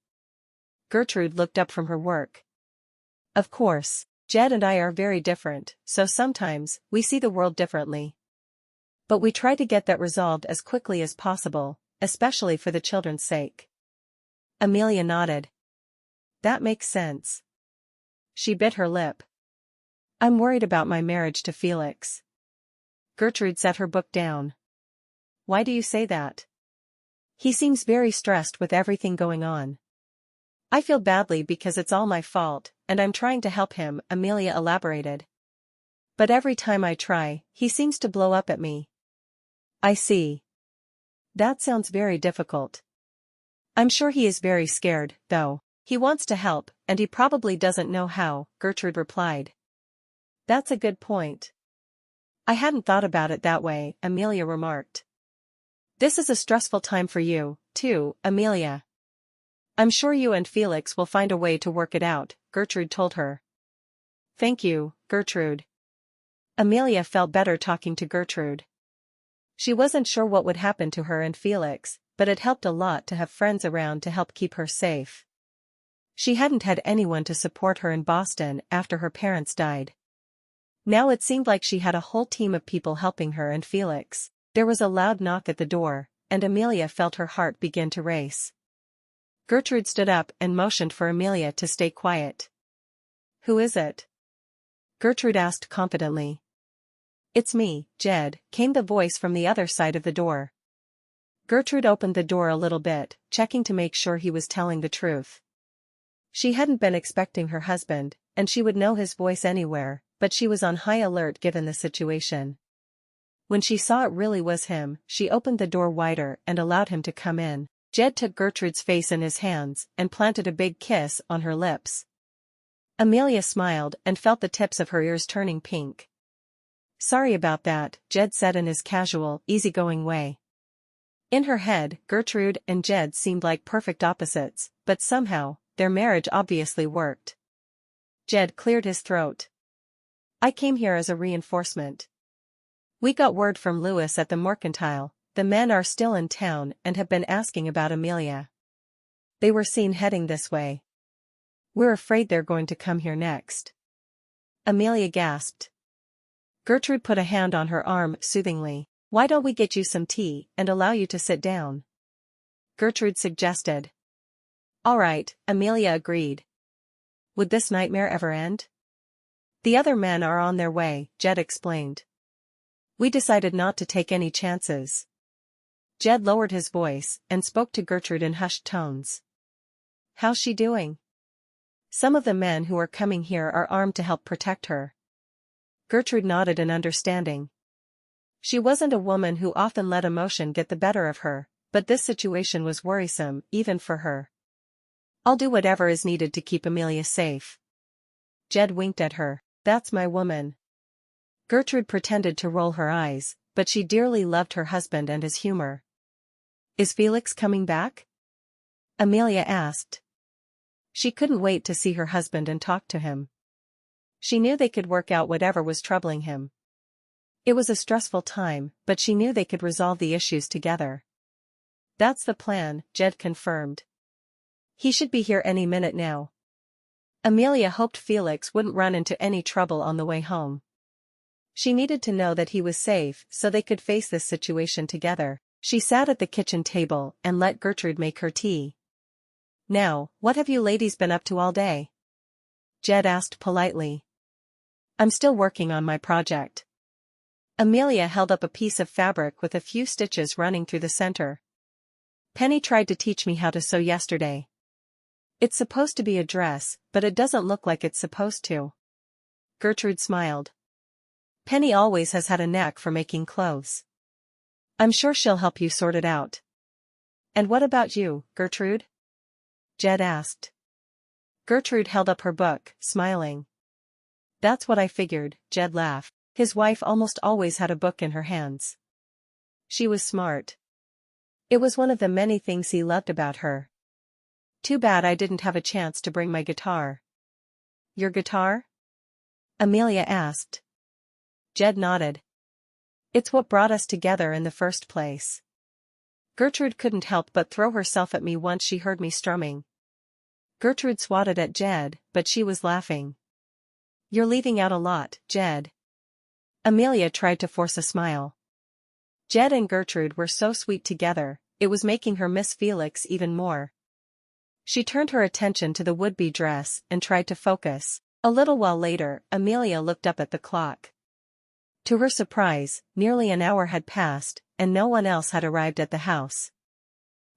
Gertrude looked up from her work. "Of course, Jed and I are very different, so sometimes we see the world differently. But we try to get that resolved as quickly as possible, especially for the children's sake." Amelia nodded. "That makes sense." She bit her lip. "I'm worried about my marriage to Felix." Gertrude set her book down. "Why do you say that?" "He seems very stressed with everything going on." "I feel badly because it's all my fault, and I'm trying to help him," Amelia elaborated. "But every time I try, he seems to blow up at me." "I see. That sounds very difficult." "I'm sure he is very scared, though. He wants to help, and he probably doesn't know how," Gertrude replied. "That's a good point. I hadn't thought about it that way," Amelia remarked. "This is a stressful time for you, too, Amelia." "I'm sure you and Felix will find a way to work it out," Gertrude told her. "Thank you, Gertrude." Amelia felt better talking to Gertrude. She wasn't sure what would happen to her and Felix, but it helped a lot to have friends around to help keep her safe. She hadn't had anyone to support her in Boston after her parents died. Now it seemed like she had a whole team of people helping her and Felix. There was a loud knock at the door, and Amelia felt her heart begin to race. Gertrude stood up and motioned for Amelia to stay quiet. "Who is it?" Gertrude asked confidently. "It's me, Jed," came the voice from the other side of the door. Gertrude opened the door a little bit, checking to make sure he was telling the truth. She hadn't been expecting her husband, and she would know his voice anywhere, but she was on high alert given the situation. When she saw it really was him, she opened the door wider and allowed him to come in. Jed took Gertrude's face in his hands and planted a big kiss on her lips. Amelia smiled and felt the tips of her ears turning pink. "Sorry about that," Jed said in his casual, easygoing way. In her head, Gertrude and Jed seemed like perfect opposites, but somehow, their marriage obviously worked. Jed cleared his throat. "I came here as a reinforcement. We got word from Lewis at the Mercantile. The men are still in town and have been asking about Amelia. They were seen heading this way. We're afraid they're going to come here next." Amelia gasped. Gertrude put a hand on her arm soothingly. "Why don't we get you some tea and allow you to sit down?" Gertrude suggested. "All right," Amelia agreed. Would this nightmare ever end? "The other men are on their way," Jed explained. "We decided not to take any chances." Jed lowered his voice and spoke to Gertrude in hushed tones. "How's she doing?" "Some of the men who are coming here are armed to help protect her." Gertrude nodded in understanding. She wasn't a woman who often let emotion get the better of her, but this situation was worrisome, even for her. "I'll do whatever is needed to keep Amelia safe." Jed winked at her. "That's my woman." Gertrude pretended to roll her eyes, but she dearly loved her husband and his humor. "Is Felix coming back?" Amelia asked. She couldn't wait to see her husband and talk to him. She knew they could work out whatever was troubling him. It was a stressful time, but she knew they could resolve the issues together. That's the plan, Jed confirmed. He should be here any minute now. Amelia hoped Felix wouldn't run into any trouble on the way home. She needed to know that he was safe so they could face this situation together. She sat at the kitchen table and let Gertrude make her tea. Now, what have you ladies been up to all day? Jed asked politely. I'm still working on my project. Amelia held up a piece of fabric with a few stitches running through the center. Penny tried to teach me how to sew yesterday. It's supposed to be a dress, but it doesn't look like it's supposed to. Gertrude smiled. Penny always has had a knack for making clothes. I'm sure she'll help you sort it out. And what about you, Gertrude? Jed asked. Gertrude held up her book, smiling. That's what I figured, Jed laughed. His wife almost always had a book in her hands. She was smart. It was one of the many things he loved about her. Too bad I didn't have a chance to bring my guitar. Your guitar? Amelia asked. Jed nodded. It's what brought us together in the first place. Gertrude couldn't help but throw herself at me once she heard me strumming. Gertrude swatted at Jed, but she was laughing. You're leaving out a lot, Jed. Amelia tried to force a smile. Jed and Gertrude were so sweet together, it was making her miss Felix even more. She turned her attention to the would-be dress and tried to focus. A little while later, Amelia looked up at the clock. To her surprise, nearly an hour had passed, and no one else had arrived at the house.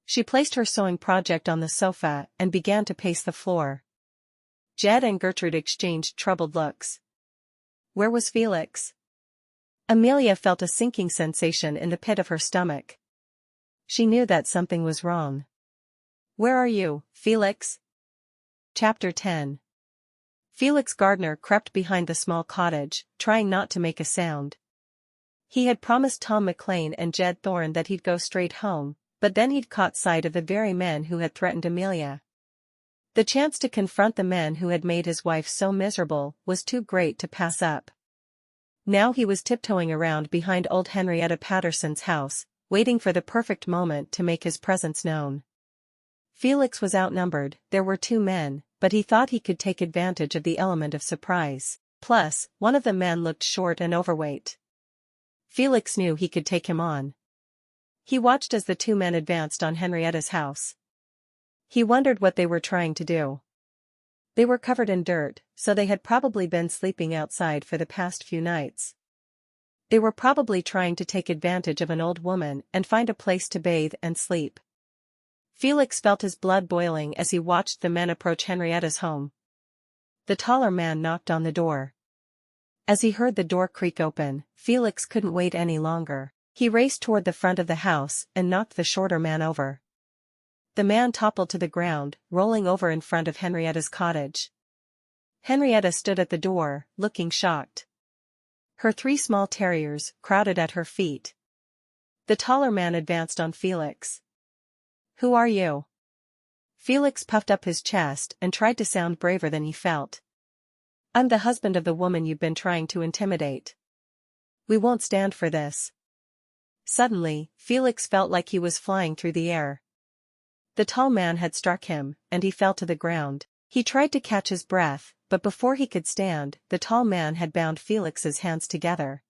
She placed her sewing project on the sofa and began to pace the floor. Jed and Gertrude exchanged troubled looks. Where was Felix? Amelia felt a sinking sensation in the pit of her stomach. She knew that something was wrong. Where are you, Felix? Chapter 10. Felix Gardener crept behind the small cottage, trying not to make a sound. He had promised Tom McLean and Jed Thorne that he'd go straight home, but then he'd caught sight of the very men who had threatened Amelia. The chance to confront the men who had made his wife so miserable was too great to pass up. Now he was tiptoeing around behind old Henrietta Patterson's house, waiting for the perfect moment to make his presence known. Felix was outnumbered, there were 2 men, but he thought he could take advantage of the element of surprise. Plus, one of the men looked short and overweight. Felix knew he could take him on. He watched as the 2 men advanced on Henrietta's house. He wondered what they were trying to do. They were covered in dirt, so they had probably been sleeping outside for the past few nights. They were probably trying to take advantage of an old woman and find a place to bathe and sleep. Felix felt his blood boiling as he watched the men approach Henrietta's home. The taller man knocked on the door. As he heard the door creak open, Felix couldn't wait any longer. He raced toward the front of the house and knocked the shorter man over. The man toppled to the ground, rolling over in front of Henrietta's cottage. Henrietta stood at the door, looking shocked. Her 3 small terriers crowded at her feet. The taller man advanced on Felix. Who are you? Felix puffed up his chest and tried to sound braver than he felt. I'm the husband of the woman you've been trying to intimidate. We won't stand for this. Suddenly, Felix felt like he was flying through the air. The tall man had struck him, and he fell to the ground. He tried to catch his breath, but before he could stand, the tall man had bound Felix's hands together.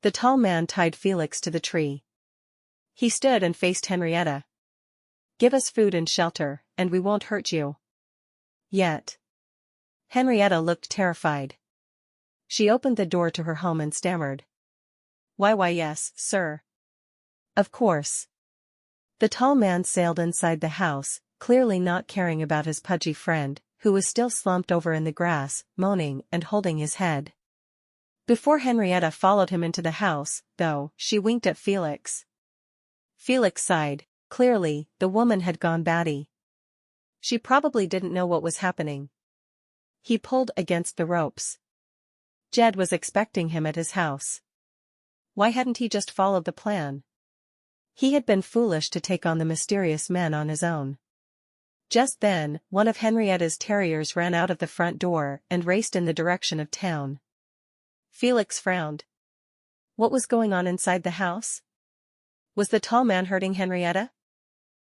The tall man tied Felix to the tree. He stood and faced Henrietta. Give us food and shelter, and we won't hurt you. Yet. Henrietta looked terrified. She opened the door to her home and stammered. Why yes, sir. Of course. The tall man sailed inside the house, clearly not caring about his pudgy friend, who was still slumped over in the grass, moaning and holding his head. Before Henrietta followed him into the house, though, she winked at Felix. Felix sighed. Clearly, the woman had gone batty. She probably didn't know what was happening. He pulled against the ropes. Jed was expecting him at his house. Why hadn't he just followed the plan? He had been foolish to take on the mysterious men on his own. Just then, one of Henrietta's terriers ran out of the front door and raced in the direction of town. Felix frowned. What was going on inside the house? Was the tall man hurting Henrietta?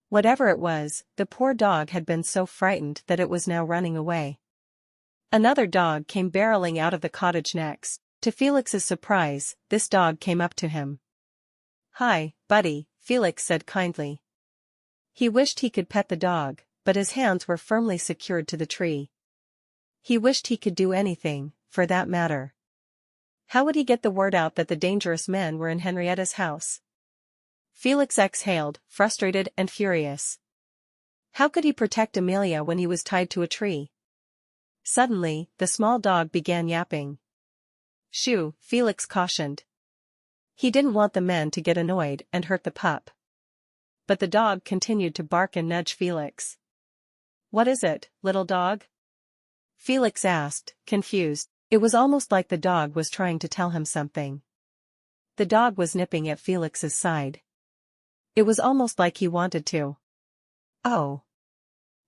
Whatever it was, the poor dog had been so frightened that it was now running away. Another dog came barreling out of the cottage next. To Felix's surprise, this dog came up to him. "Hi, buddy," Felix said kindly. He wished he could pet the dog, but his hands were firmly secured to the tree. He wished he could do anything, for that matter. How would he get the word out that the dangerous men were in Henrietta's house? Felix exhaled, frustrated and furious. How could he protect Amelia when he was tied to a tree? Suddenly, the small dog began yapping. "Shoo," Felix cautioned. He didn't want the men to get annoyed and hurt the pup. But the dog continued to bark and nudge Felix. "What is it, little dog?" Felix asked, confused. It was almost like the dog was trying to tell him something. The dog was nipping at Felix's side. It was almost like he wanted to. "Oh."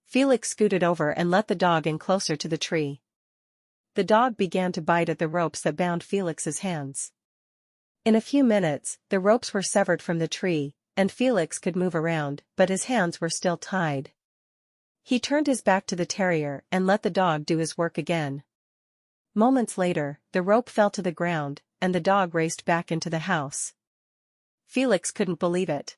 Felix scooted over and let the dog in closer to the tree. The dog began to bite at the ropes that bound Felix's hands. In a few minutes, the ropes were severed from the tree, and Felix could move around, but his hands were still tied. He turned his back to the terrier and let the dog do his work again. Moments later, the rope fell to the ground, and the dog raced back into the house. Felix couldn't believe it.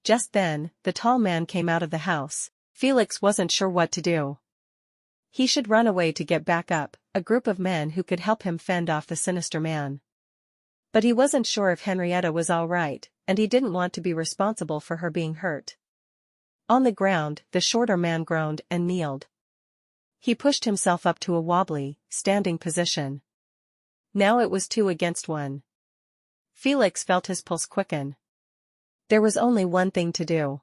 Just then, the tall man came out of the house. Felix wasn't sure what to do. He should run away to get back up, a group of men who could help him fend off the sinister man. But he wasn't sure if Henrietta was all right, and he didn't want to be responsible for her being hurt. On the ground, the shorter man groaned and kneeled. He pushed himself up to a wobbly, standing position. Now it was 2 against 1. Felix felt his pulse quicken. There was only one thing to do.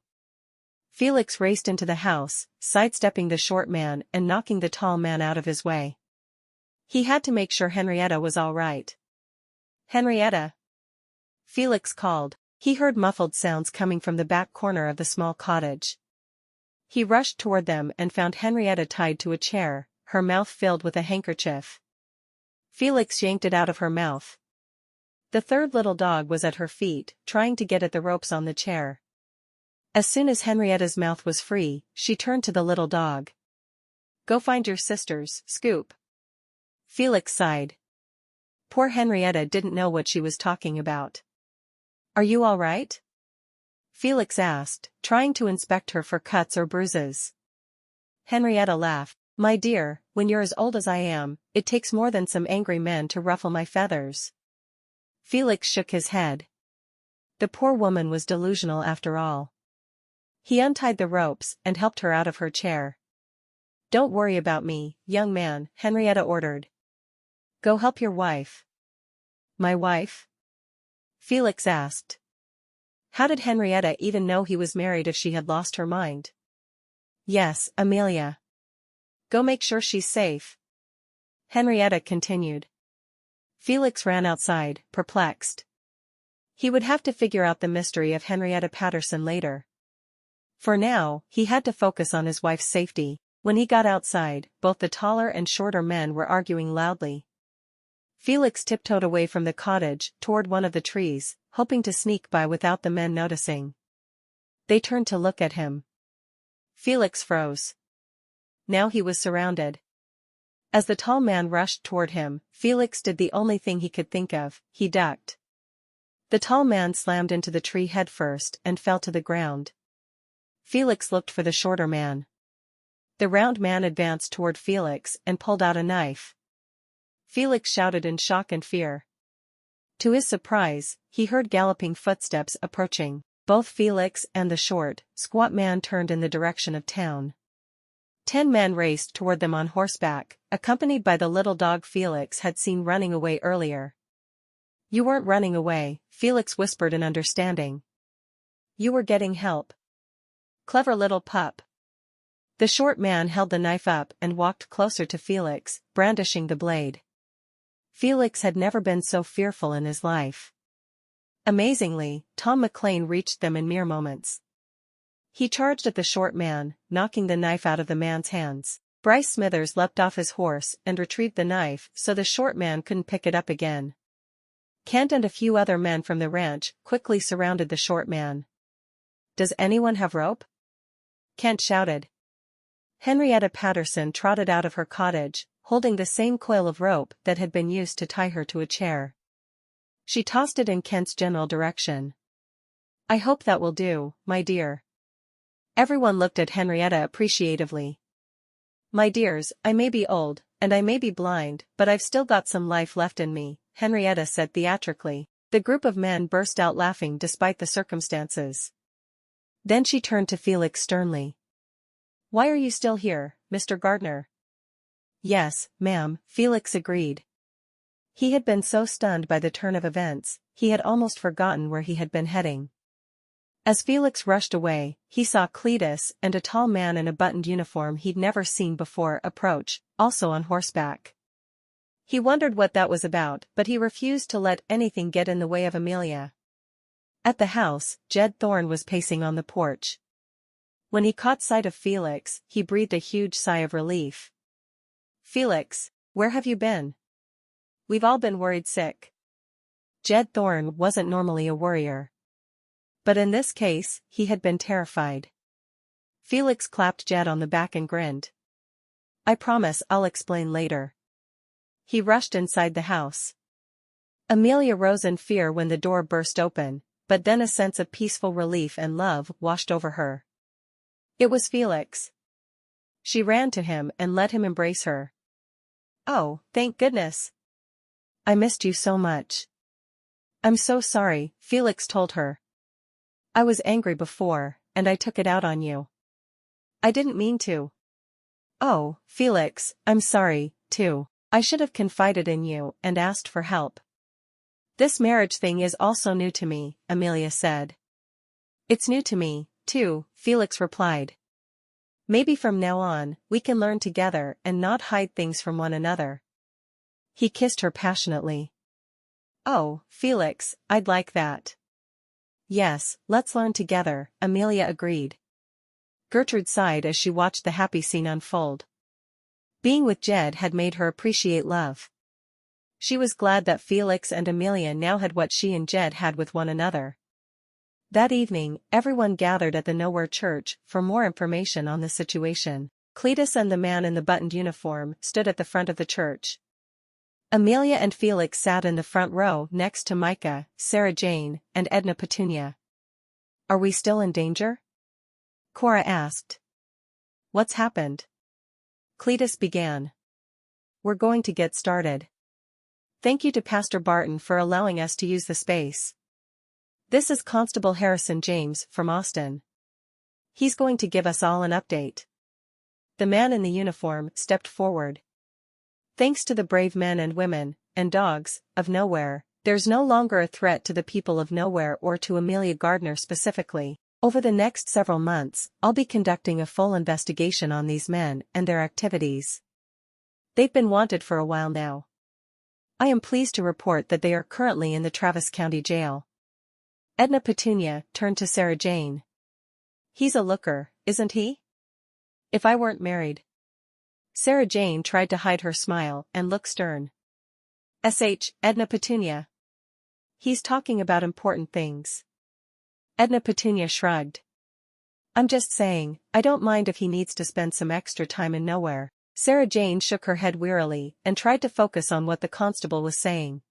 Felix raced into the house, sidestepping the short man and knocking the tall man out of his way. He had to make sure Henrietta was all right. "Henrietta!" Felix called. He heard muffled sounds coming from the back corner of the small cottage. He rushed toward them and found Henrietta tied to a chair, her mouth filled with a handkerchief. Felix yanked it out of her mouth. The third little dog was at her feet, trying to get at the ropes on the chair. As soon as Henrietta's mouth was free, she turned to the little dog. "Go find your sisters, Scoop." Felix sighed. Poor Henrietta didn't know what she was talking about. "Are you all right?" Felix asked, trying to inspect her for cuts or bruises. Henrietta laughed. "My dear, when you're as old as I am, it takes more than some angry men to ruffle my feathers." Felix shook his head. The poor woman was delusional after all. He untied the ropes and helped her out of her chair. "Don't worry about me, young man," Henrietta ordered. "Go help your wife." "My wife?" Felix asked. How did Henrietta even know he was married if she had lost her mind? "Yes, Amelia. Go make sure she's safe," Henrietta continued. Felix ran outside, perplexed. He would have to figure out the mystery of Henrietta Patterson later. For now, he had to focus on his wife's safety. When he got outside, both the taller and shorter men were arguing loudly. Felix tiptoed away from the cottage, toward one of the trees, hoping to sneak by without the men noticing. They turned to look at him. Felix froze. Now he was surrounded. As the tall man rushed toward him, Felix did the only thing he could think of: he ducked. The tall man slammed into the tree headfirst and fell to the ground. Felix looked for the shorter man. The round man advanced toward Felix and pulled out a knife. Felix shouted in shock and fear. To his surprise, he heard galloping footsteps approaching. Both Felix and the short, squat man turned in the direction of town. 10 men raced toward them on horseback, accompanied by the little dog Felix had seen running away earlier. "You weren't running away," Felix whispered in understanding. "You were getting help. Clever little pup." The short man held the knife up and walked closer to Felix, brandishing the blade. Felix had never been so fearful in his life. Amazingly, Tom McLean reached them in mere moments. He charged at the short man, knocking the knife out of the man's hands. Bryce Smithers leapt off his horse and retrieved the knife so the short man couldn't pick it up again. Kent and a few other men from the ranch quickly surrounded the short man. "Does anyone have rope?" Kent shouted. Henrietta Patterson trotted out of her cottage, holding the same coil of rope that had been used to tie her to a chair. She tossed it in Kent's general direction. "I hope that will do, my dear." Everyone looked at Henrietta appreciatively. "My dears, I may be old, and I may be blind, but I've still got some life left in me," Henrietta said theatrically. The group of men burst out laughing despite the circumstances. Then she turned to Felix sternly. "Why are you still here, Mr. Gardener?" "Yes, ma'am," Felix agreed. He had been so stunned by the turn of events, he had almost forgotten where he had been heading. As Felix rushed away, he saw Cletus and a tall man in a buttoned uniform he'd never seen before approach, also on horseback. He wondered what that was about, but he refused to let anything get in the way of Amelia. At the house, Jed Thorne was pacing on the porch. When he caught sight of Felix, he breathed a huge sigh of relief. "Felix, where have you been? We've all been worried sick." Jed Thorne wasn't normally a worrier. But in this case, he had been terrified. Felix clapped Jed on the back and grinned. "I promise I'll explain later." He rushed inside the house. Amelia rose in fear when the door burst open, but then a sense of peaceful relief and love washed over her. It was Felix. She ran to him and let him embrace her. "Oh, thank goodness. I missed you so much." "I'm so sorry," Felix told her. "I was angry before, and I took it out on you. I didn't mean to." "Oh, Felix, I'm sorry, too. I should have confided in you and asked for help." "This marriage thing is also new to me," Amelia said. "It's new to me, too," Felix replied. "Maybe from now on, we can learn together and not hide things from one another." He kissed her passionately. "Oh, Felix, I'd like that." "Yes, let's learn together," Amelia agreed. Gertrude sighed as she watched the happy scene unfold. Being with Jed had made her appreciate love. She was glad that Felix and Amelia now had what she and Jed had with one another. That evening, everyone gathered at the Nowhere Church for more information on the situation. Cletus and the man in the buttoned uniform stood at the front of the church. Amelia and Felix sat in the front row next to Micah, Sarah Jane, and Edna Petunia. "Are we still in danger?" Cora asked. "What's happened?" Cletus began. "We're going to get started. Thank you to Pastor Barton for allowing us to use the space. This is Constable Harrison James from Austin. He's going to give us all an update." The man in the uniform stepped forward. "Thanks to the brave men and women, and dogs, of Nowhere, there's no longer a threat to the people of Nowhere or to Amelia Gardner specifically. Over the next several months, I'll be conducting a full investigation on these men and their activities. They've been wanted for a while now. I am pleased to report that they are currently in the Travis County Jail." Edna Petunia turned to Sarah Jane. "He's a looker, isn't he? If I weren't married." Sarah Jane tried to hide her smile and look stern. Edna Petunia. "He's talking about important things." Edna Petunia shrugged. "I'm just saying, I don't mind if he needs to spend some extra time in Nowhere." Sarah Jane shook her head wearily and tried to focus on what the constable was saying.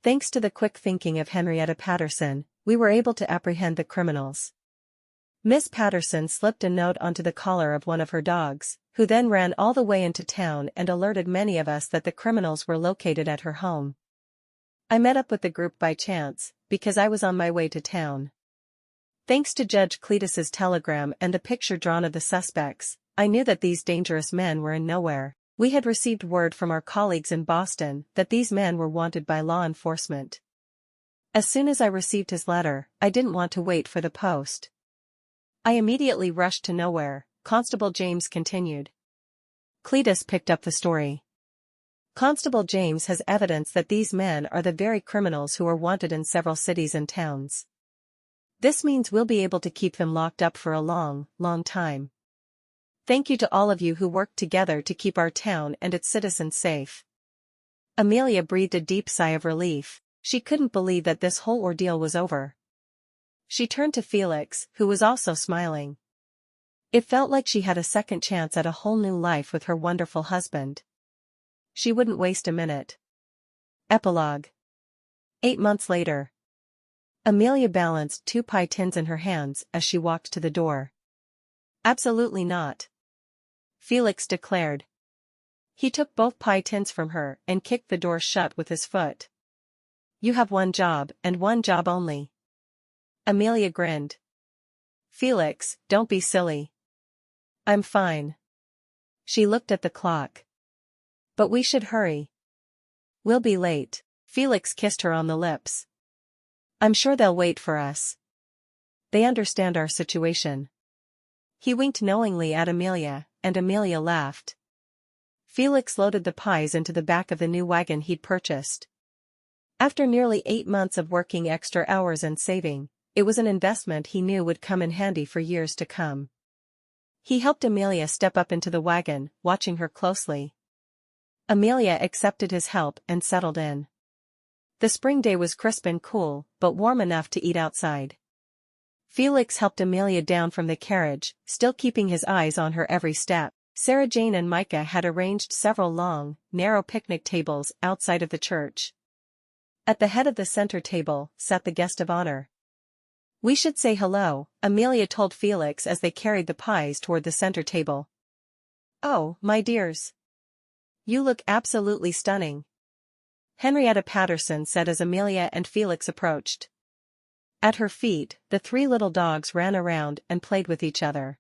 "Thanks to the quick thinking of Henrietta Patterson, we were able to apprehend the criminals." Miss Patterson slipped a note onto the collar of one of her dogs, who then ran all the way into town and alerted many of us that the criminals were located at her home. I met up with the group by chance, because I was on my way to town. Thanks to Judge Cletus's telegram and the picture drawn of the suspects, I knew that these dangerous men were in Nowhere. We had received word from our colleagues in Boston that these men were wanted by law enforcement. As soon as I received his letter, I didn't want to wait for the post. I immediately rushed to Nowhere, Constable James continued. Cletus picked up the story. Constable James has evidence that these men are the very criminals who are wanted in several cities and towns. This means we'll be able to keep them locked up for a long, long time. Thank you to all of you who worked together to keep our town and its citizens safe." Amelia breathed a deep sigh of relief. She couldn't believe that this whole ordeal was over. She turned to Felix, who was also smiling. It felt like she had a second chance at a whole new life with her wonderful husband. She wouldn't waste a minute. Epilogue. 8 months later. Amelia balanced 2 pie tins in her hands as she walked to the door. Absolutely not, Felix declared. He took both pie tins from her and kicked the door shut with his foot. You have one job and one job only. Amelia grinned. Felix, don't be silly. I'm fine. She looked at the clock. But we should hurry. We'll be late. Felix kissed her on the lips. I'm sure they'll wait for us. They understand our situation. He winked knowingly at Amelia, and Amelia laughed. Felix loaded the pies into the back of the new wagon he'd purchased. After nearly 8 months of working extra hours and saving, it was an investment he knew would come in handy for years to come. He helped Amelia step up into the wagon, watching her closely. Amelia accepted his help and settled in. The spring day was crisp and cool, but warm enough to eat outside. Felix helped Amelia down from the carriage, still keeping his eyes on her every step. Sarah Jane and Micah had arranged several long, narrow picnic tables outside of the church. At the head of the center table sat the guest of honor. We should say hello, Amelia told Felix as they carried the pies toward the center table. Oh, my dears. You look absolutely stunning, Henrietta Patterson said as Amelia and Felix approached. At her feet, the 3 little dogs ran around and played with each other.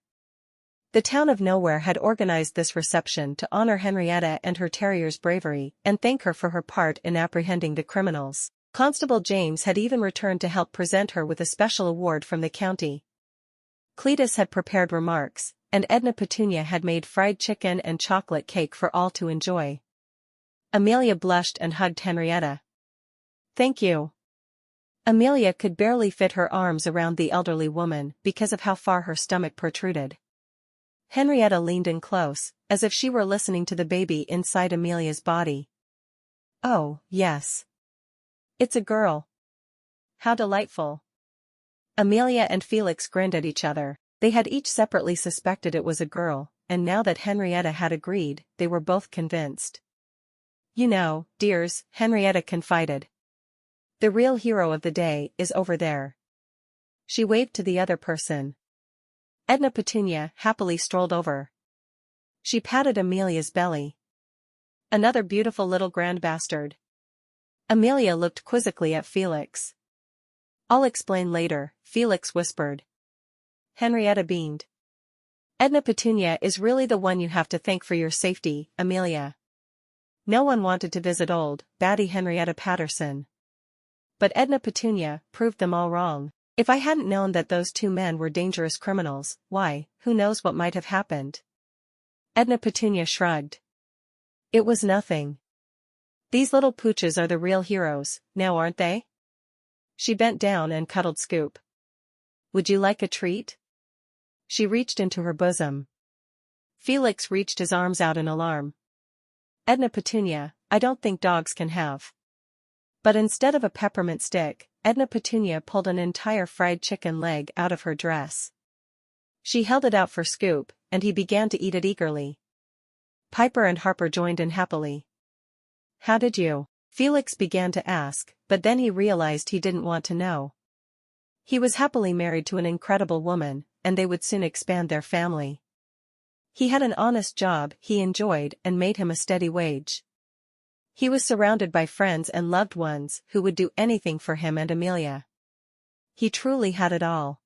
The town of Nowhere had organized this reception to honor Henrietta and her terrier's bravery and thank her for her part in apprehending the criminals. Constable James had even returned to help present her with a special award from the county. Cletus had prepared remarks, and Edna Petunia had made fried chicken and chocolate cake for all to enjoy. Amelia blushed and hugged Henrietta. Thank you. Amelia could barely fit her arms around the elderly woman because of how far her stomach protruded. Henrietta leaned in close, as if she were listening to the baby inside Amelia's body. Oh, yes. It's a girl. How delightful. Amelia and Felix grinned at each other. They had each separately suspected it was a girl, and now that Henrietta had agreed, they were both convinced. You know, dears, Henrietta confided. The real hero of the day is over there. She waved to the other person. Edna Petunia happily strolled over. She patted Amelia's belly. Another beautiful little grand bastard. Amelia looked quizzically at Felix. I'll explain later, Felix whispered. Henrietta beamed. Edna Petunia is really the one you have to thank for your safety, Amelia. No one wanted to visit old, batty Henrietta Patterson. But Edna Petunia proved them all wrong. If I hadn't known that those 2 men were dangerous criminals, why, who knows what might have happened? Edna Petunia shrugged. It was nothing. These little pooches are the real heroes, now aren't they? She bent down and cuddled Scoop. Would you like a treat? She reached into her bosom. Felix reached his arms out in alarm. Edna Petunia, I don't think dogs can have. But instead of a peppermint stick, Edna Petunia pulled an entire fried chicken leg out of her dress. She held it out for Scoop, and he began to eat it eagerly. Piper and Harper joined in happily. How did you? Felix began to ask, but then he realized he didn't want to know. He was happily married to an incredible woman, and they would soon expand their family. He had an honest job he enjoyed and made him a steady wage. He was surrounded by friends and loved ones who would do anything for him and Amelia. He truly had it all.